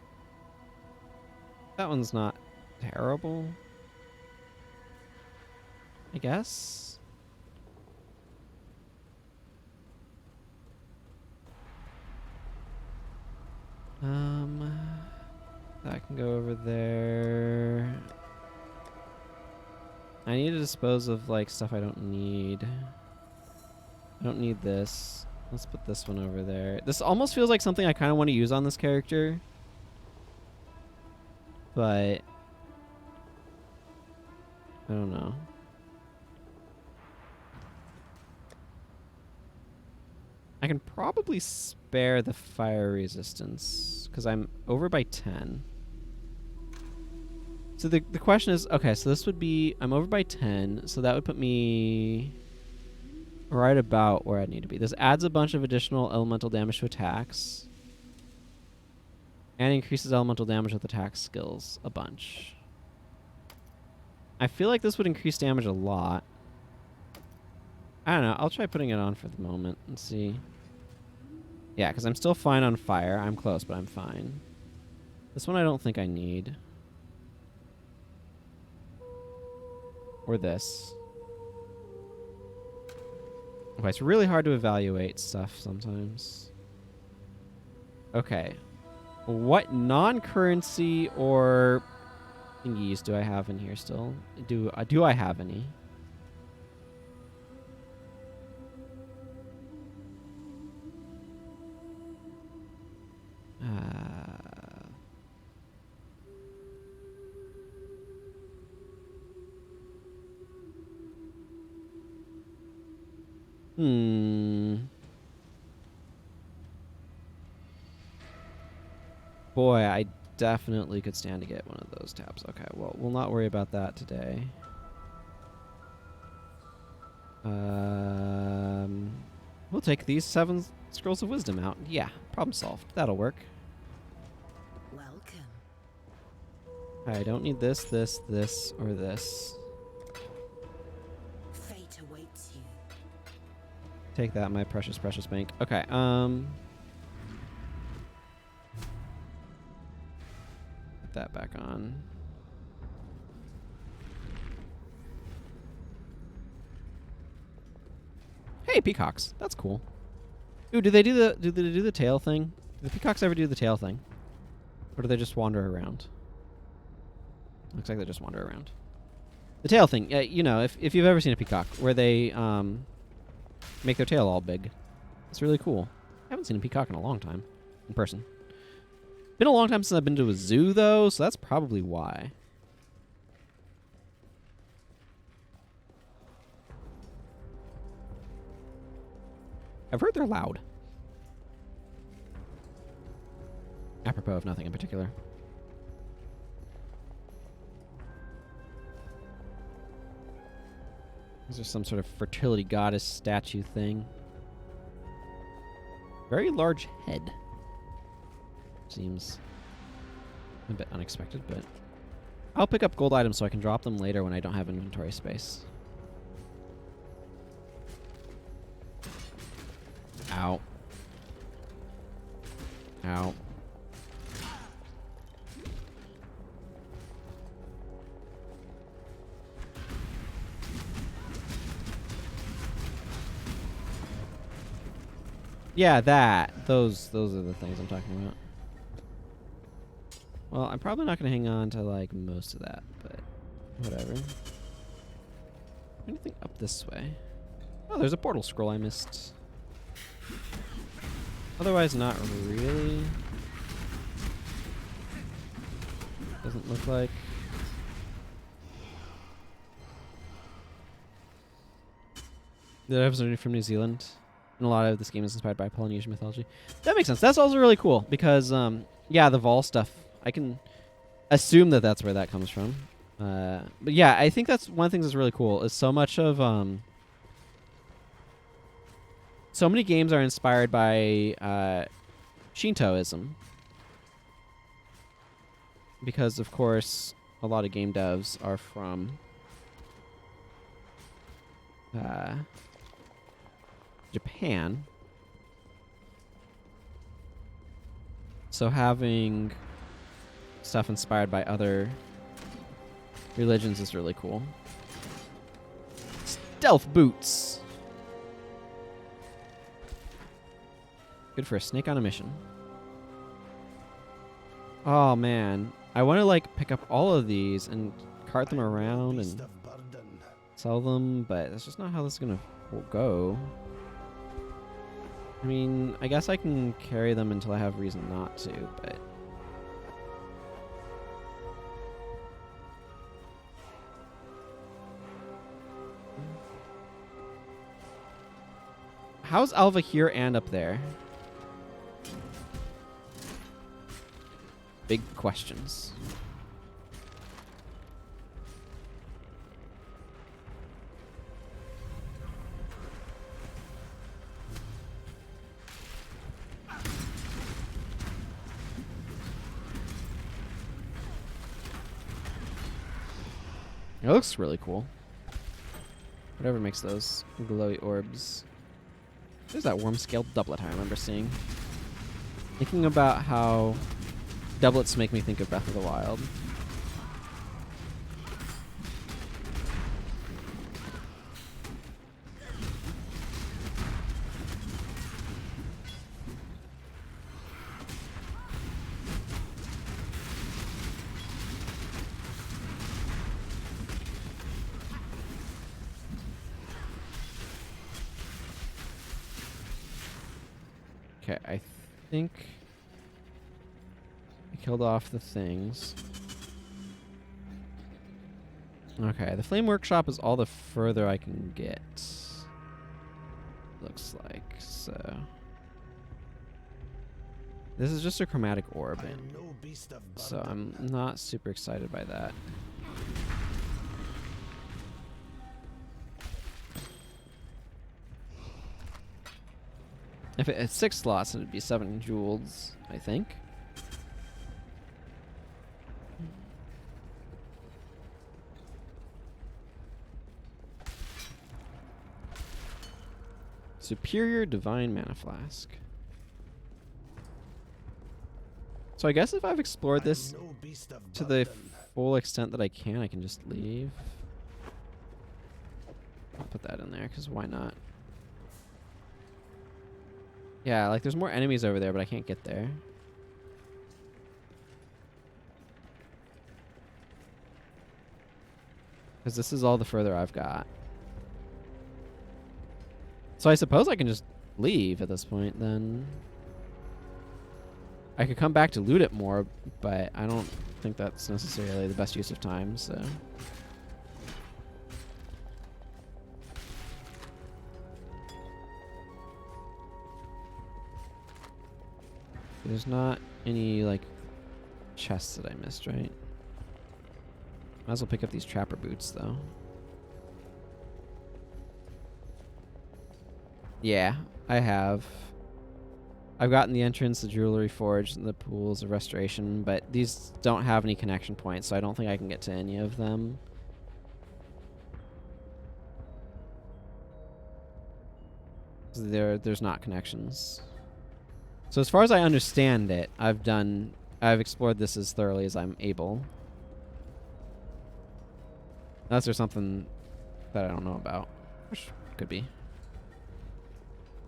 That one's not terrible, I guess. That can go over there. I need to dispose of like stuff I don't need. I don't need this. Let's put this one over there. This almost feels like something I kind of want to use on this character. But I don't know. I can probably spare the fire resistance because I'm over by 10. So the question is, okay, so this would be, I'm over by 10, so that would put me right about where I need to be. This adds a bunch of additional elemental damage to attacks. And increases elemental damage with attack skills a bunch. I feel like this would increase damage a lot. I don't know. I'll try putting it on for the moment and see. Yeah, because I'm still fine on fire. I'm close, but I'm fine. This one I don't think I need. Or this. Okay, it's really hard to evaluate stuff sometimes. Okay. What non-currency or thingies do I have in here still? Do I have any? Boy, I definitely could stand to get one of those tabs. Okay, well, we'll not worry about that today. We'll take these 7 scrolls of wisdom out. Yeah, problem solved. That'll work. Welcome. I don't need this, this, this, or this. Fate awaits you. Take that, my precious, precious bank. Okay, put that back on. Hey, peacocks. That's cool. Ooh, do they do the tail thing? Do the peacocks ever do the tail thing? Or do they just wander around? Looks like they just wander around. The tail thing, you know, if you've ever seen a peacock where they make their tail all big. It's really cool. I haven't seen a peacock in a long time in person. Been a long time since I've been to a zoo, though, so that's probably why. I've heard they're loud. Apropos of nothing in particular. Is there some sort of fertility goddess statue thing? Very large head. Seems a bit unexpected, but I'll pick up gold items so I can drop them later when I don't have inventory space. Ow. Ow. Yeah, that. Those are the things I'm talking about. Well, I'm probably not going to hang on to, like, most of that, but whatever. Anything up this way? Oh, there's a portal scroll I missed. Otherwise, not really. Doesn't look like. The episode from New Zealand. And a lot of this game is inspired by Polynesian mythology. That makes sense. That's also really cool because, yeah, the Vol stuff. I can assume that that's where that comes from. But yeah, I think that's one of the things that's really cool is so much of, so many games are inspired by Shintoism. Because, of course, a lot of game devs are from Japan. So having stuff inspired by other religions is really cool. Stealth boots. Good for a snake on a mission. Oh man, I want to like pick up all of these and cart them around and sell them, but that's just not how this is gonna go. I mean, I guess I can carry them until I have reason not to, but how's Alva here and up there? Big questions. It looks really cool. Whatever makes those glowy orbs. There's that worm-scaled doublet I remember seeing. Thinking about how doublets make me think of Breath of the Wild. Okay, I think I killed off the things. Okay, the Flame Workshop is all the further I can get. Looks like, so. This is just a chromatic orb, so I'm not super excited by that. If it had 6 slots, it'd be 7 jewels, I think. Superior Divine Mana Flask. So I guess if I've explored this to the full extent that I can just leave. I'll put that in there, because why not? Yeah, like there's more enemies over there, but I can't get there. Because this is all the further I've got. So I suppose I can just leave at this point, then. I could come back to loot it more, but I don't think that's necessarily the best use of time, so. There's not any, like, chests that I missed, right? Might as well pick up these trapper boots, though. Yeah, I have. I've gotten the entrance, the jewelry forge, and the pools of restoration, but these don't have any connection points, so I don't think I can get to any of them. There's not connections. So as far as I understand it, I've explored this as thoroughly as I'm able. Unless there's something that I don't know about, which could be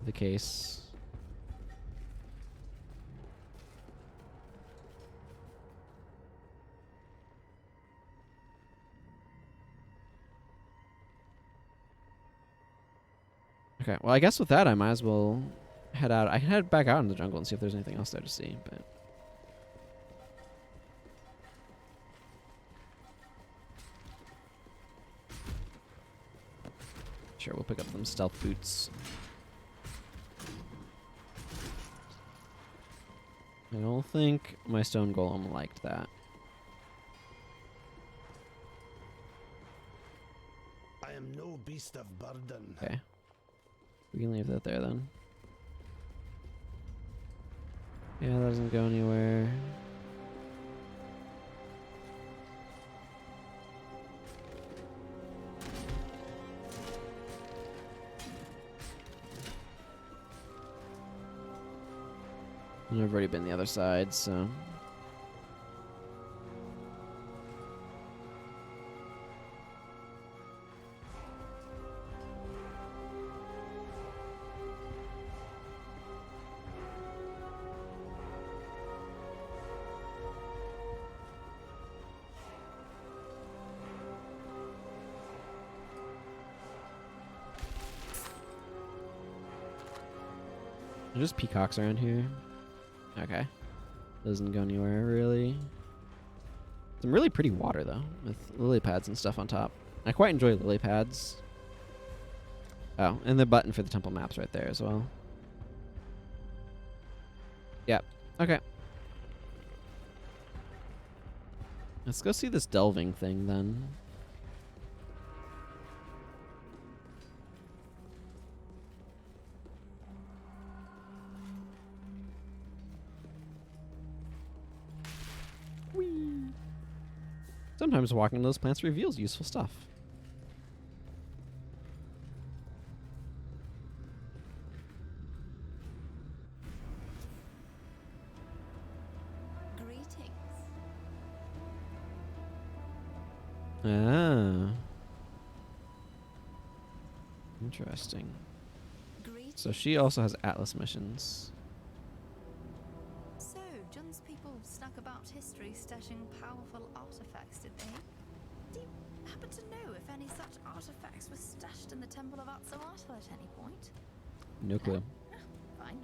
the case. Okay, well, I guess with that, I might as well head out. I can head back out in the jungle and see if there's anything else there to see, but... Sure, we'll pick up them stealth boots. I don't think my stone golem liked that. I am no beast of burden. Okay. We can leave that there then. Yeah, that doesn't go anywhere. And I've already been the other side, so... There's just peacocks around here. Okay. Doesn't go anywhere, really. Some really pretty water, though, with lily pads and stuff on top. I quite enjoy lily pads. Oh, and the button for the temple map's right there as well. Yep. Okay. Let's go see this delving thing, then. Sometimes walking those plants reveals useful stuff. Greetings. Ah. Interesting. Greetings. So she also has Atlas missions. So, John's people snuck about history stashing powerful artifacts, did they? Do you happen to know if any such artifacts were stashed in the Temple of Atzoatl at any point? No clue. Fine.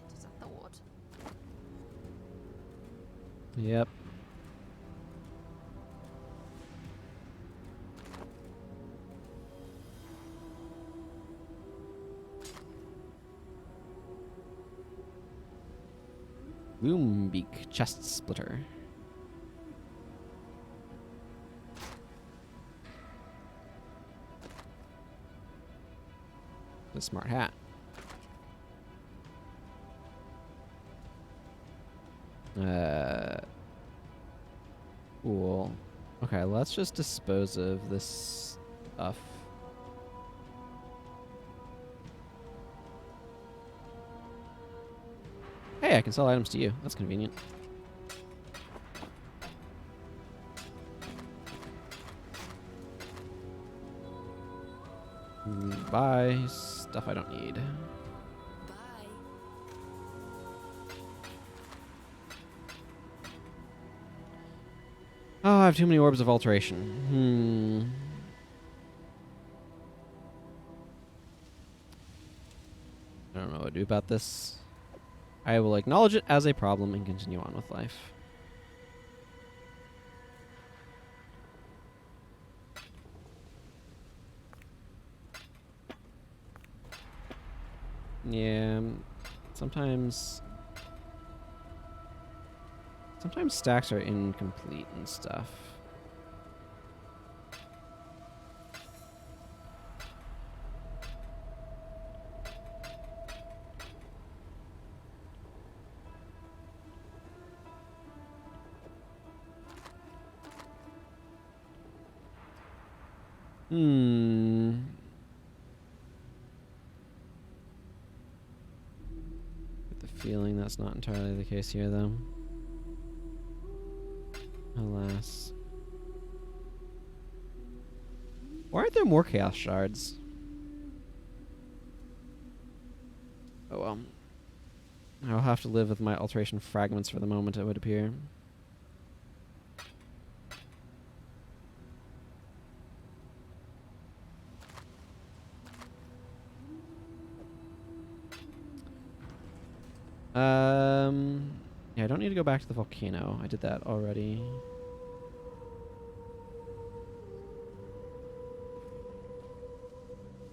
Just a thought. Yep. Boombeak chest splitter. A smart hat. Cool. Okay, let's just dispose of this stuff. Hey, I can sell items to you. That's convenient. Buy stuff I don't need. Bye. Oh, I have too many orbs of alteration. I don't know what to do about this. I will acknowledge it as a problem and continue on with life. Yeah, sometimes stacks are incomplete and stuff. Get the feeling that's not entirely the case here, though. Alas. Why aren't there more chaos shards? Oh well. I'll have to live with my alteration fragments for the moment, it would appear. Yeah, I don't need to go back to the volcano. I did that already.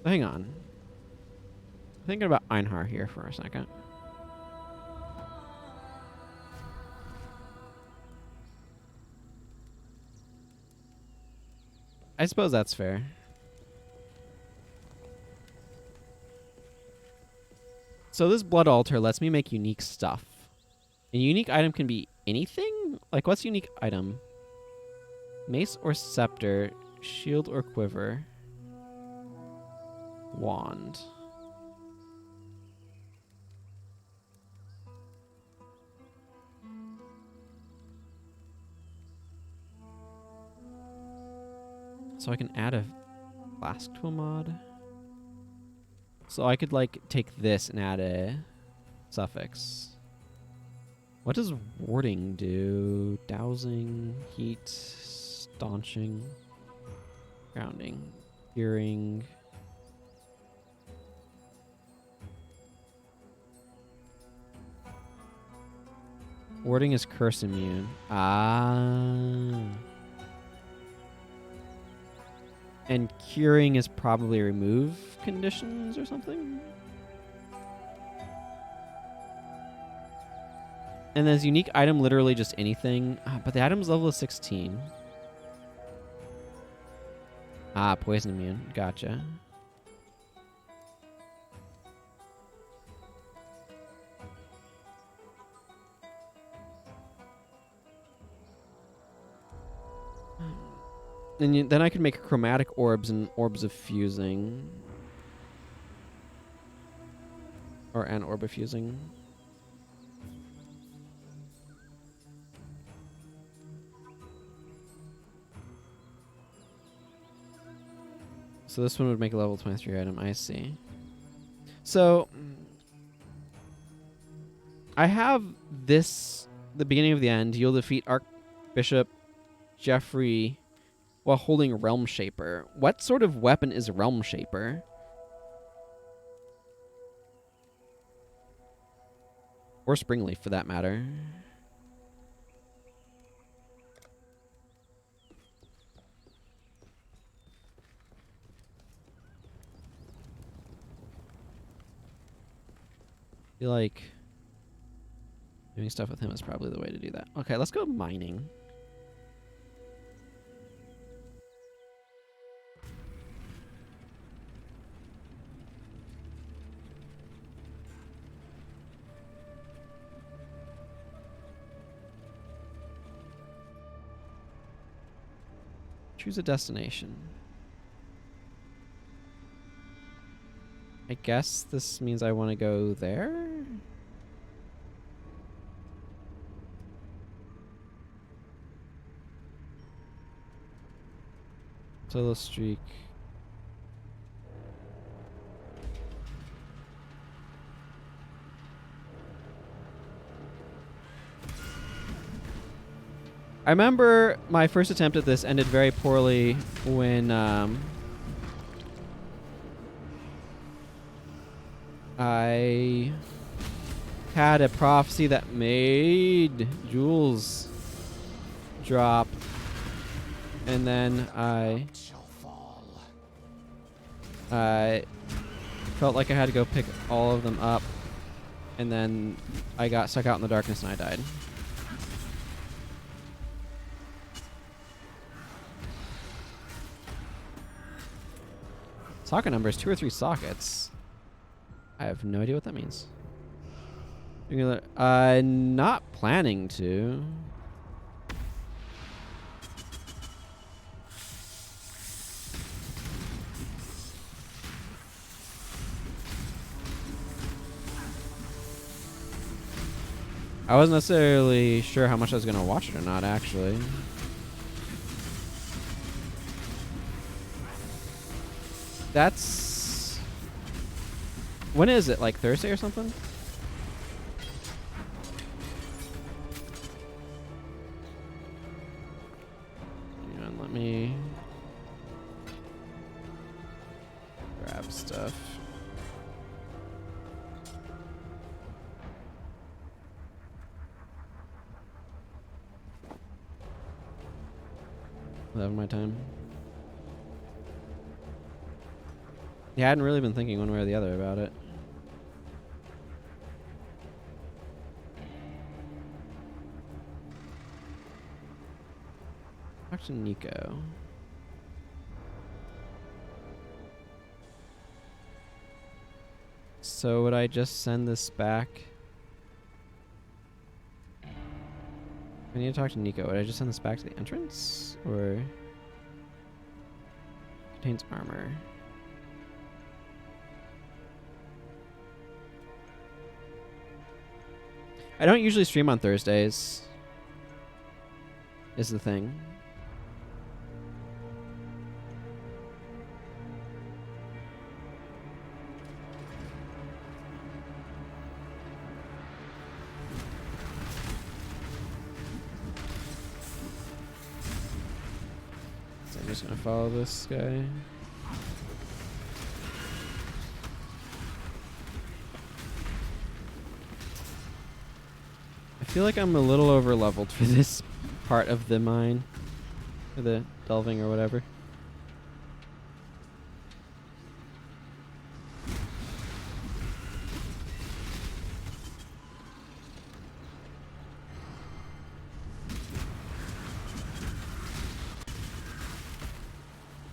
Hang on. I'm thinking about Einhar here for a second. I suppose that's fair. So this blood altar lets me make unique stuff. A unique item can be anything? Like, what's unique item? Mace or scepter, shield or quiver, wand. So I can add a flask to a mod. So I could, like, take this and add a suffix. What does warding do? Dousing, heat, staunching, grounding, curing. Warding is curse immune. Ah. And curing is probably remove conditions or something? And then unique item, literally just anything. But the item's level is 16. Ah, poison immune. Gotcha. And then I could make chromatic orbs and orbs of fusing. Or an orb of fusing. So this one would make a level 23 item. I see. So I have this, the beginning of the end. You'll defeat Archbishop Jeffrey while holding Realm Shaper. What sort of weapon is Realm Shaper? Or Springleaf, for that matter. I feel like doing stuff with him is probably the way to do that. Okay, let's go mining. Choose a destination. I guess this means I want to go there? Solo streak. I remember my first attempt at this ended very poorly when I had a prophecy that made jewels drop, and then I felt like I had to go pick all of them up, and then I got stuck out in the darkness and I died. Socket number is 2 or 3 sockets. I have no idea what that means. Not planning to. I wasn't necessarily sure how much I was going to watch it or not, actually. That's... When is it? Like Thursday or something? Hang on, let me grab stuff. Have my time. Yeah, I hadn't really been thinking one way or the other about it. Talk to Nico. So would I just send this back? I need to talk to Nico. Would I just send this back to the entrance? Or... Contains armor. I don't usually stream on Thursdays. Is the thing. So I'm just gonna follow this guy. I feel like I'm a little over leveled for this part of the mine. Or the delving or whatever.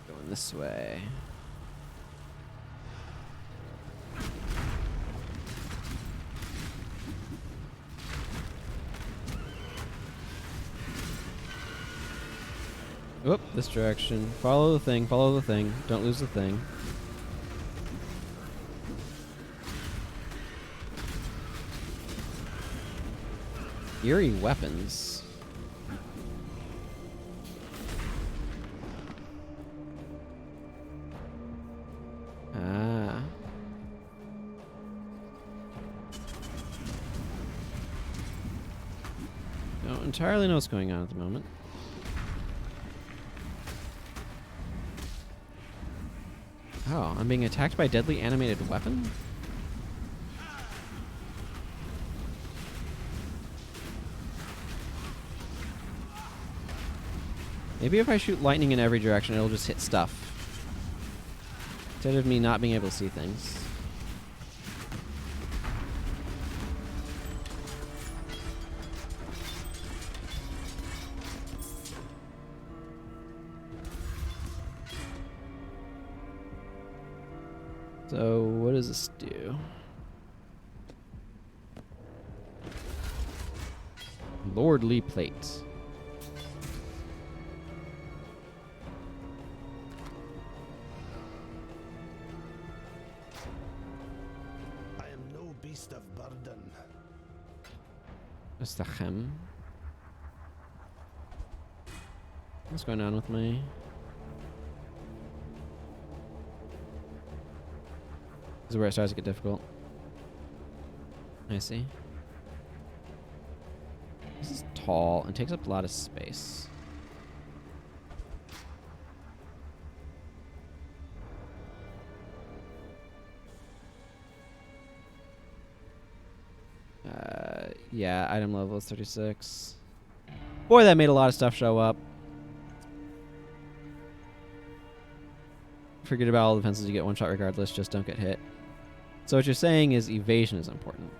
Going this way. Whoop, this direction. Follow the thing, follow the thing. Don't lose the thing. Eerie weapons. Ah. Don't entirely know what's going on at the moment. Oh, I'm being attacked by a deadly animated weapon? Maybe if I shoot lightning in every direction, it'll just hit stuff. Instead of me not being able to see things. So, what does this do? Lordly plate. I am no beast of burden. What's the hem? What's going on with my... This is where it starts to get difficult. I see. This is tall and takes up a lot of space. Yeah, item level is 36. Boy, that made a lot of stuff show up. Forget about all the defenses, you get one shot regardless, just don't get hit. So what you're saying is evasion is important.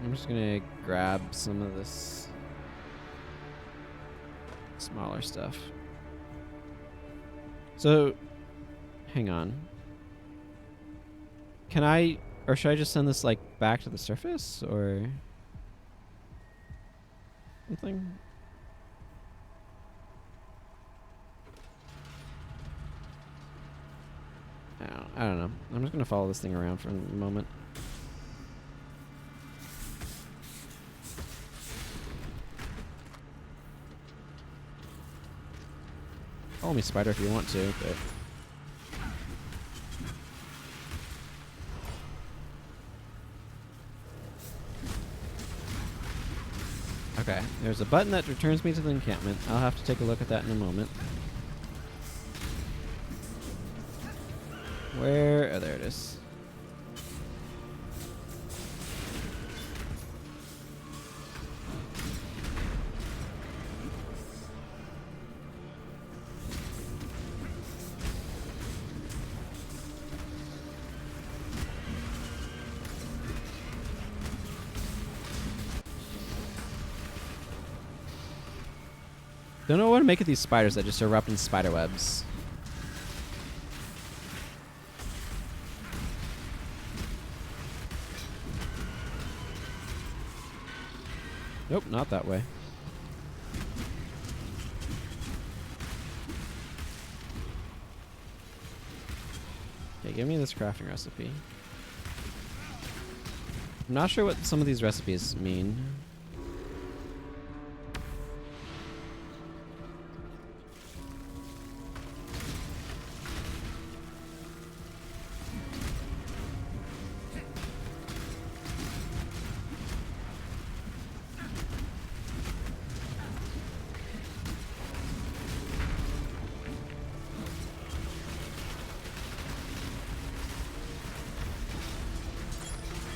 I'm just gonna grab some of this smaller stuff. So, hang on. Can I, or should I just send this like back to the surface or something? I don't know. I'm just gonna follow this thing around for a moment. Call me spider if you want to, but okay, there's a button that returns me to the encampment. I'll have to take a look at that in a moment. Where? Oh, there it is. Don't know what to make of these spiders that just erupt in spider webs. Nope, not that way. Okay, give me this crafting recipe. I'm not sure what some of these recipes mean.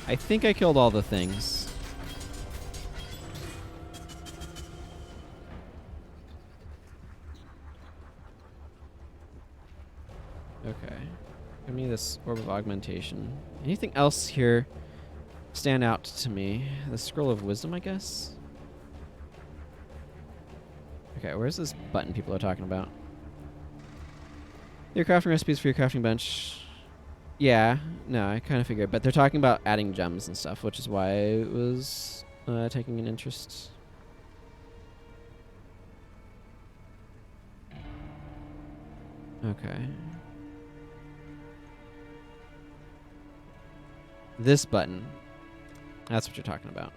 I think I killed all the things. Okay. Give me this orb of augmentation. Anything else here stand out to me? The scroll of wisdom, I guess? Okay, where's this button people are talking about? Your crafting recipes for your crafting bench. Yeah, no, I kind of figured. But they're talking about adding gems and stuff, which is why I was taking an interest. Okay. This button. That's what you're talking about.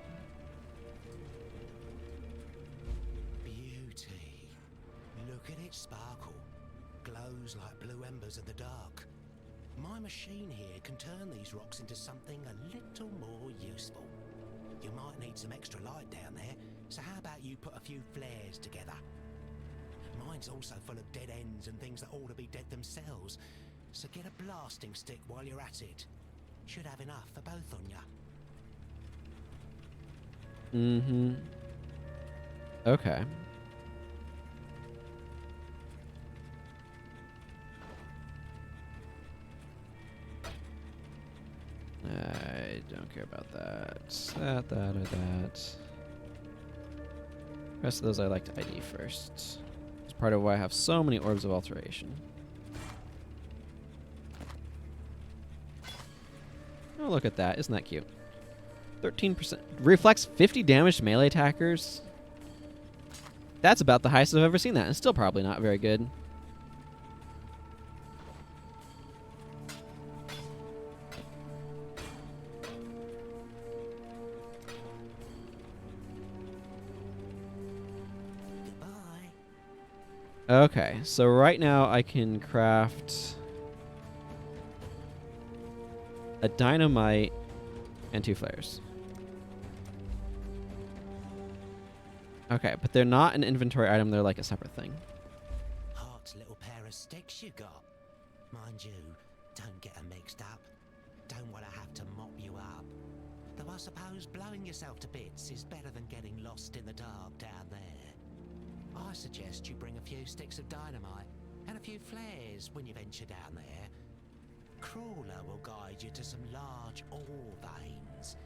Beauty. Look at it sparkle. Glows like blue embers in the dark. My machine here can turn these rocks into something a little more useful. You might need some extra light down there, so how about you put a few flares together? Mine's also full of dead ends and things that ought to be dead themselves, so get a blasting stick while you're at it. Should have enough for both on ya. Mm-hmm. Okay. I don't care about that. That, or that. The rest of those I like to ID first. It's part of why I have so many orbs of alteration. Oh, look at that. Isn't that cute? 13%. Reflects 50 damage to melee attackers. That's about the highest I've ever seen that. And still probably not very good. Okay, so right now I can craft a dynamite and 2 flares. Okay, but they're not an inventory item. They're like a separate thing. Hot little pair of sticks you got. Mind you, don't get them mixed up. Don't want to have to mop you up. Though I suppose blowing yourself to bits is better than getting lost in the dark down there. I suggest you bring a few sticks of dynamite and a few flares when you venture down there. Crawler will guide you to some large ore veins,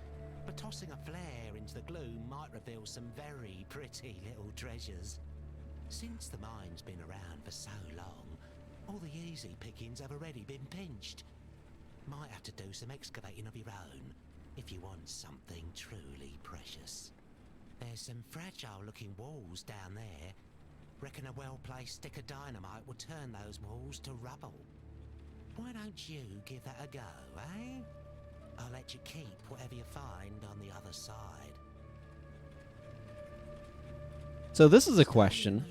but tossing a flare into the gloom might reveal some very pretty little treasures. Since the mine's been around for so long, all the easy pickings have already been pinched. Might have to do some excavating of your own if you want something truly precious. There's some fragile looking walls down there. Reckon a well-placed stick of dynamite will turn those walls to rubble. Why don't you give that a go, eh? I'll let you keep whatever you find on the other side. So this is a question.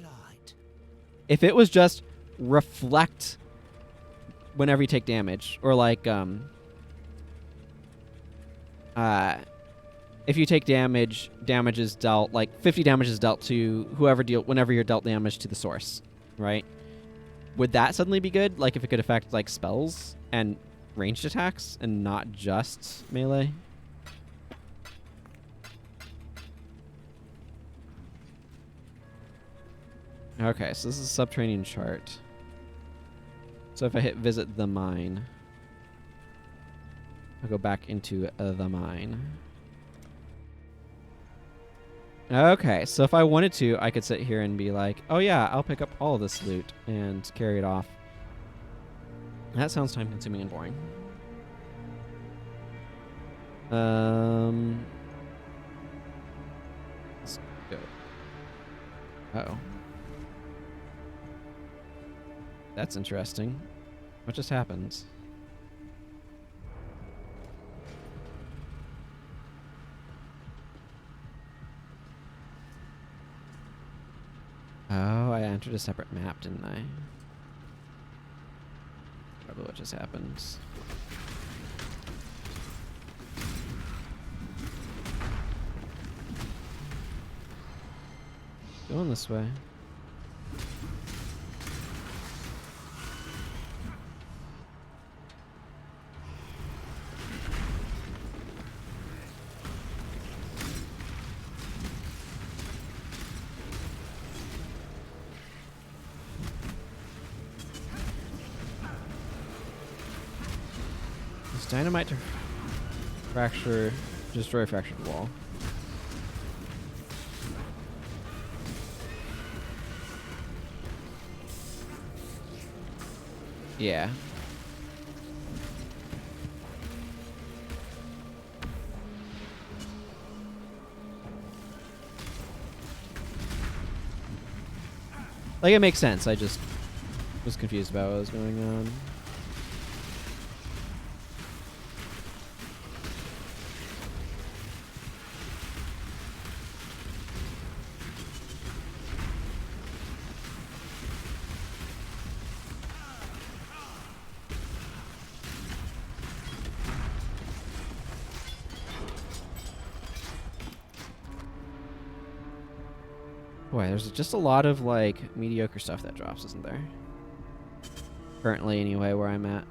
If it was just reflect whenever you take damage, or like if you take damage, damage is dealt, like 50 damage is dealt to whoever whenever you're dealt damage to the source, right? Would that suddenly be good? Like if it could affect like spells and ranged attacks and not just melee? Okay, so this is a subterranean chart. So if I hit visit the mine, I'll go back into the mine. Okay, so if I wanted to, I could sit here and be like, oh yeah, I'll pick up all of this loot and carry it off. That sounds time consuming and boring. Let's go. Uh-oh. That's interesting. What just happened? Oh, I entered a separate map, didn't I? Probably what just happened. Going this way. Dynamite to destroy fractured wall. Yeah. Like, it makes sense. I just was confused about what was going on. Boy, there's just a lot of, like, mediocre stuff that drops, isn't there? Currently, anyway, where I'm at.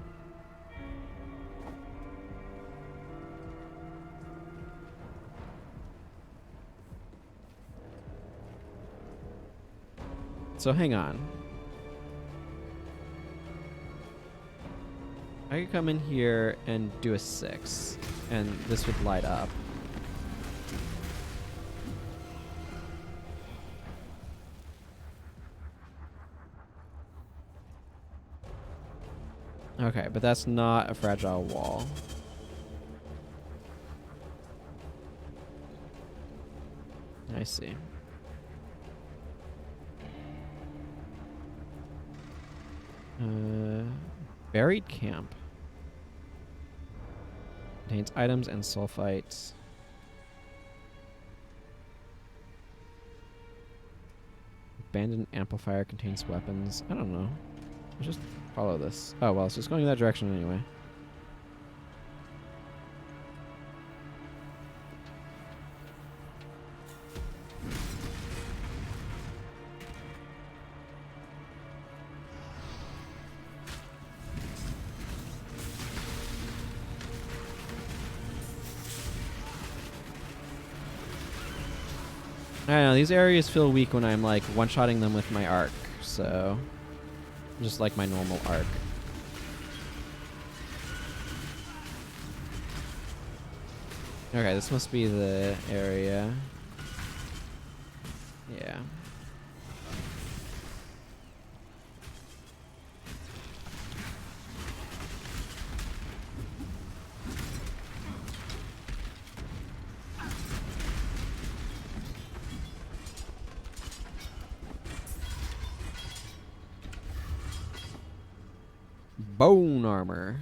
So, hang on. I could come in here and do a 6, and this would light up. Okay, but that's not a fragile wall. I see. Buried camp. Contains items and sulfites. Abandoned amplifier contains weapons. I don't know. Let's just follow this. Oh, well, it's just going in that direction anyway. I don't know, these areas feel weak when I'm like one-shotting them with my arc, so just like my normal arc. Okay, this must be the area. Yeah. Bone armor.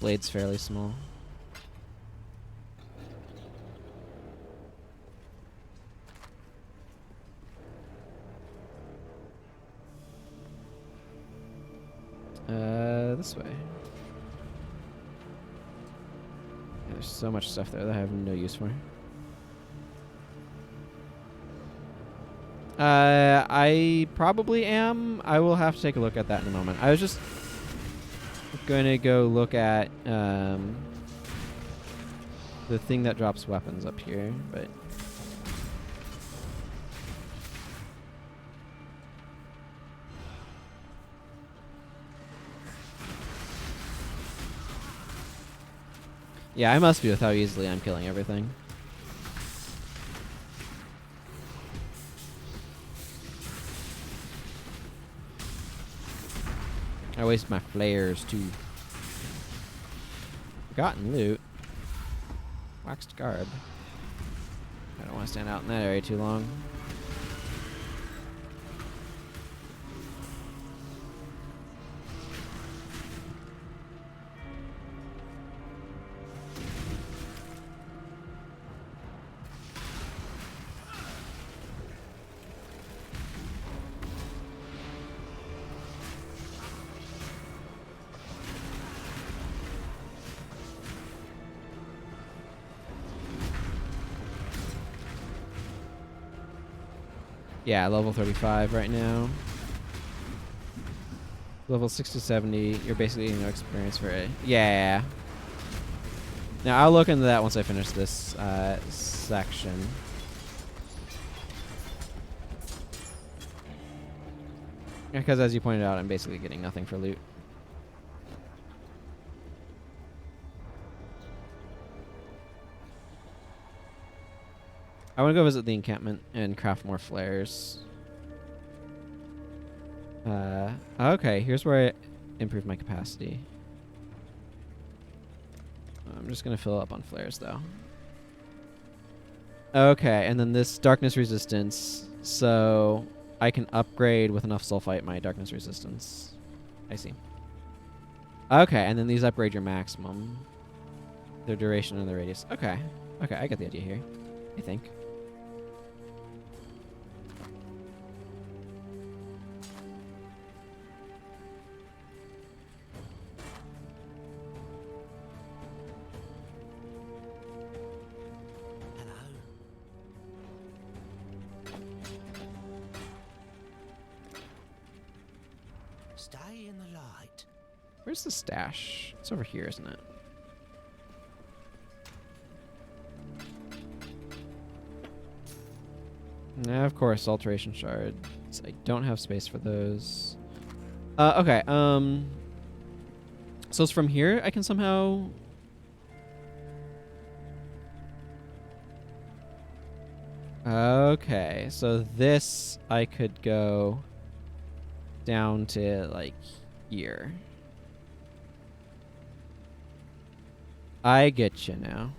Blade's fairly small. This way. Yeah, there's so much stuff there that I have no use for. I probably am. I will have to take a look at that in a moment. I was just going to go look at the thing that drops weapons up here, but yeah, I must be with how easily I'm killing everything. I waste my flares too. Forgotten loot. Waxed garb. I don't want to stand out in that area too long. Yeah, level 35 right now. Level 60, 70, you're basically no experience for it. Yeah. Now, I'll look into that once I finish this section. Because as you pointed out, I'm basically getting nothing for loot. I want to go visit the encampment and craft more flares. Okay, here's where I improve my capacity. I'm just going to fill up on flares, though. Okay, and then this darkness resistance. So I can upgrade with enough sulfite my darkness resistance. I see. Okay, and then these upgrade your maximum. Their duration and their radius. Okay. Okay, I get the idea here, I think. Stay in the light. Where's the stash? It's over here, isn't it? Now, of course, alteration shards. I don't have space for those. Okay, so it's from here I can somehow... Okay, so this I could go down to, like, here. I get you now.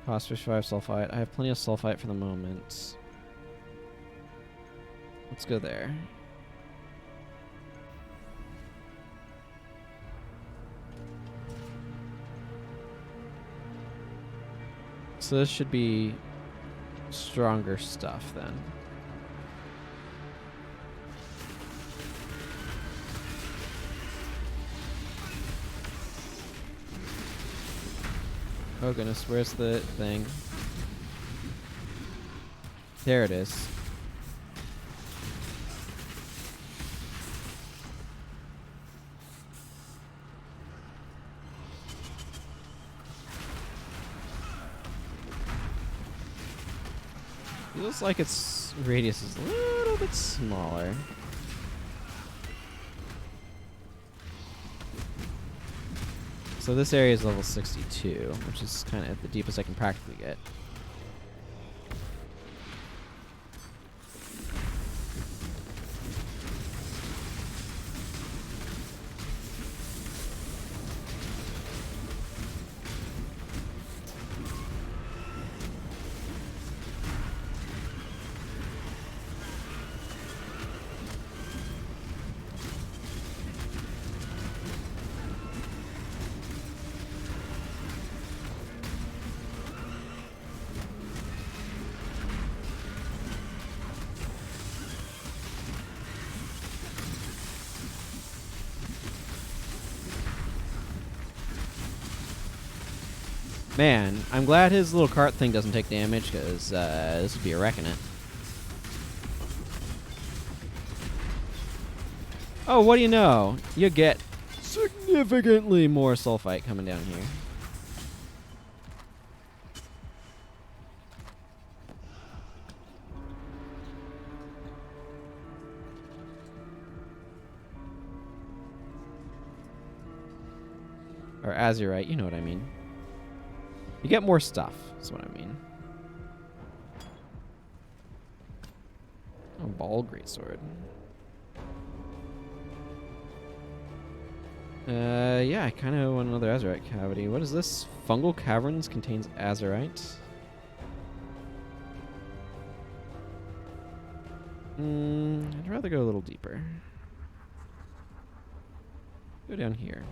Cost 55 sulfite. I have plenty of sulfite for the moment. Let's go there. So this should be stronger stuff then. Oh goodness, where's the thing? There it is. Feels like its radius is a little bit smaller. So this area is level 62, which is kind of the deepest I can practically get. Man, I'm glad his little cart thing doesn't take damage, because this would be a wrecking it. Oh, what do you know? You get significantly more sulfite coming down here. Or azurite, you know what I mean. You get more stuff, that's what I mean. Oh, ball greatsword. Yeah, I kind of want another azurite cavity. What is this? Fungal caverns contains azurite. I'd rather go a little deeper. Go down here.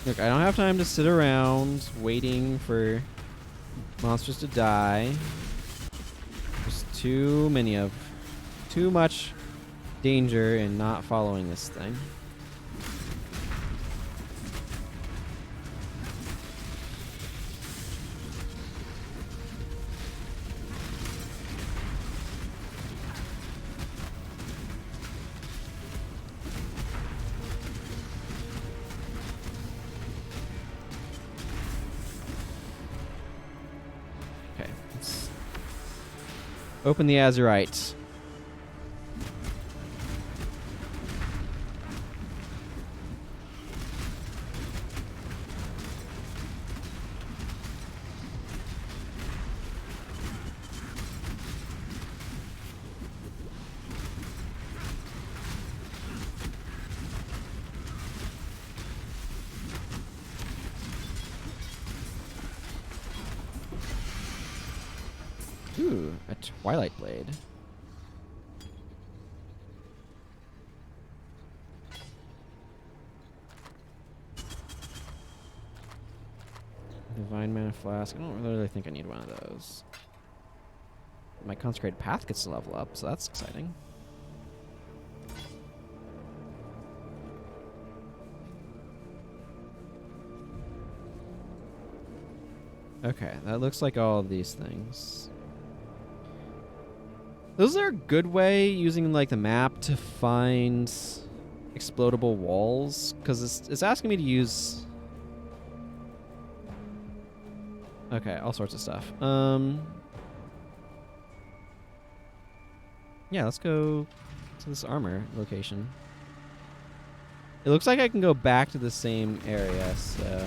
Look, I don't have time to sit around waiting for monsters to die. There's too much danger in not following this thing. Open the azurite. Ooh, a Twilight Blade. Divine Mana Flask. I don't really think I need one of those. My Consecrated Path gets to level up, so that's exciting. Okay, that looks like all of these things. Is there a good way using like the map to find explodable walls? Because it's asking me to use. Okay, all sorts of stuff. Yeah, let's go to this armor location. It looks like I can go back to the same area, so.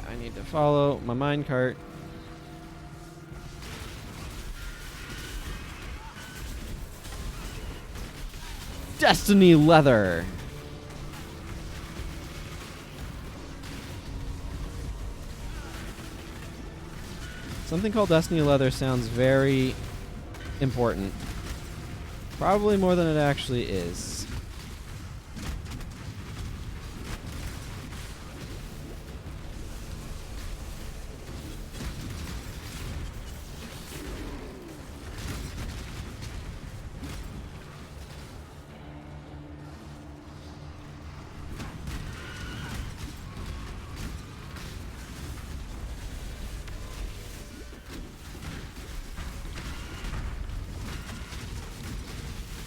I need to follow my minecart. Destiny leather. Something called Destiny Leather sounds very important. Probably more than it actually is.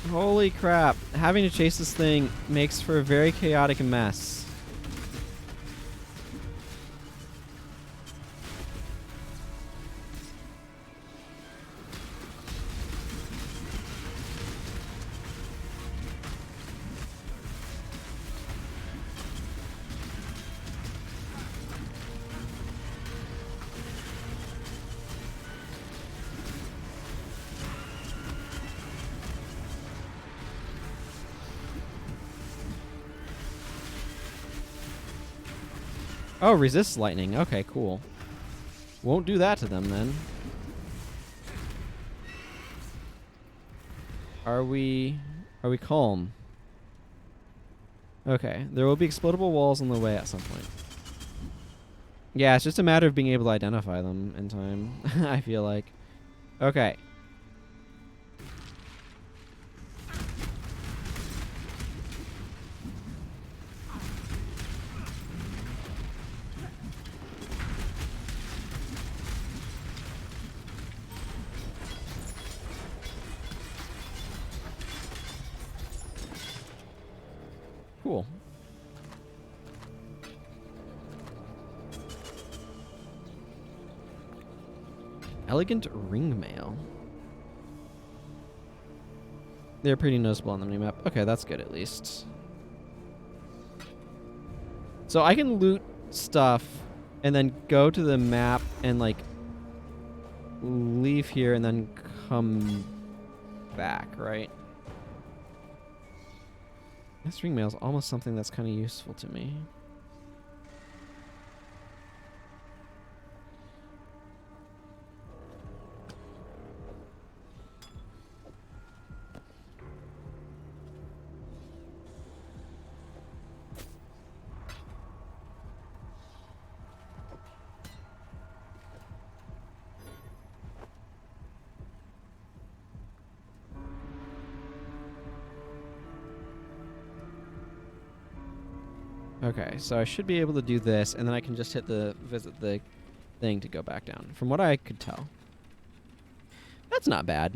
Holy crap. Having to chase this thing makes for a very chaotic mess. Oh, resists lightning. Okay, cool. Won't do that to them then. Are we calm? Okay, there will be explodable walls on the way at some point. Yeah, it's just a matter of being able to identify them in time, I feel like. Okay. Cool. Elegant ring mail. They're pretty noticeable on the minimap. Okay, that's good at least. So I can loot stuff and then go to the map and like leave here and then come back, right? This ring mail is almost something that's kind of useful to me. Okay, so I should be able to do this, and then I can just hit the visit the thing to go back down. From what I could tell. That's not bad.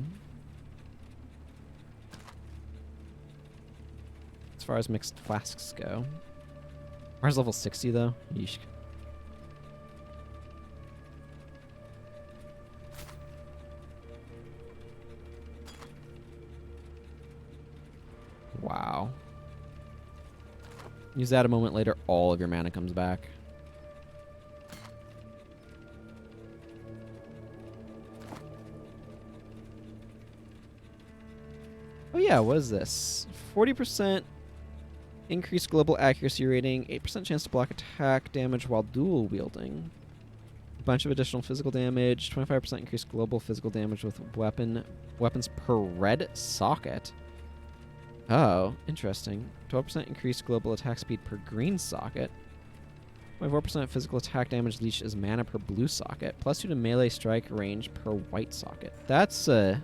As far as mixed flasks go. Ours level 60 though. Yeesh. Wow. Use that a moment later, all of your mana comes back. Oh yeah, what is this? 40% increased global accuracy rating, 8% chance to block attack damage while dual wielding. A bunch of additional physical damage, 25% increased global physical damage with weapons per red socket. Oh, interesting. 12% increased global attack speed per green socket. 24% physical attack damage leech as mana per blue socket. +2 to melee strike range per white socket. That's a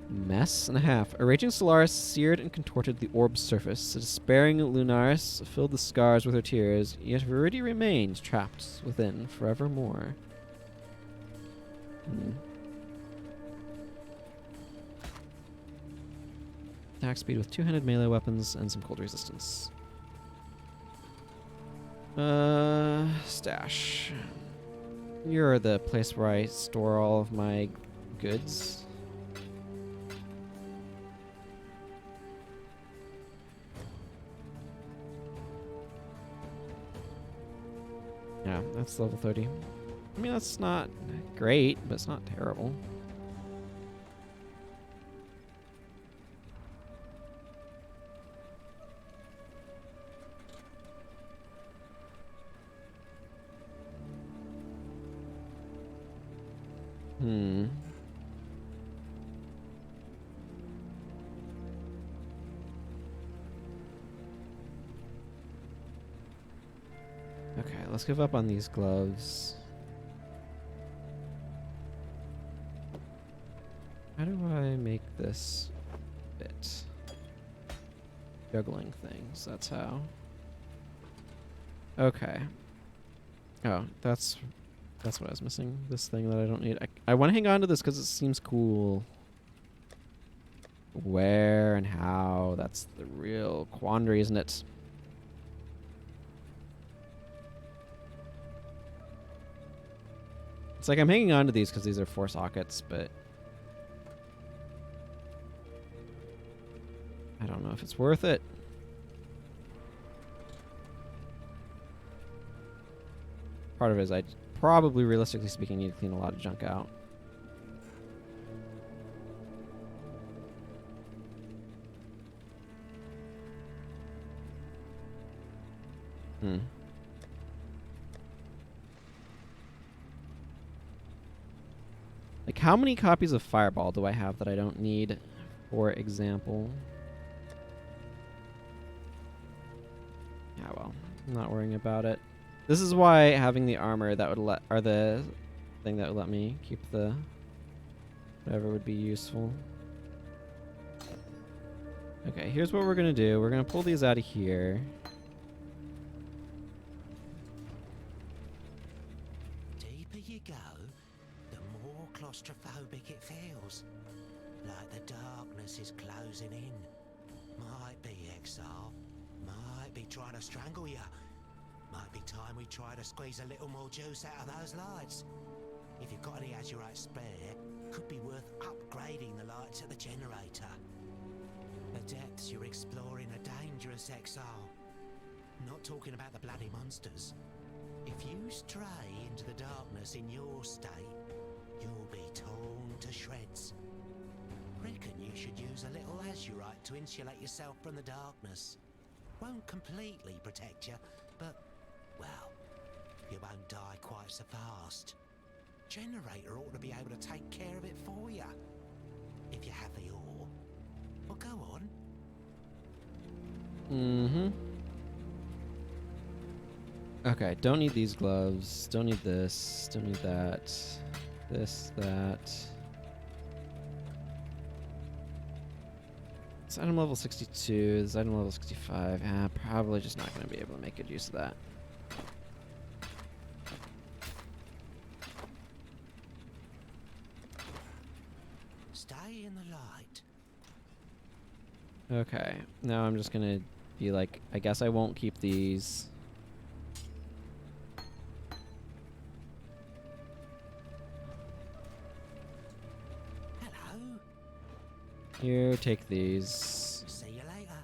mess and a half. A raging Solaris seared and contorted the orb's surface. A despairing Lunaris filled the scars with her tears, yet Viridia remained trapped within forevermore. Attack speed with two-handed melee weapons and some cold resistance. Stash. You're the place where I store all of my goods. Yeah, that's level 30. I mean, that's not great, but it's not terrible. Hmm. Okay, let's give up on these gloves. How do I make this fit? Juggling things, that's how. Okay. Oh, that's what I was missing. This thing that I don't need. I want to hang on to this because it seems cool. Where and how? That's the real quandary, isn't it? It's like I'm hanging on to these because these are 4 sockets, but I don't know if it's worth it. Part of it is I probably, realistically speaking, need to clean a lot of junk out. Hmm. Like, how many copies of Fireball do I have that I don't need, for example? Yeah, well, I'm not worrying about it. This is why having the armor that would let, or the thing that would let me keep the whatever would be useful. Okay, here's what we're gonna do. We're gonna pull these out of here. Deeper you go, the more claustrophobic it feels. Like the darkness is closing in. Might be Exile. Might be trying to strangle you. Might be time we try to squeeze a little more juice out of those lights. If you've got any azurite spare, could be worth upgrading the lights at the generator. The depths you're exploring are dangerous, Exile. Not talking about the bloody monsters. If you stray into the darkness in your state, you'll be torn to shreds. Reckon you should use a little azurite to insulate yourself from the darkness. Won't completely protect you, but, well, you won't die quite so fast. Generator ought to be able to take care of it for you. If you have the ore. Well, go on. Mm-hmm. Okay, don't need these gloves. Don't need this. Don't need that. This, that. This item level 62. This item level 65. Probably just not going to be able to make good use of that. Stay in the light. Okay, now I'm just going to be like, I guess I won't keep these. Hello. Here, take these. See you later.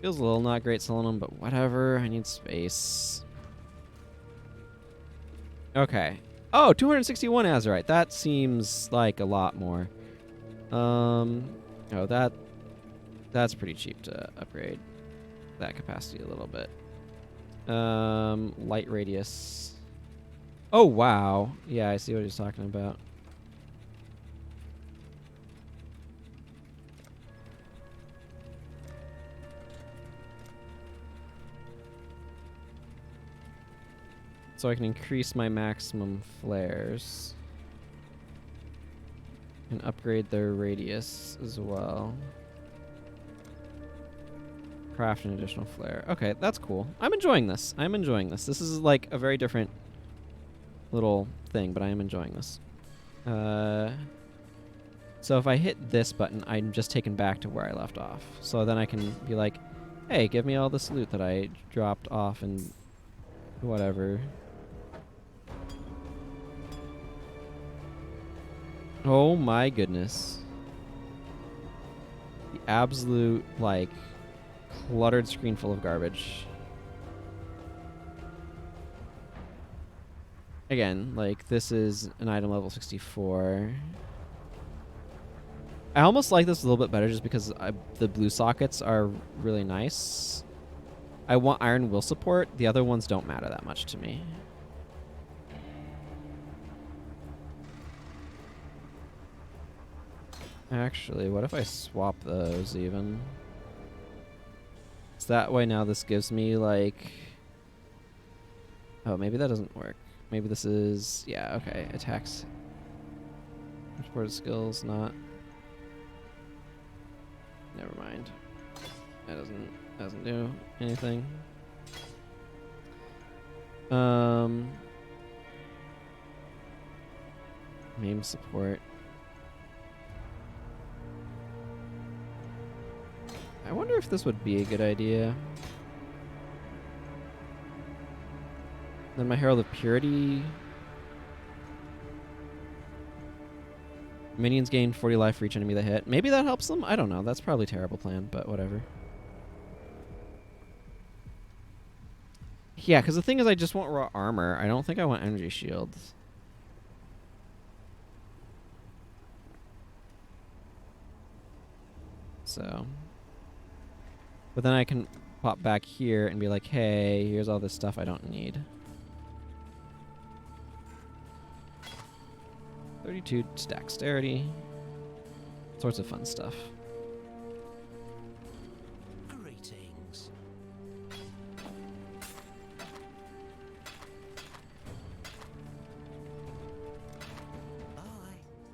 Feels a little not great selling them, but whatever. I need space. Okay. Oh, 261 azurite. That seems like a lot more. Oh, that's pretty cheap to upgrade that capacity a little bit. Light radius. Oh, wow. Yeah, I see what he's talking about. So I can increase my maximum flares. And upgrade their radius as well. Craft an additional flare. Okay, that's cool. I'm enjoying this. I'm enjoying this. This is like a very different little thing, but I am enjoying this. So if I hit this button, I'm just taken back to where I left off. So then I can be like, hey, give me all this loot that I dropped off and whatever. Oh my goodness. The absolute, like, cluttered screen full of garbage. Again, like, this is an item level 64. I almost like this a little bit better just because the blue sockets are really nice. I want iron will support. The other ones don't matter that much to me. Actually, what if I swap those even? So that way now this gives me like... Oh, maybe that doesn't work. Maybe this is... Yeah, okay. Attacks. Supported skills, not... Never mind. That doesn't do anything. Maim support. I wonder if this would be a good idea. Then my Herald of Purity. Minions gain 40 life for each enemy they hit. Maybe that helps them? I don't know. That's probably a terrible plan, but whatever. Yeah, because the thing is I just want raw armor. I don't think I want energy shields. So... But then I can pop back here and be like, hey, here's all this stuff I don't need. 32 dexterity. Sorts of fun stuff. Greetings. Bye.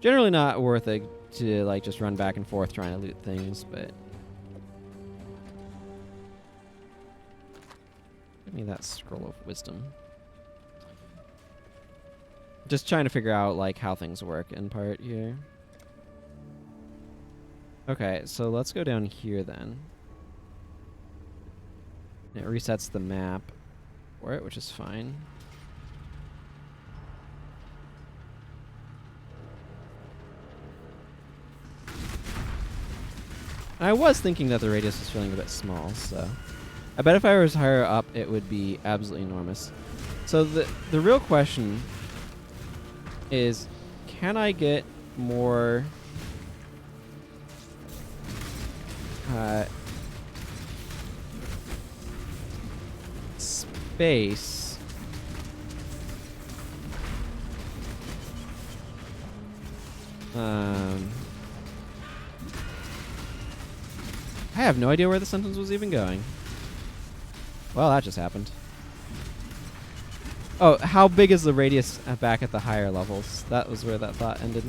Generally not worth it to like just run back and forth trying to loot things, but... Give me that scroll of wisdom. Just trying to figure out like how things work in part here. Okay, so let's go down here then. It resets the map for it, which is fine. I was thinking that the radius was feeling a bit small, so... I bet if I was higher up, it would be absolutely enormous. So the real question is, can I get more space I have no idea where the sentence was even going. Well, that just happened. Oh, how big is the radius back at the higher levels? That was where that thought ended.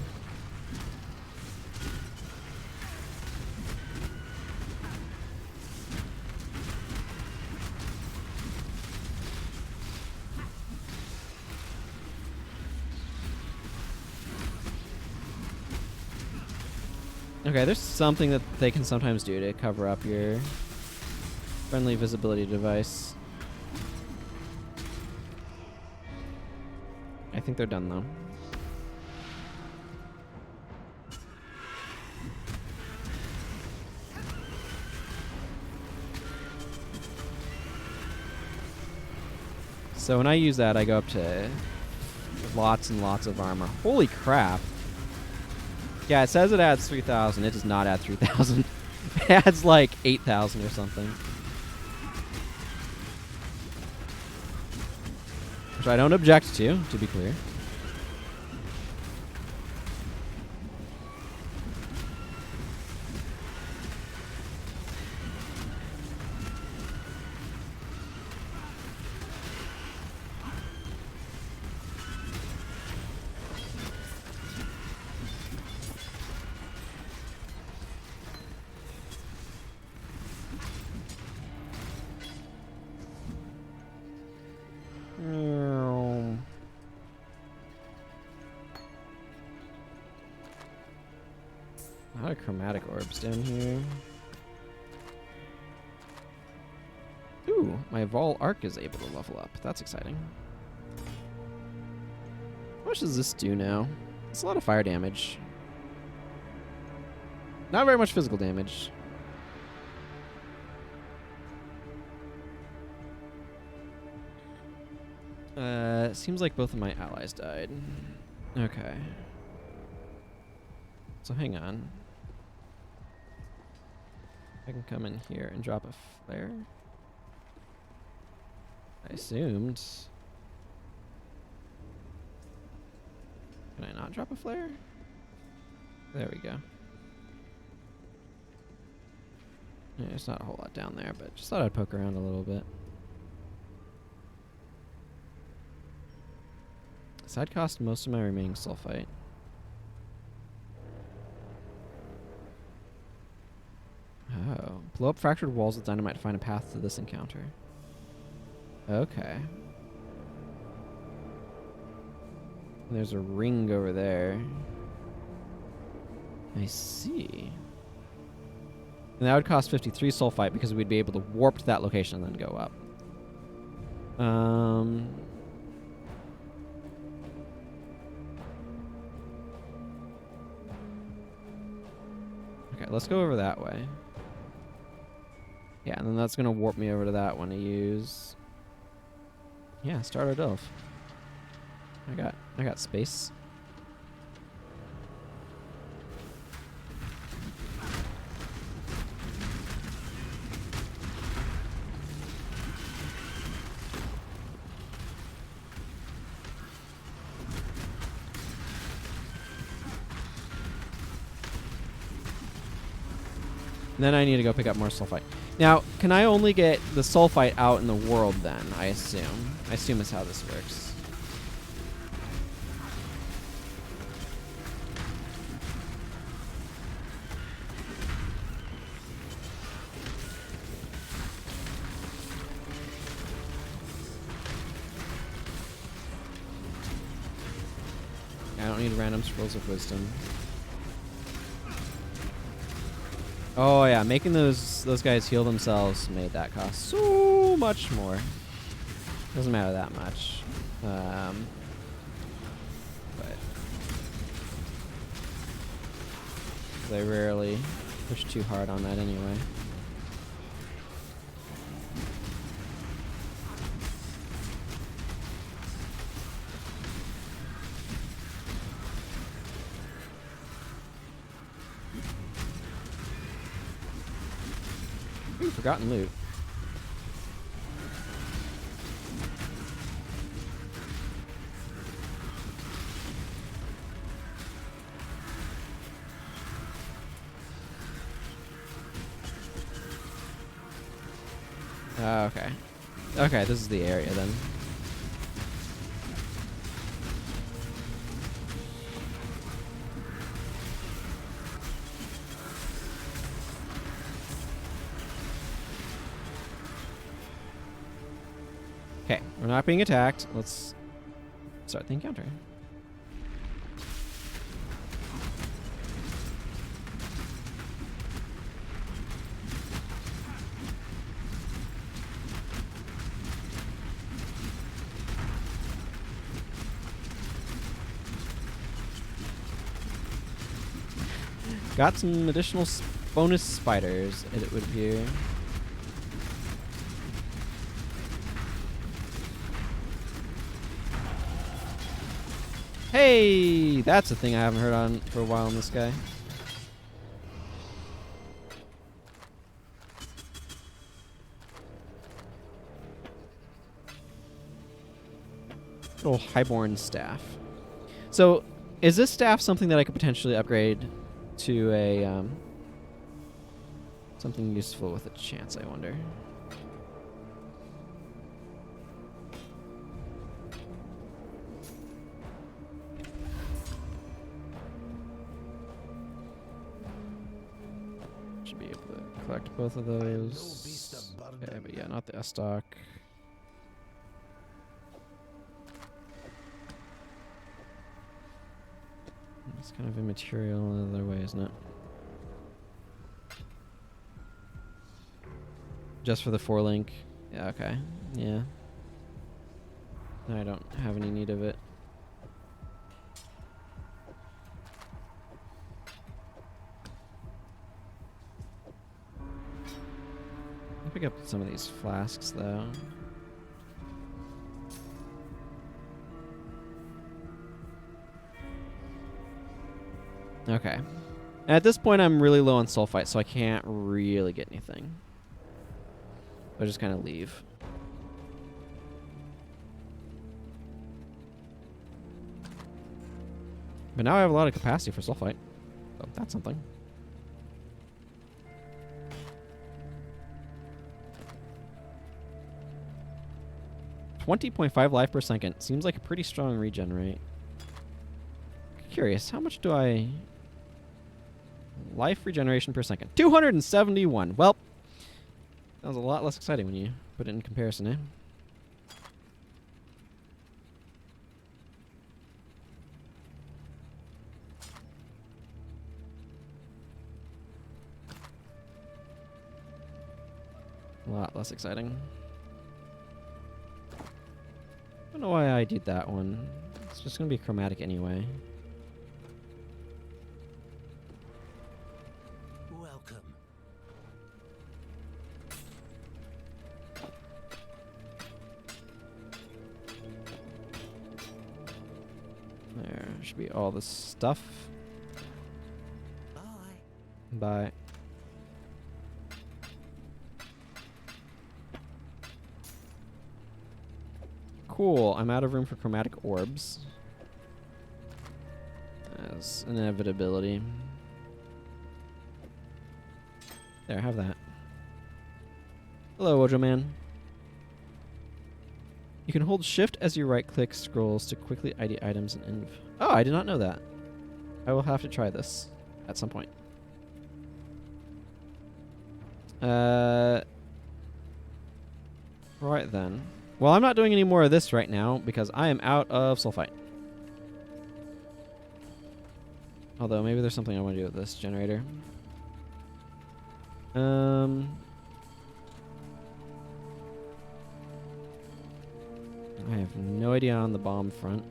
Okay, there's something that they can sometimes do to cover up your friendly visibility device. I think they're done though. So when I use that, I go up to lots and lots of armor. Holy crap. Yeah, it says it adds 3,000. It does not add 3,000. It adds like 8,000 or something. Which I don't object to be clear. A lot of chromatic orbs down here. Ooh, my Vol Arc is able to level up. That's exciting. How much does this do now? It's a lot of fire damage. Not very much physical damage. Seems like both of my allies died. Okay. So hang on. I can come in here and drop a flare. I assumed. Can I not drop a flare? There we go. Yeah, there's not a whole lot down there, but just thought I'd poke around a little bit. Side cost most of my remaining sulfite. Oh. Blow up fractured walls with dynamite to find a path to this encounter. Okay. There's a ring over there. I see. And that would cost 53 sulfite because we'd be able to warp to that location and then go up. Okay, let's go over that way. Yeah, and then that's gonna warp me over to that one to use. Yeah, starter delve. I got space. Then I need to go pick up more sulfite. Now, can I only get the sulfite out in the world then, I assume? I assume is how this works. I don't need random scrolls of wisdom. Oh yeah, making those guys heal themselves made that cost so much more. Doesn't matter that much. But they rarely push too hard on that anyway. Ooh, forgotten loot. Okay. Okay, this is the area then. Okay, we're not being attacked. Let's start the encounter. Got some additional bonus spiders, it would appear. Hey! That's a thing I haven't heard on for a while in this guy. Little highborn staff. So, is this staff something that I could potentially upgrade to a something useful with a chance, I wonder? Should be able to collect both of those. Okay, but yeah, not the S-stock. It's kind of immaterial in another way, isn't it? Just for the 4-link? Yeah, okay. Yeah. I don't have any need of it. I'll pick up some of these flasks, though. Okay. At this point, I'm really low on sulfite, so I can't really get anything. I'll just kind of leave. But now I have a lot of capacity for sulfite. So that's something. 20.5 life per second. Seems like a pretty strong regen rate. Curious, how much do I... Life regeneration per second. 271. Well, that was a lot less exciting when you put it in comparison, eh? A lot less exciting. I don't know why I did that one. It's just going to be chromatic anyway. Welcome. There should be all the stuff. Bye. Bye. Cool. I'm out of room for chromatic orbs. As an inevitability. There, have that. Hello, Wojo Man. You can hold shift as you right-click scrolls to quickly ID items and Oh, I did not know that. I will have to try this at some point. Right then. Well, I'm not doing any more of this right now because I am out of sulfite. Although maybe there's something I want to do with this generator. I have no idea on the bomb front.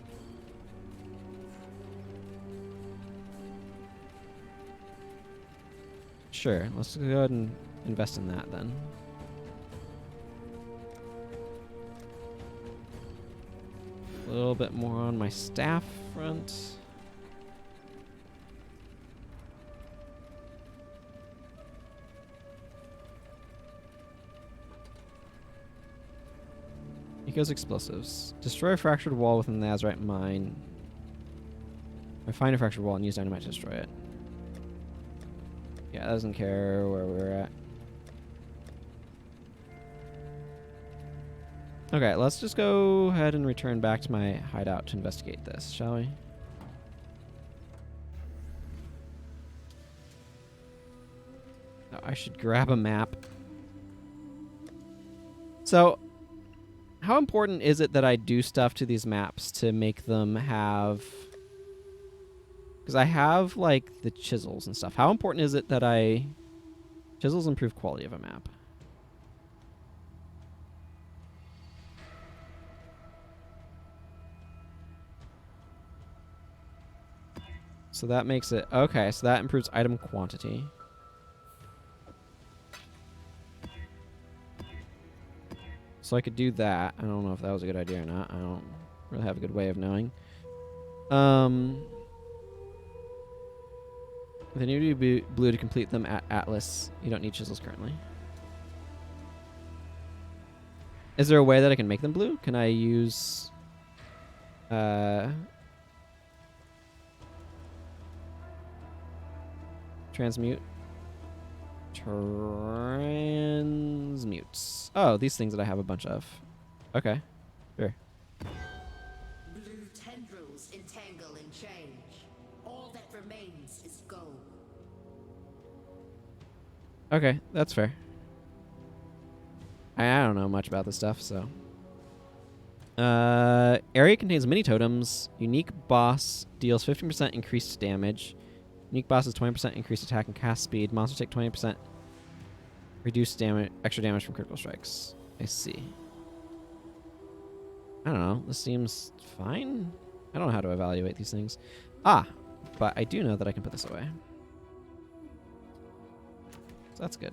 Sure, let's go ahead and invest in that then. A little bit more on my staff front. Eco's explosives. Destroy a fractured wall within the Azurite mine. Or find a fractured wall and use dynamite to destroy it. Yeah, it doesn't care where we're at. Okay, let's just go ahead and return back to my hideout to investigate this, shall we? Oh, I should grab a map. So, how important is it that I do stuff to these maps to make them have... Because I have, like, the chisels and stuff. How important is it that I... Chisels improve quality of a map. So that makes it... Okay, so that improves item quantity. So I could do that. I don't know if that was a good idea or not. I don't really have a good way of knowing. They need to be blue to complete them at Atlas. You don't need chisels currently. Is there a way that I can make them blue? Can I use... transmute? Transmutes. Oh, these things that I have a bunch of. Okay. Sure. Blue tendrils entangle and change. All that remains is gold. Okay, that's fair. I don't know much about this stuff, so. Area contains mini totems. Unique boss deals 15% increased damage. Unique boss is 20% increased attack and cast speed. Monsters take 20% reduced damage, extra damage from critical strikes. I see. I don't know. This seems fine. I don't know how to evaluate these things. Ah, but I do know that I can put this away. So that's good.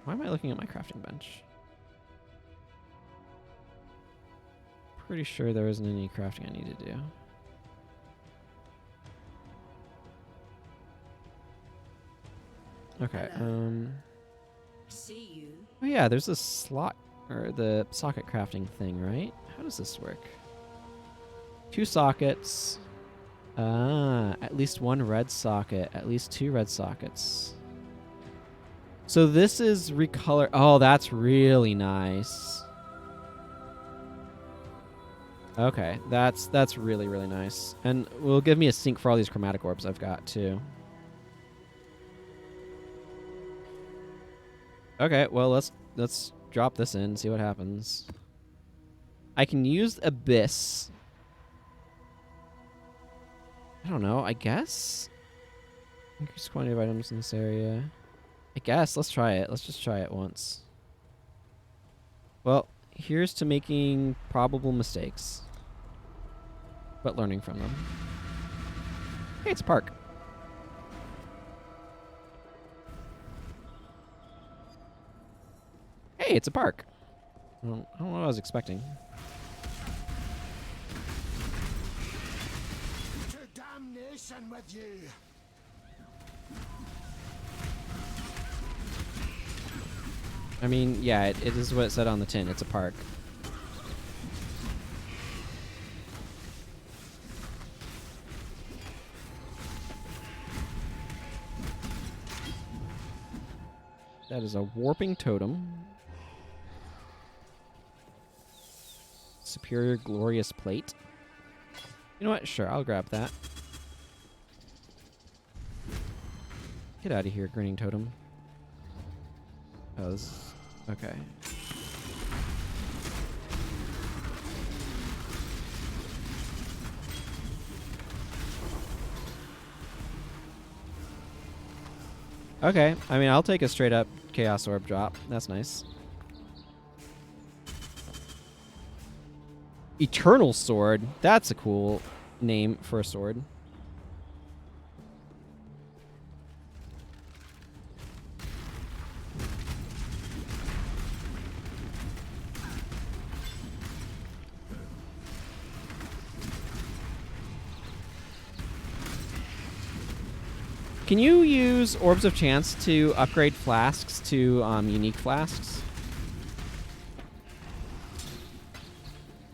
Why am I looking at my crafting bench? Pretty sure there isn't any crafting I need to do. Okay, See you. oh yeah, there's this slot, or the socket crafting thing, right? How does this work? 2 sockets. Ah, at least 1 red socket. At least 2 red sockets. So this is recolor. Oh, that's really nice. Okay, that's really, really nice. And will give me a sync for all these chromatic orbs I've got, too. Okay, well, let's drop this in, see what happens. I can use Abyss. I don't know, I guess? Increase quantity of items in this area. I guess, let's try it. Let's just try it once. Well, here's to making probable mistakes, but learning from them. Hey, it's a park. Hey, it's a park. I don't know what I was expecting. To damnation with you! I mean, yeah, it is what it said on the tin. It's a park. That is a warping totem. Superior glorious plate. You know what? Sure, I'll grab that. Get out of here, grinning totem. Oh, this is... okay. Okay, I mean, I'll take a straight up Chaos Orb drop. That's nice. Eternal Sword. That's a cool name for a sword. Can you use Orbs of Chance to upgrade flasks to unique flasks?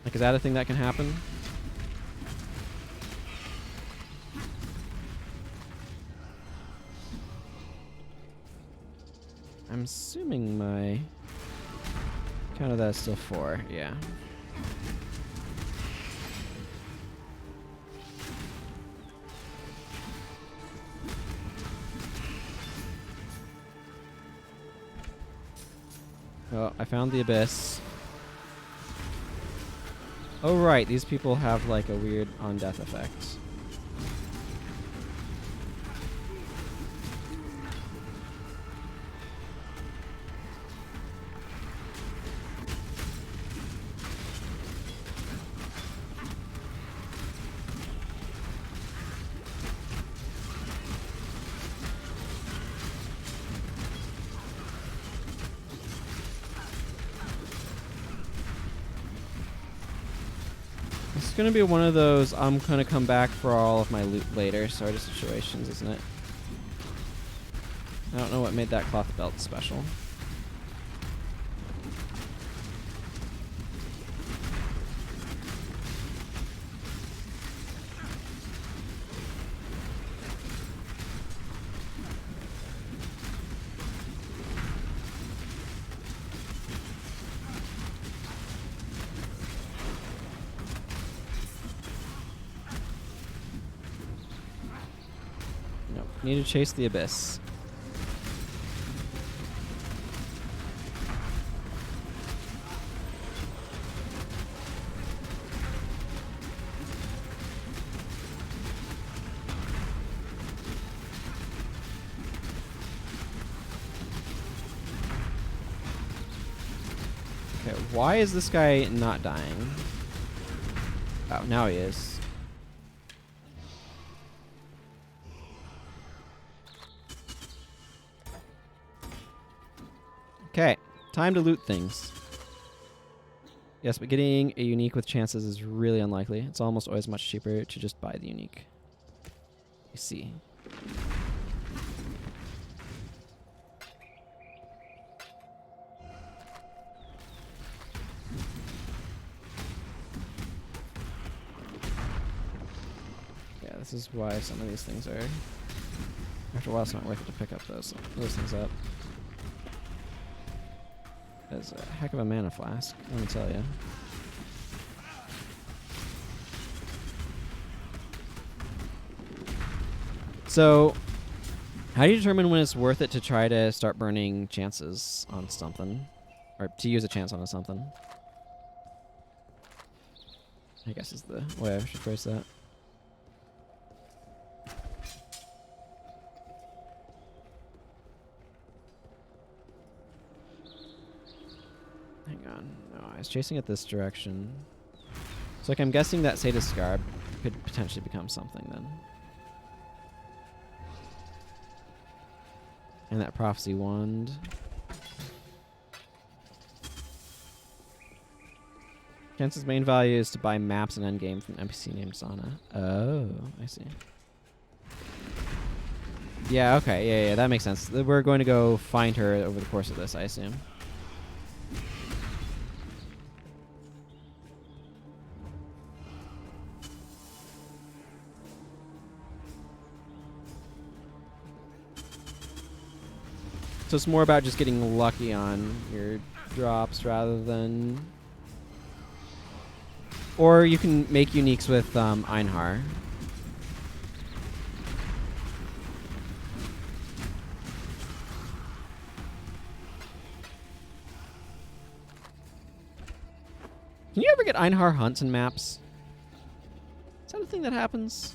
Like, is that a thing that can happen? I'm assuming my count of that is still 4, yeah. Oh, I found the Abyss. Oh, right. These people have, like, a weird on-death effect. It's gonna be one of those I'm gonna come back for all of my loot later sort of situations, isn't it? I don't know what made that cloth belt special. Need to chase the Abyss. Okay, why is this guy not dying? Oh, now he is. Okay, time to loot things. Yes, but getting a unique with chances is really unlikely. It's almost always much cheaper to just buy the unique. You see. Yeah, this is why some of these things are... After a while, it's not worth it to pick up those things up. That's a heck of a mana flask, let me tell you. So, how do you determine when it's worth it to try to start burning chances on something? Or to use a chance on something? I guess is the way I should phrase that. Hang on. No, I was chasing it this direction. So, like, I'm guessing that Sadist Scarab could potentially become something then. And that Prophecy Wand. Chance's main value is to buy maps and endgame from an NPC named Sana. Oh, I see. Yeah, okay. Yeah, that makes sense. We're going to go find her over the course of this, I assume. So it's more about just getting lucky on your drops rather than... Or you can make uniques with Einhar. Can you ever get Einhar hunts and maps? Is that a thing that happens?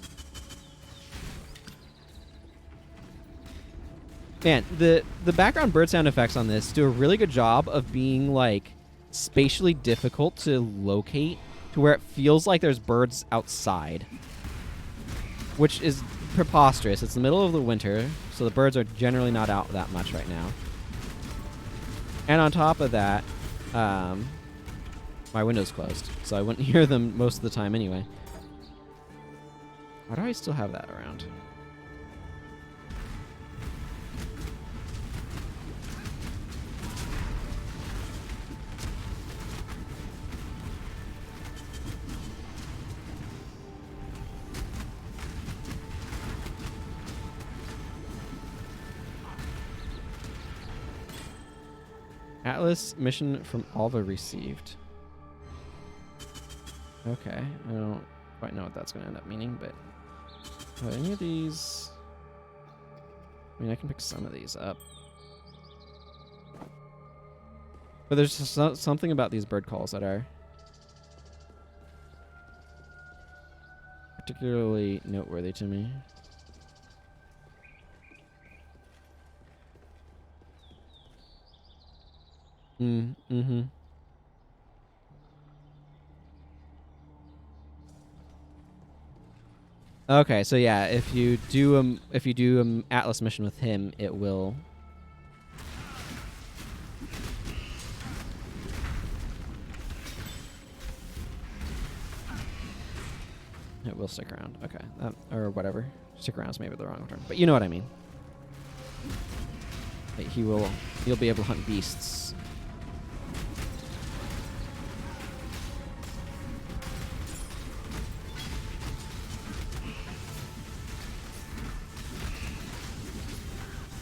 Man, the background bird sound effects on this do a really good job of being like spatially difficult to locate to where it feels like there's birds outside, which is preposterous. It's the middle of the winter, so the birds are generally not out that much right now. And on top of that, my window's closed, so I wouldn't hear them most of the time anyway. Why do I still have that around? Atlas mission from Alva received. Okay, I don't quite know what that's going to end up meaning, but any of these... I mean, I can pick some of these up. But there's just something about these bird calls that are particularly noteworthy to me. Mm-hmm. Okay, so yeah, if you do Atlas mission with him, it will stick around. Okay, or whatever. Stick around is maybe the wrong term, but you know what I mean. Like he'll be able to hunt beasts.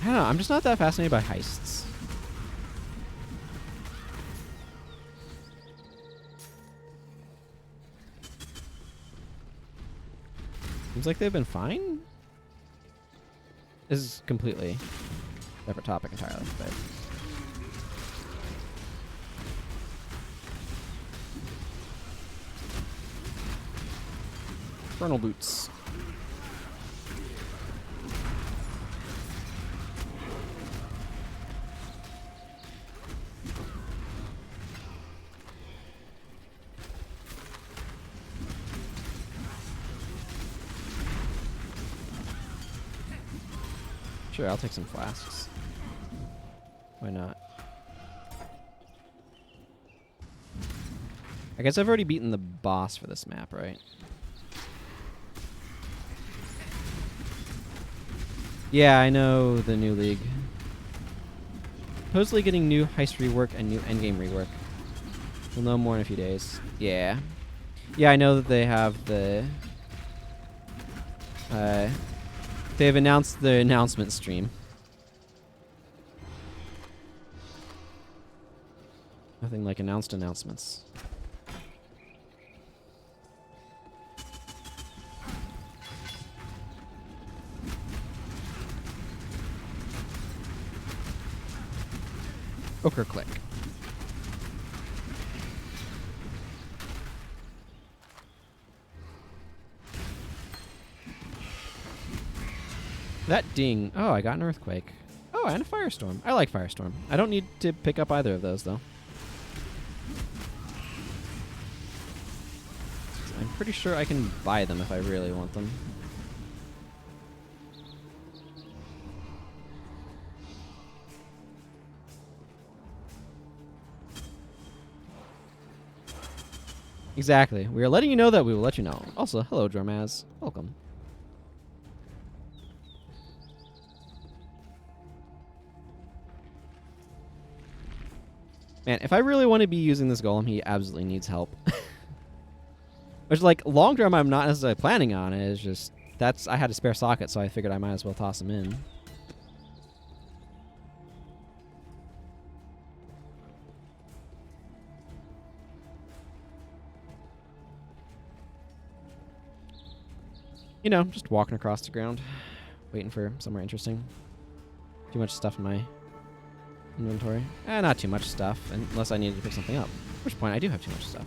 I don't know, I'm just not that fascinated by heists. Seems like they've been fine. This is completely separate topic entirely, but Infernal Boots. Sure, I'll take some flasks. Why not? I guess I've already beaten the boss for this map, right? Yeah, I know the new league. Supposedly getting new heist rework and new endgame rework. We'll know more in a few days. Yeah. Yeah, I know that they have the... they've announced the announcement stream. Nothing like announced announcements. Ochre click. That ding. Oh, I got an earthquake. Oh, and a firestorm. I like firestorm. I don't need to pick up either of those, though. I'm pretty sure I can buy them if I really want them. Exactly. We are letting you know that we will let you know. Also, hello, Dromaz. Welcome. Man, if I really want to be using this golem, he absolutely needs help. Which, like, long term, I'm not necessarily planning on it. It's just, I had a spare socket, so I figured I might as well toss him in. You know, just walking across the ground, waiting for somewhere interesting. Too much stuff in my inventory. Not too much stuff, unless I needed to pick something up. At which point, I do have too much stuff.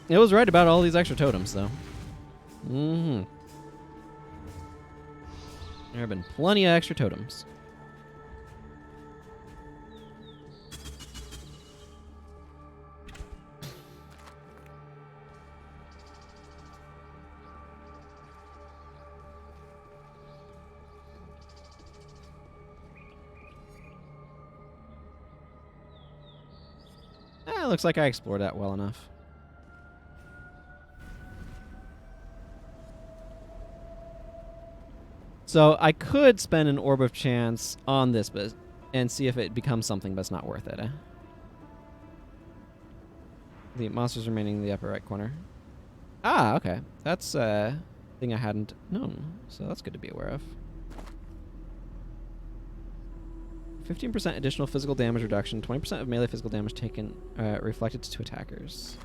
It was right about all these extra totems, though. Mm-hmm. There have been plenty of extra totems. Looks like I explored that well enough. So I could spend an Orb of Chance on this and see if it becomes something, but it's not worth it. The monsters remaining in the upper right corner. Ah, okay. That's a thing I hadn't known, so that's good to be aware of. 15% additional physical damage reduction, 20% of melee physical damage taken reflected to attackers.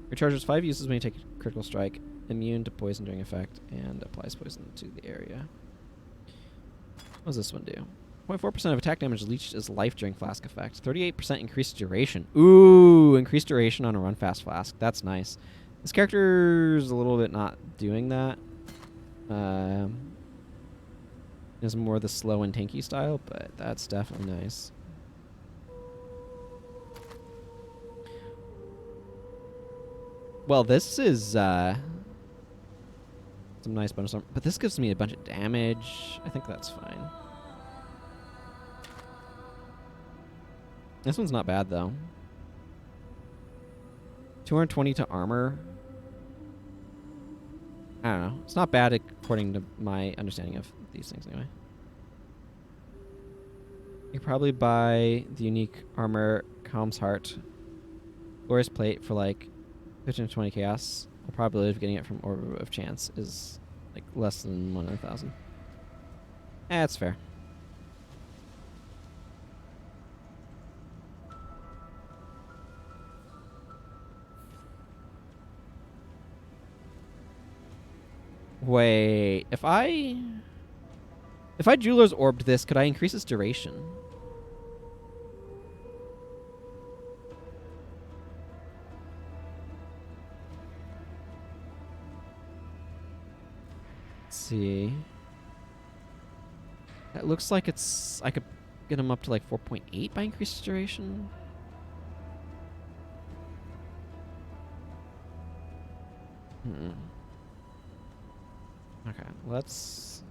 Recharges 5 uses when you take a critical strike, immune to poison during effect, and applies poison to the area. What does this one do? 0.4% of attack damage leached as life during flask effect. 38% increased duration. Ooh, increased duration on a run fast flask. That's nice. This character's a little bit not doing that. Is more the slow and tanky style, but that's definitely nice. Well, this is some nice bonus, but this gives me a bunch of damage. I think that's fine. This one's not bad though. 220 to armor. I don't know. It's not bad according to my understanding of these things anyway. You can probably buy the unique armor Calm's Heart. Glorious Plate for like 15 to 20 chaos. The probability of getting it from Orb of Chance is like less than 1 in 1,000. That's fair. Wait, if I Jeweler's Orbed this, could I increase its duration? Let's see. It looks like I could get him up to like 4.8 by increased duration. Okay, let's...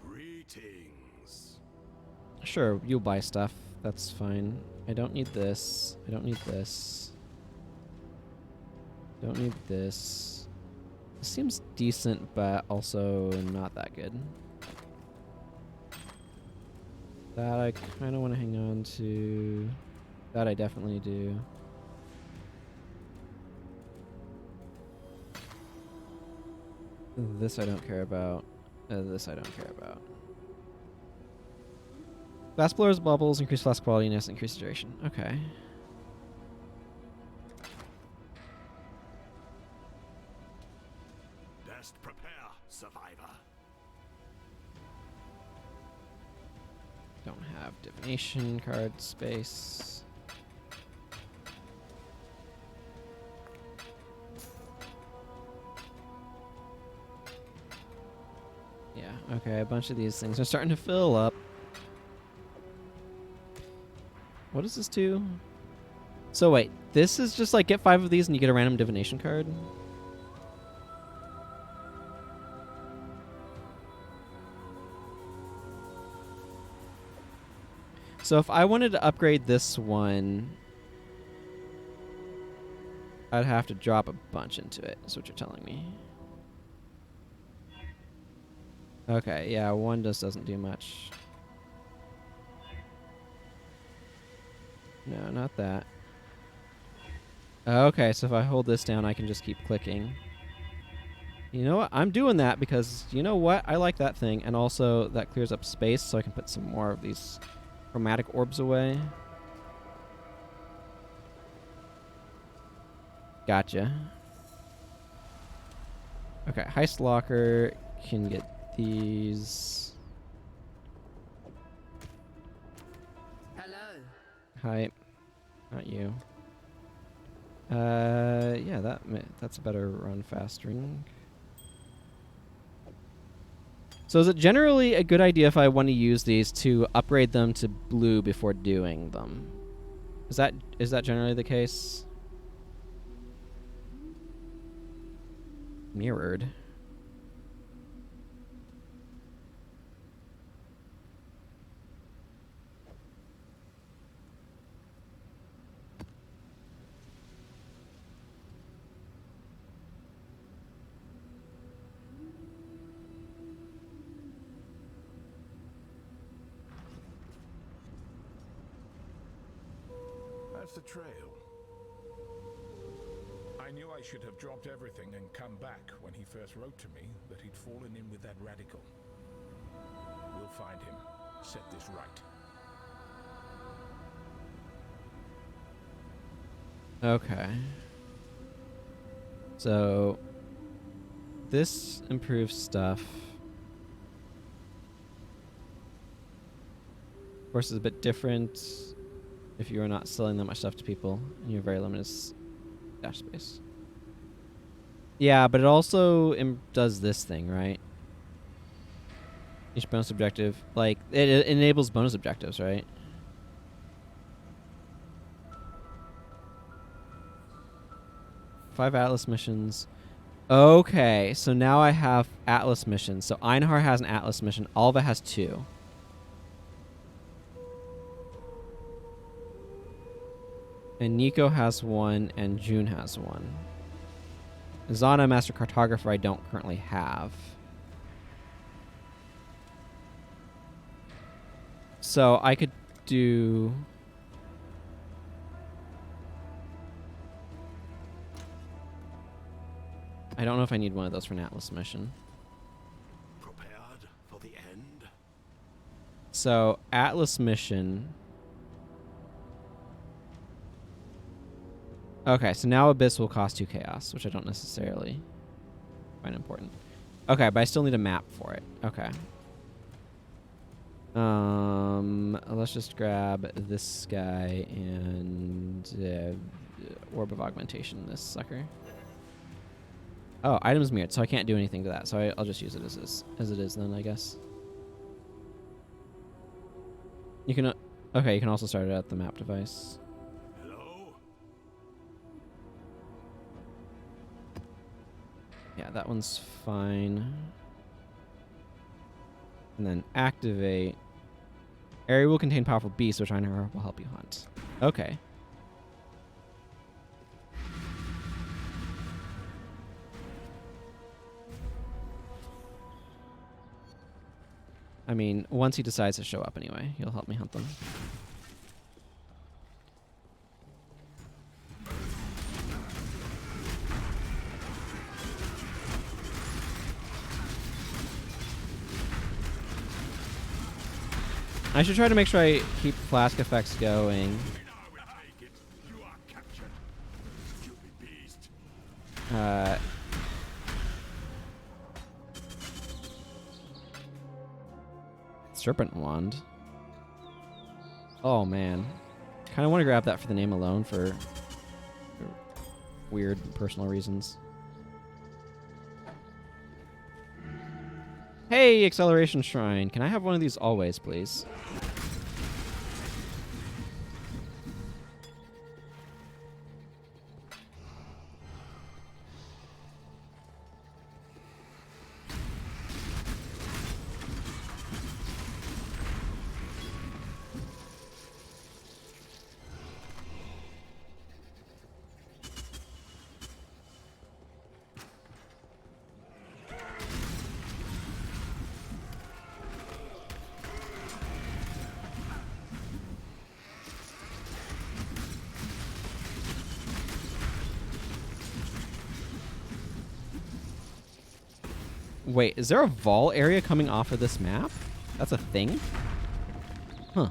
Greetings. Sure, you'll buy stuff. That's fine. I don't need this. I don't need this. Don't need this. This seems decent, but also not that good. That I kind of want to hang on to. That I definitely do. This I don't care about. This I don't care about. Fast blowers, bubbles, increase flask qualityness, increase duration. Okay. Best prepare, survivor. Don't have divination card space. Yeah, okay, a bunch of these things are starting to fill up. What does this do? So wait, this is just like get 5 of these and you get a random divination card? So if I wanted to upgrade this one, I'd have to drop a bunch into it, is what you're telling me. Okay, yeah, one just doesn't do much. No, not that. Okay, so if I hold this down, I can just keep clicking. You know what? I'm doing that because, you know what? I like that thing. And also, that clears up space, so I can put some more of these chromatic orbs away. Gotcha. Okay, Heist Locker can get these. Hello. Hi. Not you. Yeah, that's a better run fast ring. So is it generally a good idea if I want to use these to upgrade them to blue before doing them? Is that generally the case? Mirrored. That's the trail. I knew I should have dropped everything and come back when he first wrote to me that he'd fallen in with that radical. We'll find him. Set this right. Okay. So this improves stuff. Of course, it's a bit different if you are not selling that much stuff to people and you have very limited dash space. Yeah, but it also does this thing, right? Each bonus objective, like it enables bonus objectives, right? Five Atlas missions. Okay, so now I have Atlas missions. So Einhar has an Atlas mission. Alva has 2. And Nico has 1, and June has 1. Zana, Master Cartographer, I don't currently have. So I could do... I don't know if I need one of those for an Atlas mission. Prepared for the end? So, Atlas mission... Okay, so now Abyss will cost 2 chaos, which I don't necessarily find important. Okay, but I still need a map for it. Okay. Let's just grab this guy and Orb of Augmentation, this sucker. Oh, items mirrored, so I can't do anything to that. So I'll just use it as it is then, I guess. You can okay, you can also start it at the map device. Yeah, that one's fine. And then activate. Area will contain powerful beasts, which I know will help you hunt. Okay. I mean, once he decides to show up anyway, he'll help me hunt them. I should try to make sure I keep flask effects going. Serpent Wand. Oh man. Kind of want to grab that for the name alone for weird personal reasons. Hey, Acceleration Shrine. Can I have one of these always, please? Wait, is there a Vol area coming off of this map? That's a thing? Huh.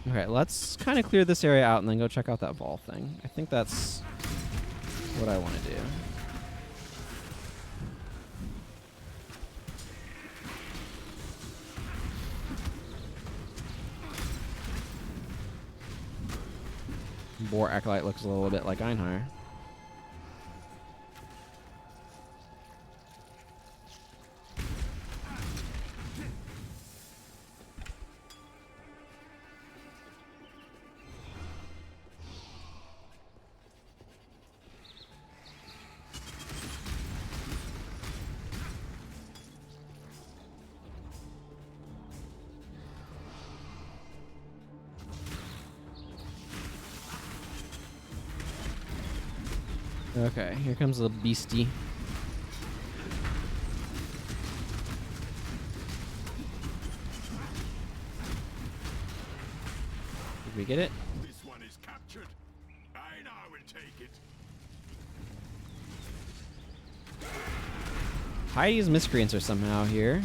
Okay, let's kind of clear this area out and then go check out that Vol thing. I think that's what I want to do. Boar Acolyte looks a little bit like Einhar. Okay, here comes the beastie. Did we get it? This one is captured. I now will take it. Heidi's miscreants are somehow here.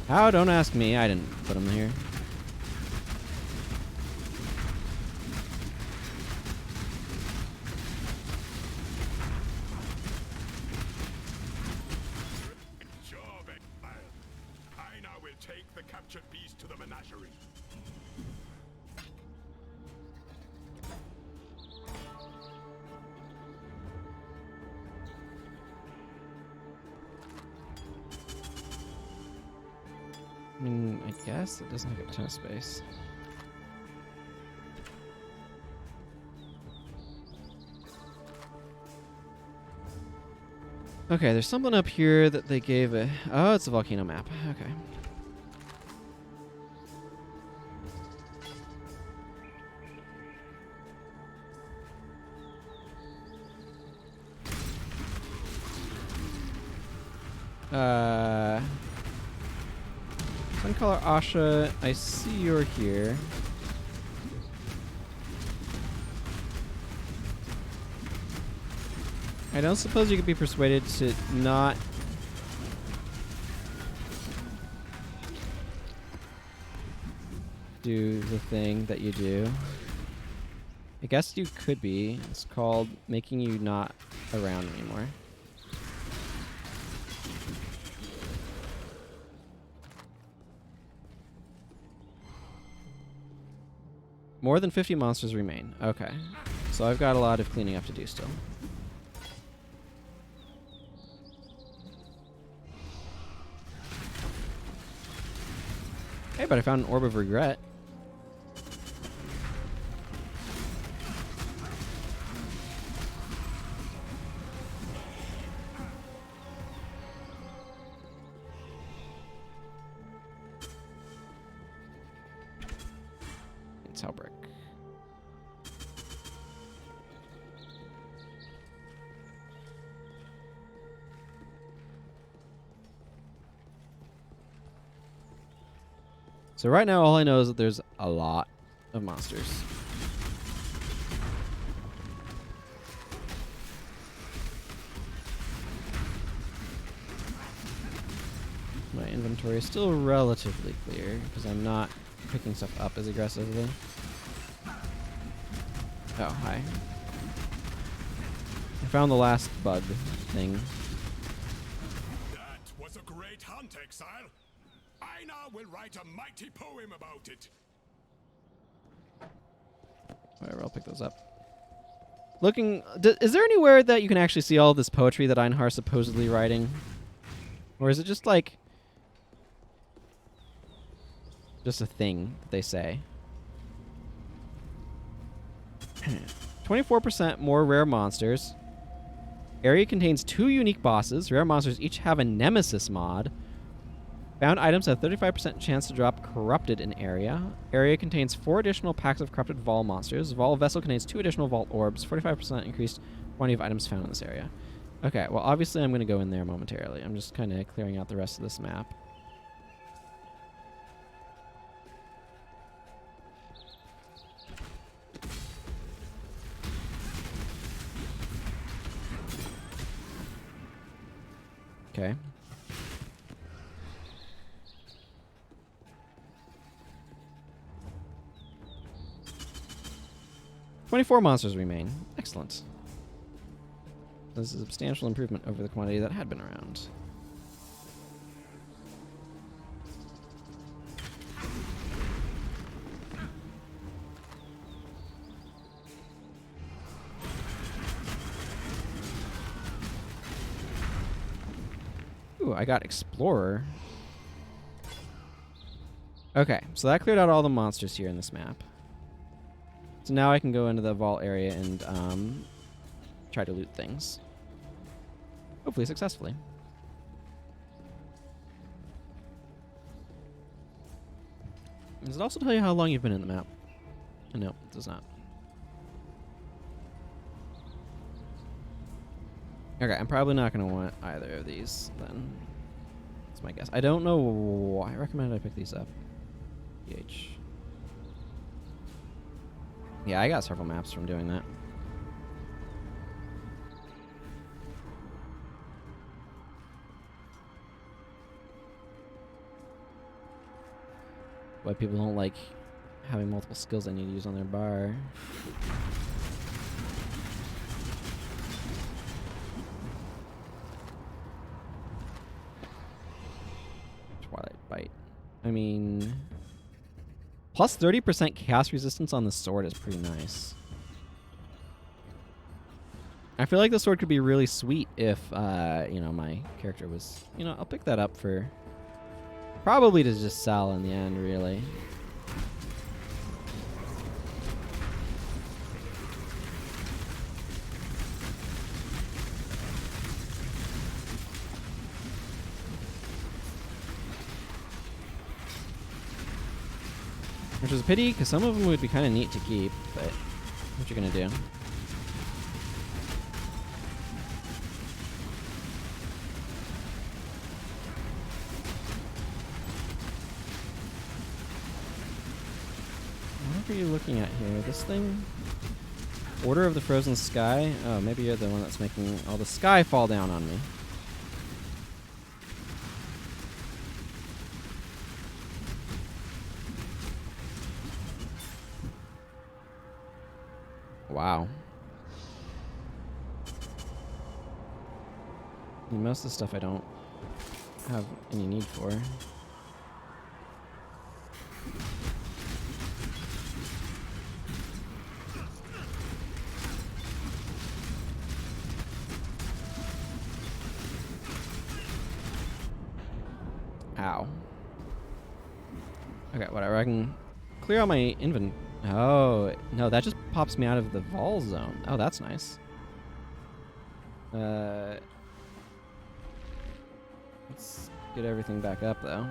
How? Don't ask me. I didn't put them here. Job, Exile. I now will take the captured beast to the menagerie. I mean, I guess it doesn't have a ton of space. Okay, there's something up here that they gave a... Oh, it's a volcano map. Okay. Suncolor Asha, I see you're here. I don't suppose you could be persuaded to not... do the thing that you do. I guess you could be. It's called making you not around anymore. More than 50 monsters remain. Okay. So I've got a lot of cleaning up to do still. Hey, but I found an Orb of Regret. It's Hellbrick. So right now, all I know is that there's a lot of monsters. My inventory is still relatively clear because I'm not picking stuff up as aggressively. Oh, hi. I found the last bug thing. That was a great hunt, Exile. I now will write a mighty poem about it. Whatever, I'll pick those up. Looking, is there anywhere that you can actually see all this poetry that Einhar's supposedly writing? Or is it just like... just a thing that they say? 24% more rare monsters. Area contains 2 unique bosses. Rare monsters each have a nemesis mod. Found items have 35% chance to drop corrupted in area. Area contains 4 additional packs of corrupted Vol monsters. Vol vessel contains 2 additional Vault orbs. 45% increased quantity of items found in this area. Okay, well obviously I'm going to go in there momentarily. I'm just kind of clearing out the rest of this map. Okay. "24 monsters remain. Excellent. This is a substantial improvement over the quantity that had been around." Ooh, I got Explorer. Okay, so that cleared out all the monsters here in this map. So now I can go into the vault area and try to loot things. Hopefully successfully. Does it also tell you how long you've been in the map? No, it does not. Okay, I'm probably not going to want either of these then. That's my guess. I don't know why I recommended I pick these up. PH. Yeah, I got several maps from doing that. Why people don't like having multiple skills they need to use on their bar. Twilight Bite. I mean, plus 30% chaos resistance on the sword is pretty nice. I feel like the sword could be really sweet if, you know, my character was... You know, I'll pick that up for... Probably to just sell in the end, really. Which is a pity, because some of them would be kind of neat to keep, but what you gonna do? What are you looking at here? This thing? Order of the Frozen Sky? Oh, maybe you're the one that's making all the sky fall down on me. Wow. I mean, most of the stuff I don't have any need for. Ow. Okay, whatever. I can clear out my inventory. Oh, no, that just pops me out of the Vol zone. Oh, that's nice. Let's get everything back up, though.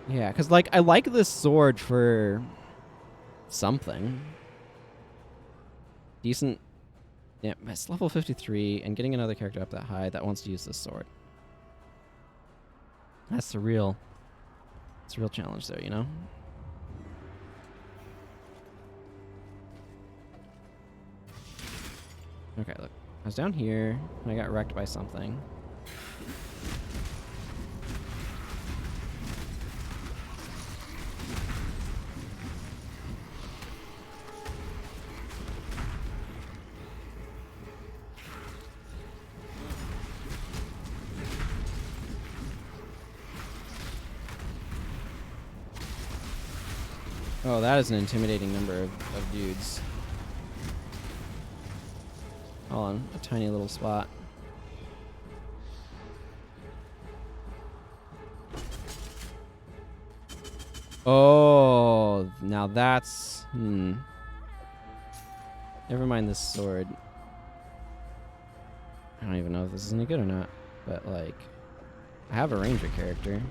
Yeah, because, like, I like this sword for something. Decent Yeah, it's level 53, and getting another character up that high that wants to use this sword. That's the real... It's a real challenge there, you know? Okay, look. I was down here, and I got wrecked by something. Oh, that is an intimidating number of dudes. All on a tiny little spot. Oh, now that's... Never mind this sword. I don't even know if this is any good or not. But, like, I have a ranger character.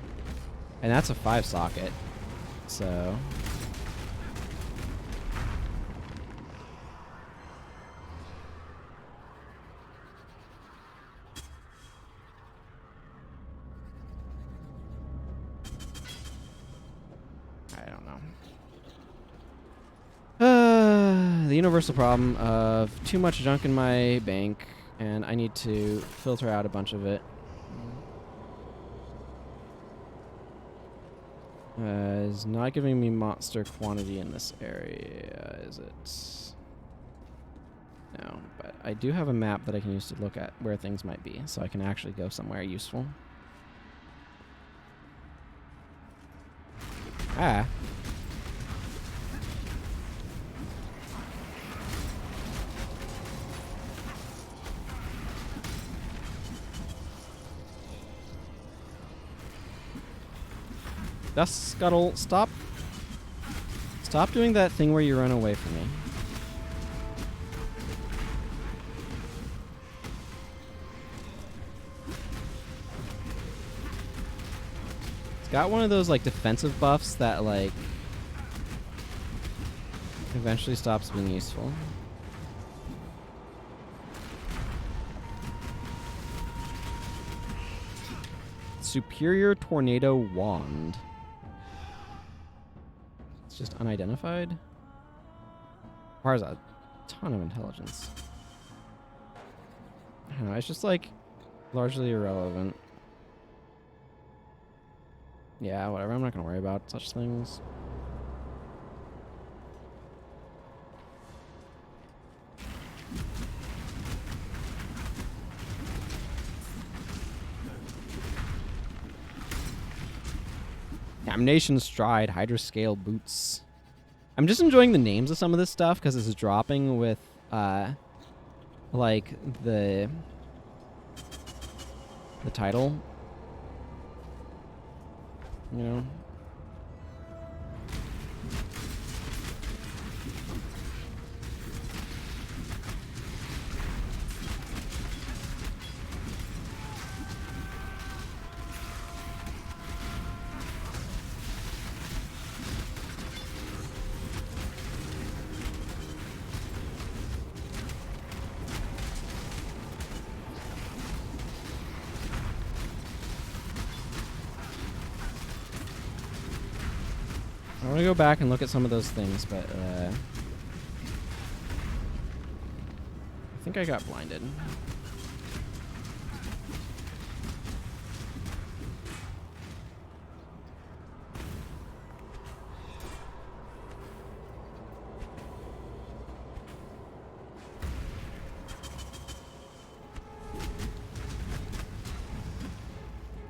And that's a 5-socket. So... the universal problem of too much junk in my bank, and I need to filter out a bunch of it. Is not giving me monster quantity in this area, is it? No, but I do have a map that I can use to look at where things might be, so I can actually go somewhere useful. Ah. Dust Scuttle, stop. Stop doing that thing where you run away from me. It's got one of those like defensive buffs that like eventually stops being useful. Superior Tornado Wand. Just unidentified. Requires a ton of intelligence. I don't know, it's just like largely irrelevant. Yeah, whatever, I'm not gonna worry about such things. Damnation Stride, Hydra Scale Boots. I'm just enjoying the names of some of this stuff because this is dropping with, like, the title. You know? I want to go back and look at some of those things, but I think I got blinded.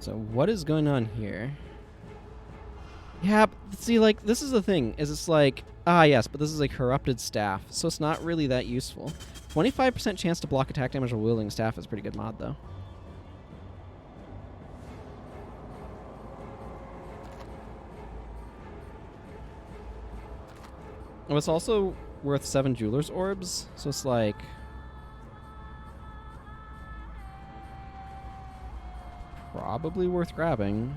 So what is going on here? Yeah, see, like, this is the thing, is it's like, yes, but this is a corrupted staff, so it's not really that useful. 25% chance to block attack damage while wielding staff is a pretty good mod, though. Oh, it's also worth 7 Jeweler's Orbs, so it's like... probably worth grabbing.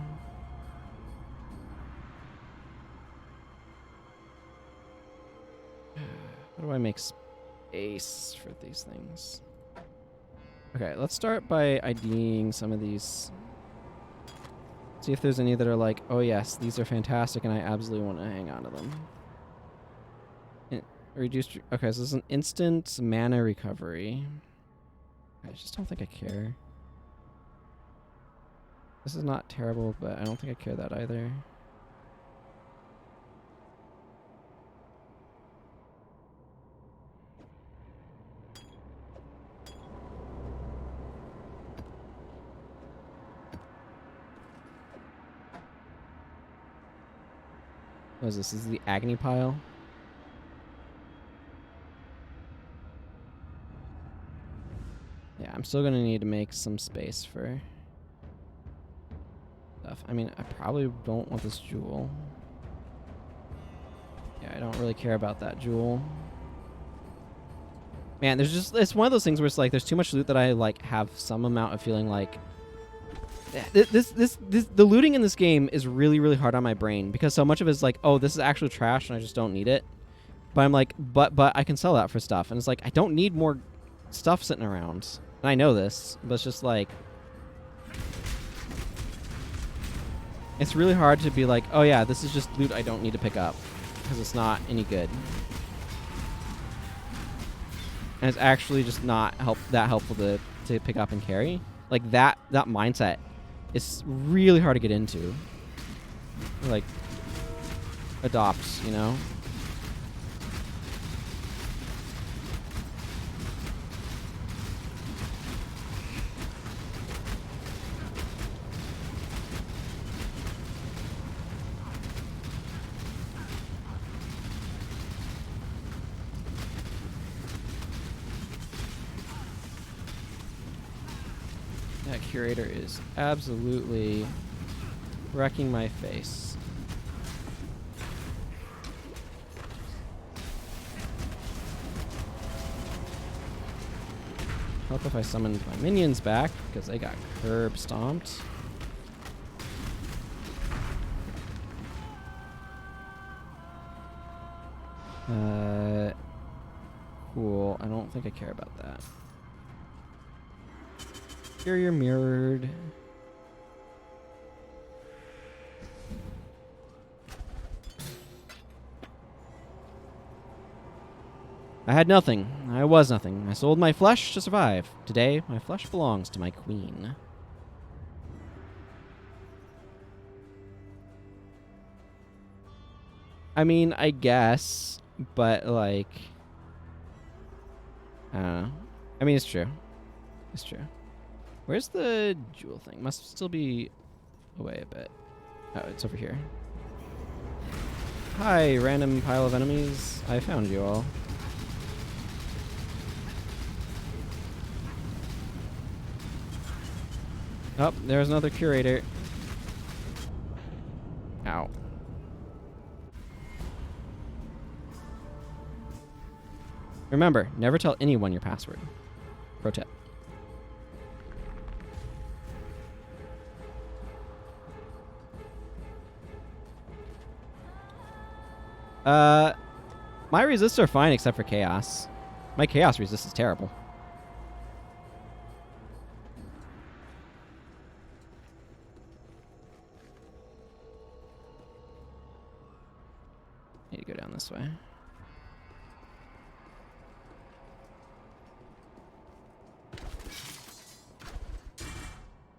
How do I make space for these things. Okay, let's start by IDing some of these. See if there's any that are like, oh yes, these are fantastic and I absolutely want to hang on to them. Reduced. Okay, so this is an instant mana recovery. I just don't think I care. This is not terrible, but I don't think I care that either. What is this? This is the Agony Pile? Yeah, I'm still gonna need to make some space for stuff. I mean, I probably don't want this jewel. Yeah, I don't really care about that jewel. Man, there's just, it's one of those things where it's like there's too much loot that I like have some amount of feeling like the looting in this game is really, really hard on my brain because so much of it is like, oh, this is actually trash and I just don't need it. But I'm like, but I can sell that for stuff. And it's like, I don't need more stuff sitting around. And I know this, but it's just like, it's really hard to be like, oh yeah, this is just loot I don't need to pick up because it's not any good. And it's actually just not that helpful to pick up and carry. Like that mindset is really hard to get into. Like adopt, you know? That curator is absolutely wrecking my face. Help if I summoned my minions back because they got curb stomped. Cool. I don't think I care about that. Here you're mirrored. I had nothing. I was nothing. I sold my flesh to survive. Today, my flesh belongs to my queen. I mean, I guess, but like, I don't know. I mean, it's true. It's true. Where's the jewel thing? Must still be away a bit. Oh, it's over here. Hi, random pile of enemies. I found you all. Oh, there's another curator. Ow. Remember, never tell anyone your password. Pro tip. My resists are fine except for chaos. My chaos resist is terrible. Need to go down this way.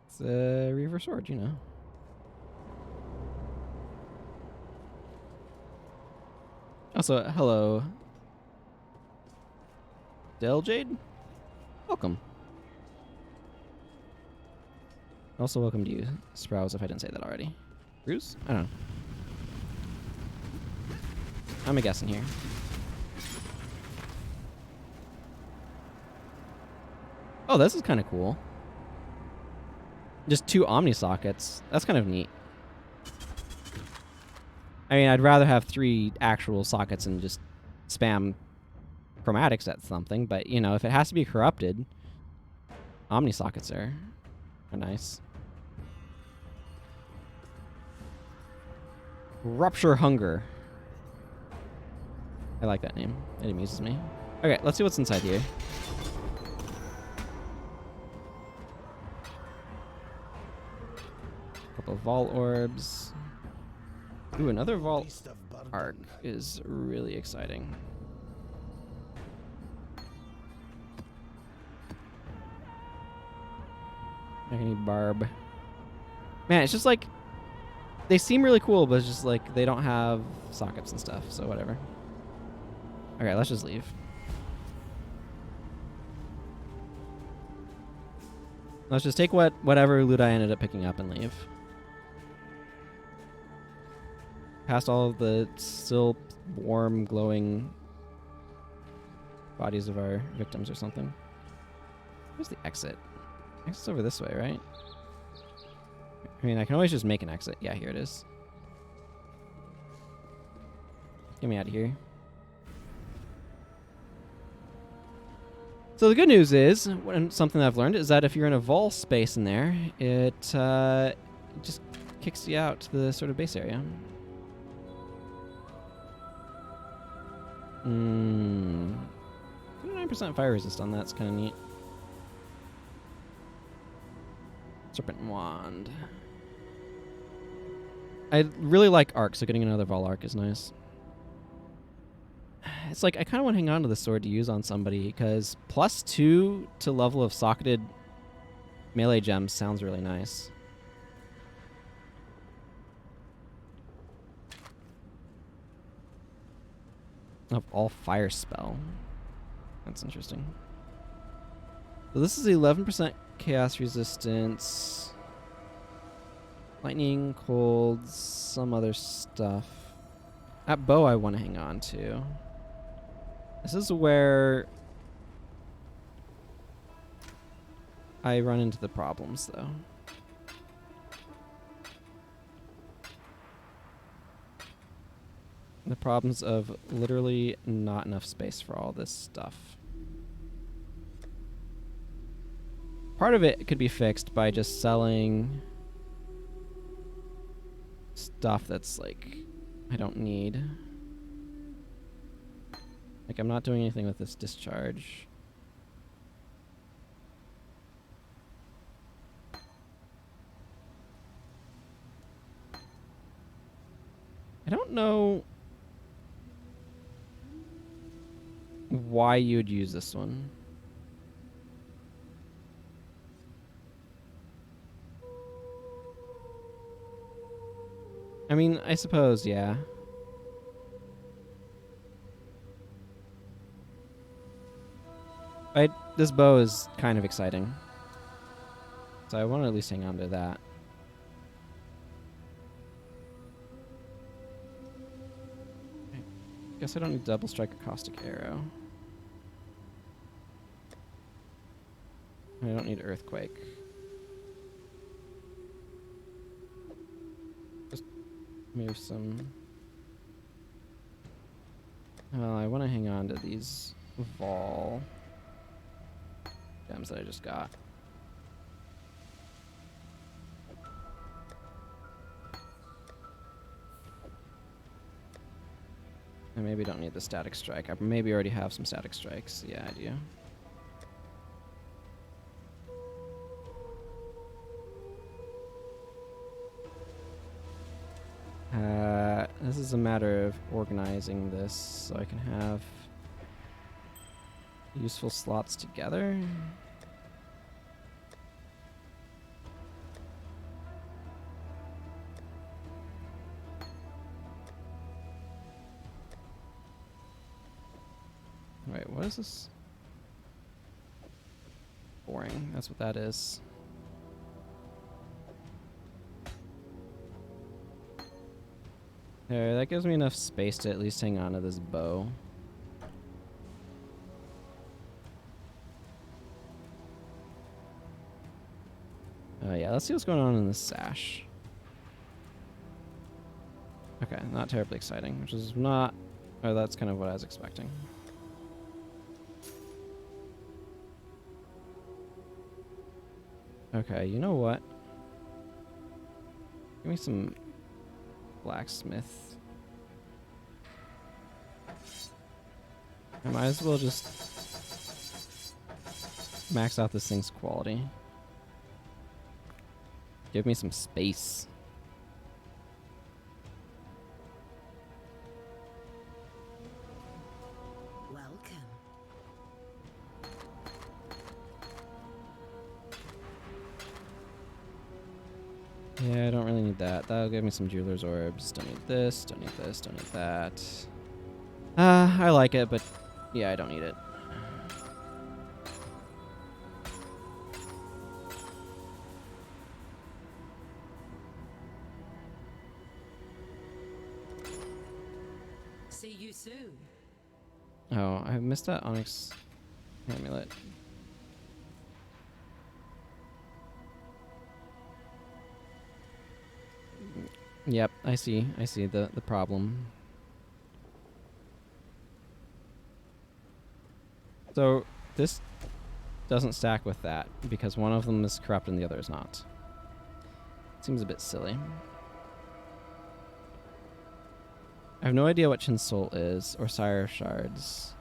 It's a Reaver sword, you know. Also, hello. Deljade? Welcome. Also, welcome to you, Sprouse, if I didn't say that already. Bruce? I don't know. I'm a guessing here. Oh, this is kind of cool. Just 2 Omni sockets. That's kind of neat. I mean, I'd rather have 3 actual sockets and just spam chromatics at something, but, you know, if it has to be corrupted, Omni sockets are nice. Rupture Hunger. I like that name. It amuses me. Okay, let's see what's inside here. Couple of Vault orbs. Ooh, another Vault arc is really exciting. Agony barb. Man, it's just like they seem really cool, but it's just like they don't have sockets and stuff, so whatever. Okay, let's just leave. Let's just take whatever loot I ended up picking up and leave. Past all of the still warm, glowing bodies of our victims or something. Where's the exit? Exit's over this way, right? I mean, I can always just make an exit. Yeah, here it is. Get me out of here. So the good news is, something that I've learned, is that if you're in a vol space in there, it just kicks you out to the sort of base area. 29% fire resist on that's kind of neat. Serpent Wand. I really like arc, so getting another Vol arc is nice. It's like I kind of want to hang on to the sword to use on somebody because +2 to level of socketed melee gems sounds really nice. Of all fire spell. That's interesting. So this is 11% chaos resistance. Lightning, cold, some other stuff. That bow I want to hang on to. This is where I run into the problems, though. The problems of literally not enough space for all this stuff. Part of it could be fixed by just selling stuff that's like I don't need. Like I'm not doing anything with this discharge. I don't know why you would use this one. I mean, I suppose, yeah. This bow is kind of exciting. So I want to at least hang on to that. Guess I don't need double strike or caustic arrow. I don't need earthquake. Just move some. Well, I want to hang on to these Vol gems that I just got. I maybe don't need the static strike. I maybe already have some static strikes. Yeah, I do. This is a matter of organizing this so I can have useful slots together. Wait, what is this? Boring. That's what that is. There, that gives me enough space to at least hang on to this bow. Yeah, let's see what's going on in this sash. Okay, not terribly exciting, which is not... Oh, that's kind of what I was expecting. Okay, you know what? Give me some blacksmith. I might as well just max out this thing's quality. Give me some space. Welcome. Yeah, I don't really need that. That'll give me some jeweler's orbs. Don't need this, don't need this, don't need that. I like it, but yeah, I don't need it. See you soon. Oh, I missed that Onyx amulet. Yep, I see the problem. So this doesn't stack with that because one of them is corrupt and the other is not. Seems a bit silly. I have no idea what Chin Soul is or Sire Shards.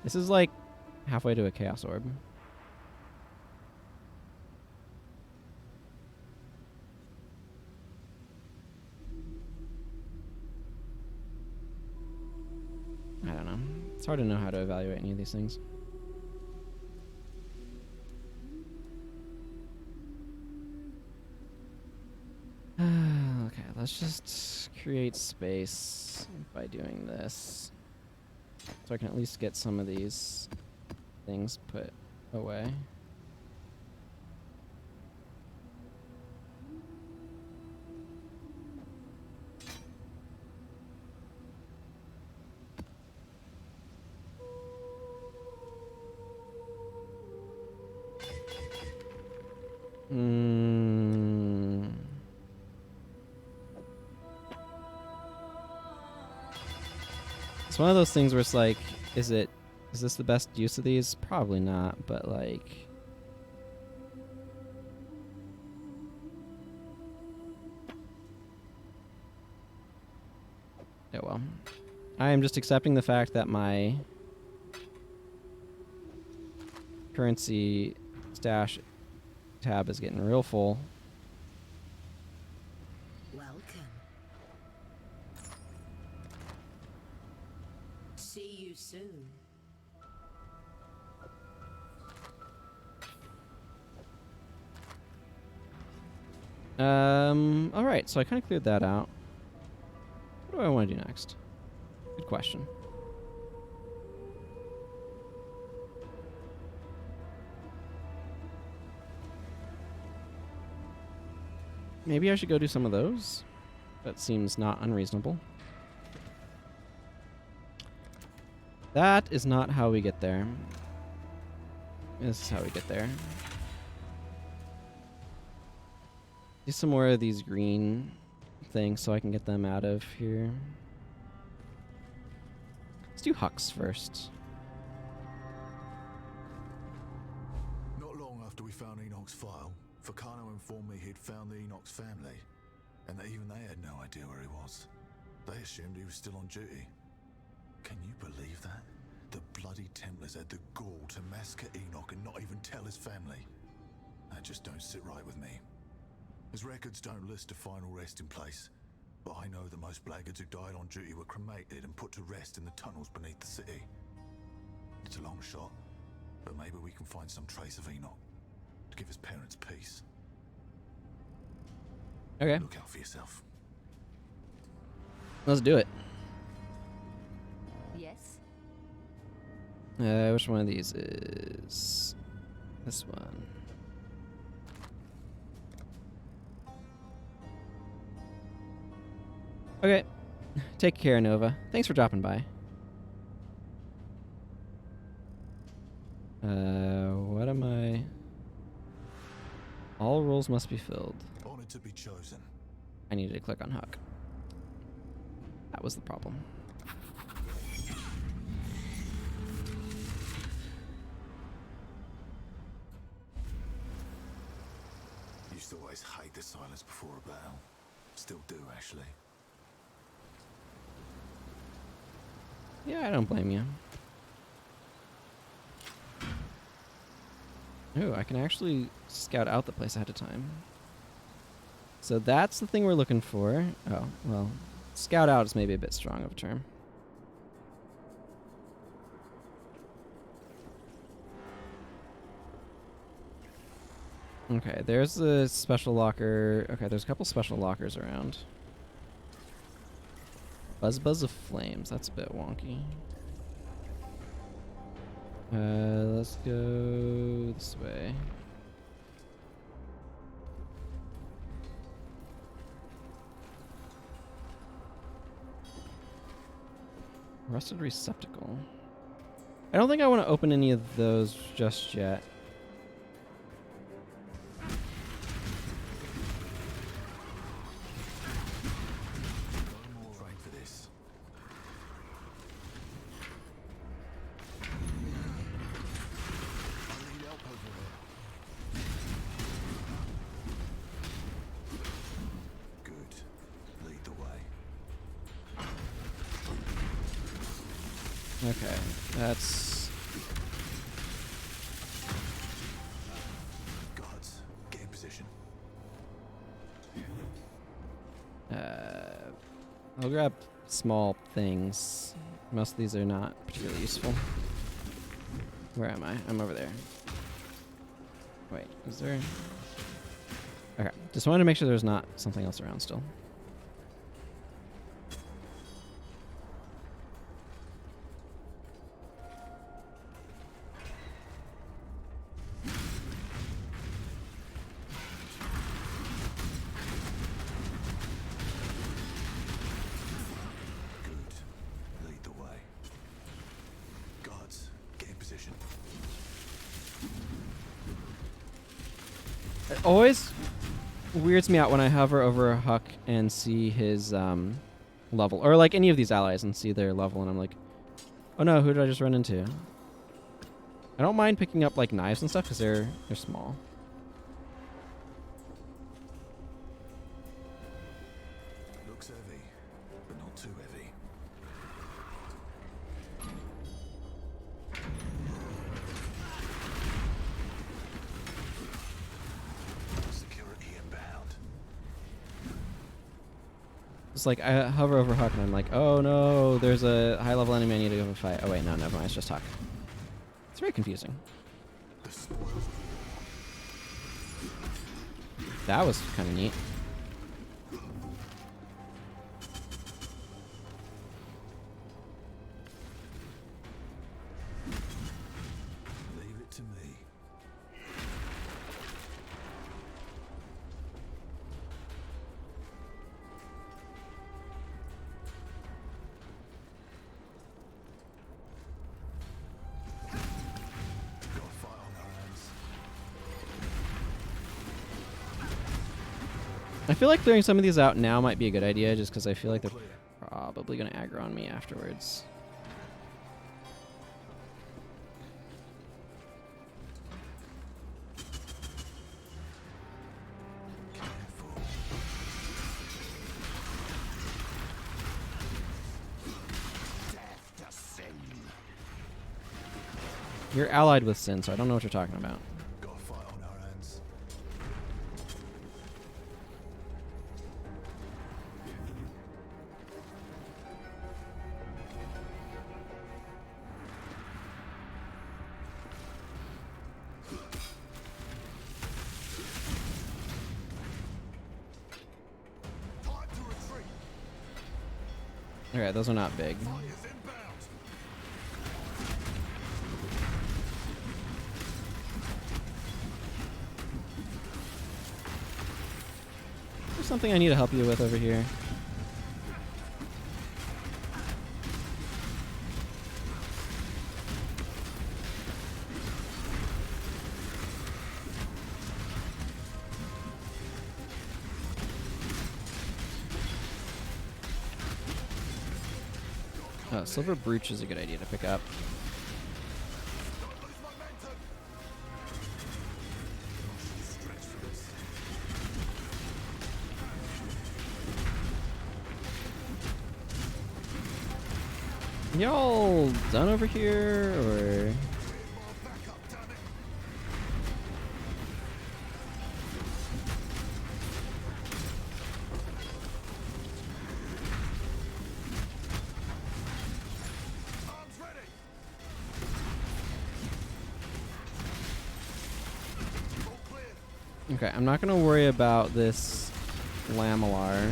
This is like halfway to a Chaos Orb. I don't know. It's hard to know how to evaluate any of these things. Okay, let's just create space by doing this. So I can at least get some of these things put away. It's one of those things where it's like, is this the best use of these? Probably not, but like... Oh well. I am just accepting the fact that my currency stash tab is getting real full. Welcome. See you soon. Alright, so I kind of cleared that out. What do I want to do next? Good question. Maybe I should go do some of those? That seems not unreasonable. That is not how we get there. This is how we get there. Do some more of these green things so I can get them out of here. Let's do Hux first. Not long after we found Enoch's file, Furcano informed me he'd found the Enoch's family, and that even they had no idea where he was. They assumed he was still on duty. Can you believe that? The bloody Templars had the gall to massacre Enoch and not even tell his family. That just don't sit right with me. His records don't list a final resting place, but I know that most blackguards who died on duty were cremated and put to rest in the tunnels beneath the city. It's a long shot, but maybe we can find some trace of Enoch to give his parents peace. Okay. Look out for yourself. Let's do it. Yes. Which one of these is this one? Okay. Take care, Nova. Thanks for dropping by. What am I? All roles must be filled. Honored to be chosen. I needed to click on Huck. That was the problem. Used to always hate the silence before a battle. Still do, actually. Yeah, I don't blame you. Ooh, I can actually scout out the place ahead of time. So that's the thing we're looking for. Oh, well, scout out is maybe a bit strong of a term. Okay, there's a special locker. Okay, there's a couple special lockers around. Buzz of flames. That's a bit wonky. Let's go this way. Rusted receptacle. I don't think I want to open any of those just yet. Okay, that's... Guards, get in position. I'll grab small things. Most of these are not particularly useful. Where am I? I'm over there. Wait, is there... Okay, just wanted to make sure there's not something else around still. It always weirds me out when I hover over a Huck and see his level, or like any of these allies and see their level, and I'm like, oh no, who did I just run into? I don't mind picking up like knives and stuff because they're small. Looks heavy, but not too heavy. Security inbound. It's like I hover over Huck and I'm like, oh no, there's a high level enemy I need to go fight. Oh wait, no, never mind, it's just Huck. It's very confusing. That was kind of neat. Leave it to me. Got a fight on our hands. I feel like clearing some of these out now might be a good idea, just because I feel like they're probably going to aggro on me afterwards. You're allied with Sin, so I don't know what you're talking about. Got a fight on our hands. Alright, those are not big. There's something I need to help you with over here. Silver Brooch is a good idea to pick up. Y'all done over here, or? Okay, I'm not gonna worry about this Lamellar.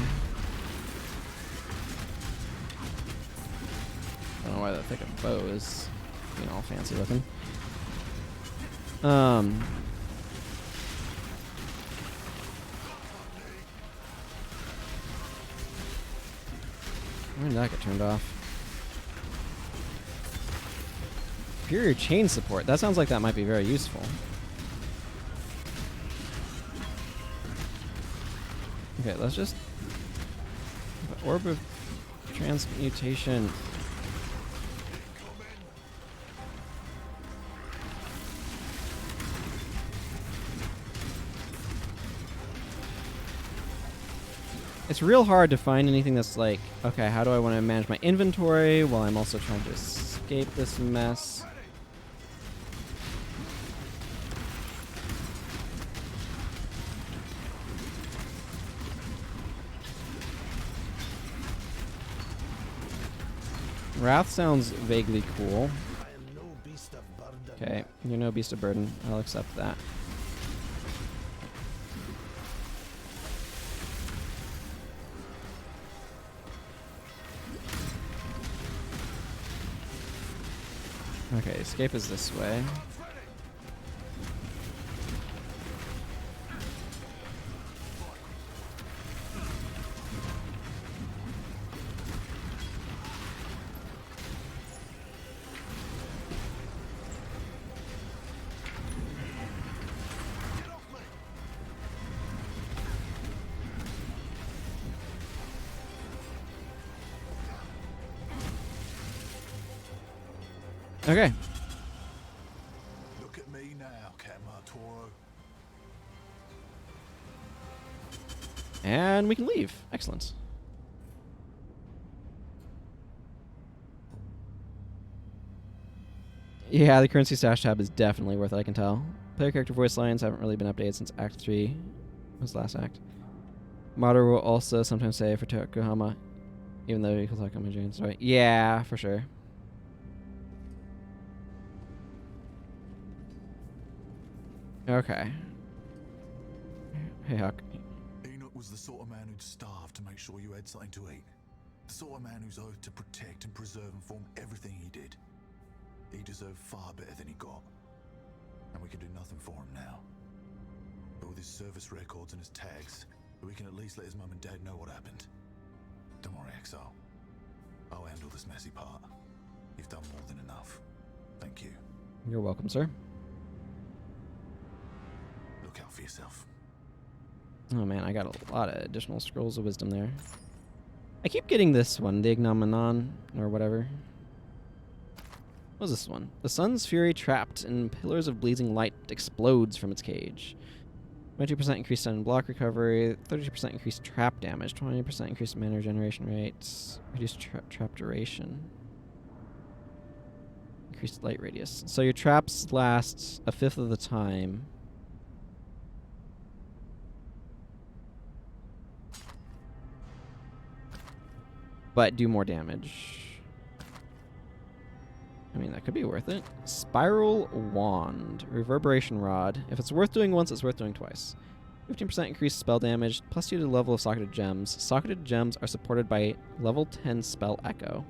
I don't know why that thick of bow is, you know, all fancy looking. When did that get turned off? Superior chain support. That sounds like that might be very useful. Okay, let's just... Orb of Transmutation. It's real hard to find anything that's like, okay, how do I want to manage my inventory while I'm also trying to escape this mess? Wrath sounds vaguely cool. Okay, you're no beast of burden. I'll accept that. Okay, escape is this way. Okay. Look at me now, Catmar Toro. And we can leave. Excellent. Yeah, the currency stash tab is definitely worth it, I can tell. Player character voice lines haven't really been updated since Act 3 was last act. Modder will also sometimes say for Tokuhama, even though you can talk on my Jane's right. Yeah, for sure. Okay. Hey, Huck. Enoch was the sort of man who'd starve to make sure you had something to eat. The sort of man whose oath to protect and preserve informed everything he did. He deserved far better than he got. And we can do nothing for him now. But with his service records and his tags, we can at least let his mum and dad know what happened. Don't worry, Exile. I'll handle this messy part. You've done more than enough. Thank you. You're welcome, sir. Look out for yourself. Oh man, I got a lot of additional scrolls of wisdom there. I keep getting this one, the Ignomenon, or whatever. What's this one? The sun's fury trapped in pillars of blazing light explodes from its cage. 22% increased stun and block recovery, 32% increased trap damage, 20% increased mana regeneration rates, reduced trap duration. Increased light radius. So your traps last a fifth of the time. But do more damage. I mean, that could be worth it. Spiral Wand. Reverberation Rod. If it's worth doing once, it's worth doing twice. 15% increased spell damage, plus 2 to the level of socketed gems. Socketed gems are supported by level 10 spell echo.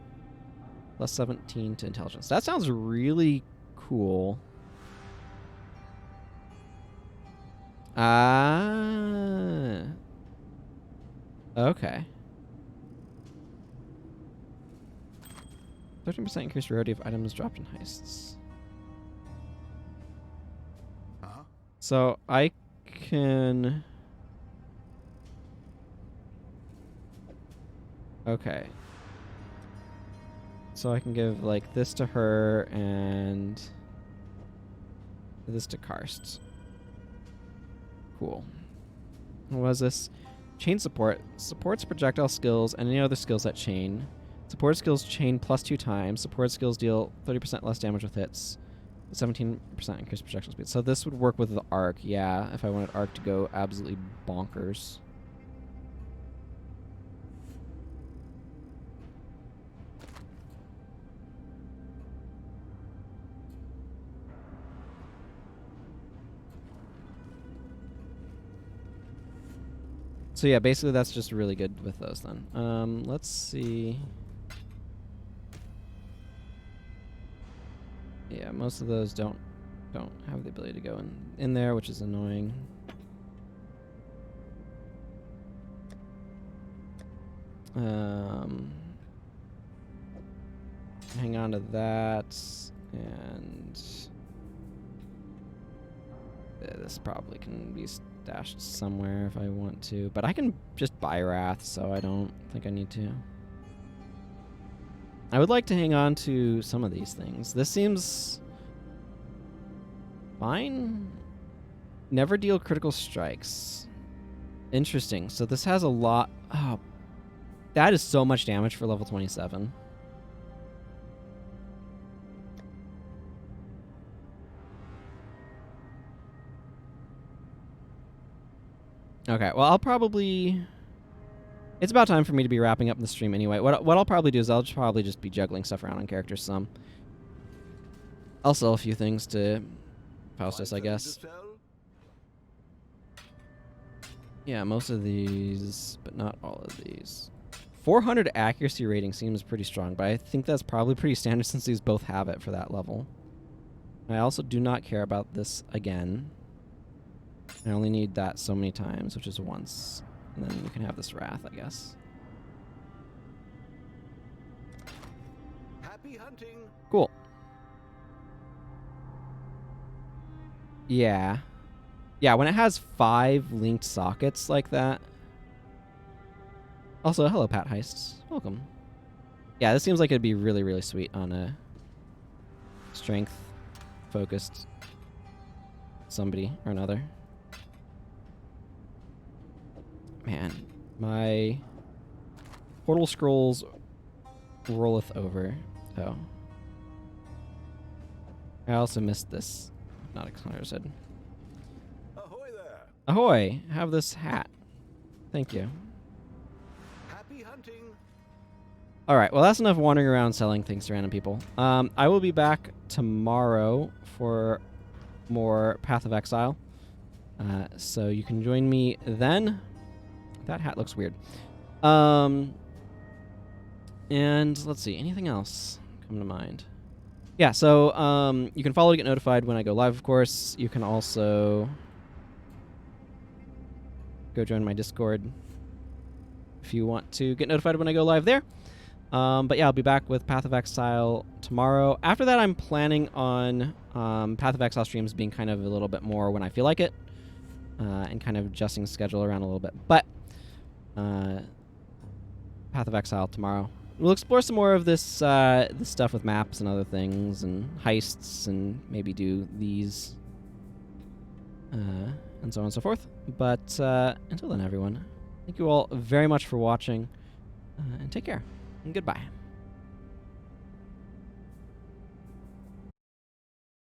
Plus 17 to intelligence. That sounds really cool. Ah. Okay. 13% increased rarity of items dropped in heists. So I can... Okay. So I can give like this to her and this to Karst. Cool. What was this? Chain support. Supports projectile skills and any other skills that chain. Support skills chain +2 times. Support skills deal 30% less damage with hits. 17% increased projectile speed. So this would work with the arc, yeah, if I wanted arc to go absolutely bonkers. So yeah, basically that's just really good with those then. Let's see. Yeah, most of those don't have the ability to go in there, which is annoying. Hang on to that, and this probably can be stashed somewhere if I want to, but I can just buy Wrath, so I don't think I need to. I would like to hang on to some of these things. This seems fine. Never deal critical strikes. Interesting. So this has a lot. Oh, that is so much damage for level 27. Okay, well, I'll probably... It's about time for me to be wrapping up the stream anyway. What I'll probably do is I'll probably just be juggling stuff around on characters some. I'll sell a few things to Faustus, I guess. Yeah, most of these, but not all of these. 400 accuracy rating seems pretty strong, but I think that's probably pretty standard since these both have it for that level. I also do not care about this again. I only need that so many times, which is once. And then you can have this Wrath, I guess. Happy hunting. Cool. Yeah. Yeah, when it has 5 linked sockets like that. Also, hello, Pat Heists. Welcome. Yeah, this seems like it'd be really, really sweet on a strength-focused somebody or another. Man, my portal scrolls rolleth over. Oh. I also missed this. Not understood. Ahoy there. Ahoy! Have this hat. Thank you. Happy hunting. Alright, well that's enough wandering around selling things to random people. I will be back tomorrow for more Path of Exile. So you can join me then. That hat looks weird. And let's see, anything else come to mind? Yeah, so you can follow to get notified when I go live, of course. You can also go join my Discord if you want to get notified when I go live there. But yeah, I'll be back with Path of Exile tomorrow. After that, I'm planning on Path of Exile streams being kind of a little bit more when I feel like it, and kind of adjusting the schedule around a little bit. But Path of Exile tomorrow. We'll explore some more of this this stuff with maps and other things and heists and maybe do these and so on and so forth. But until then, everyone, thank you all very much for watching and take care and goodbye.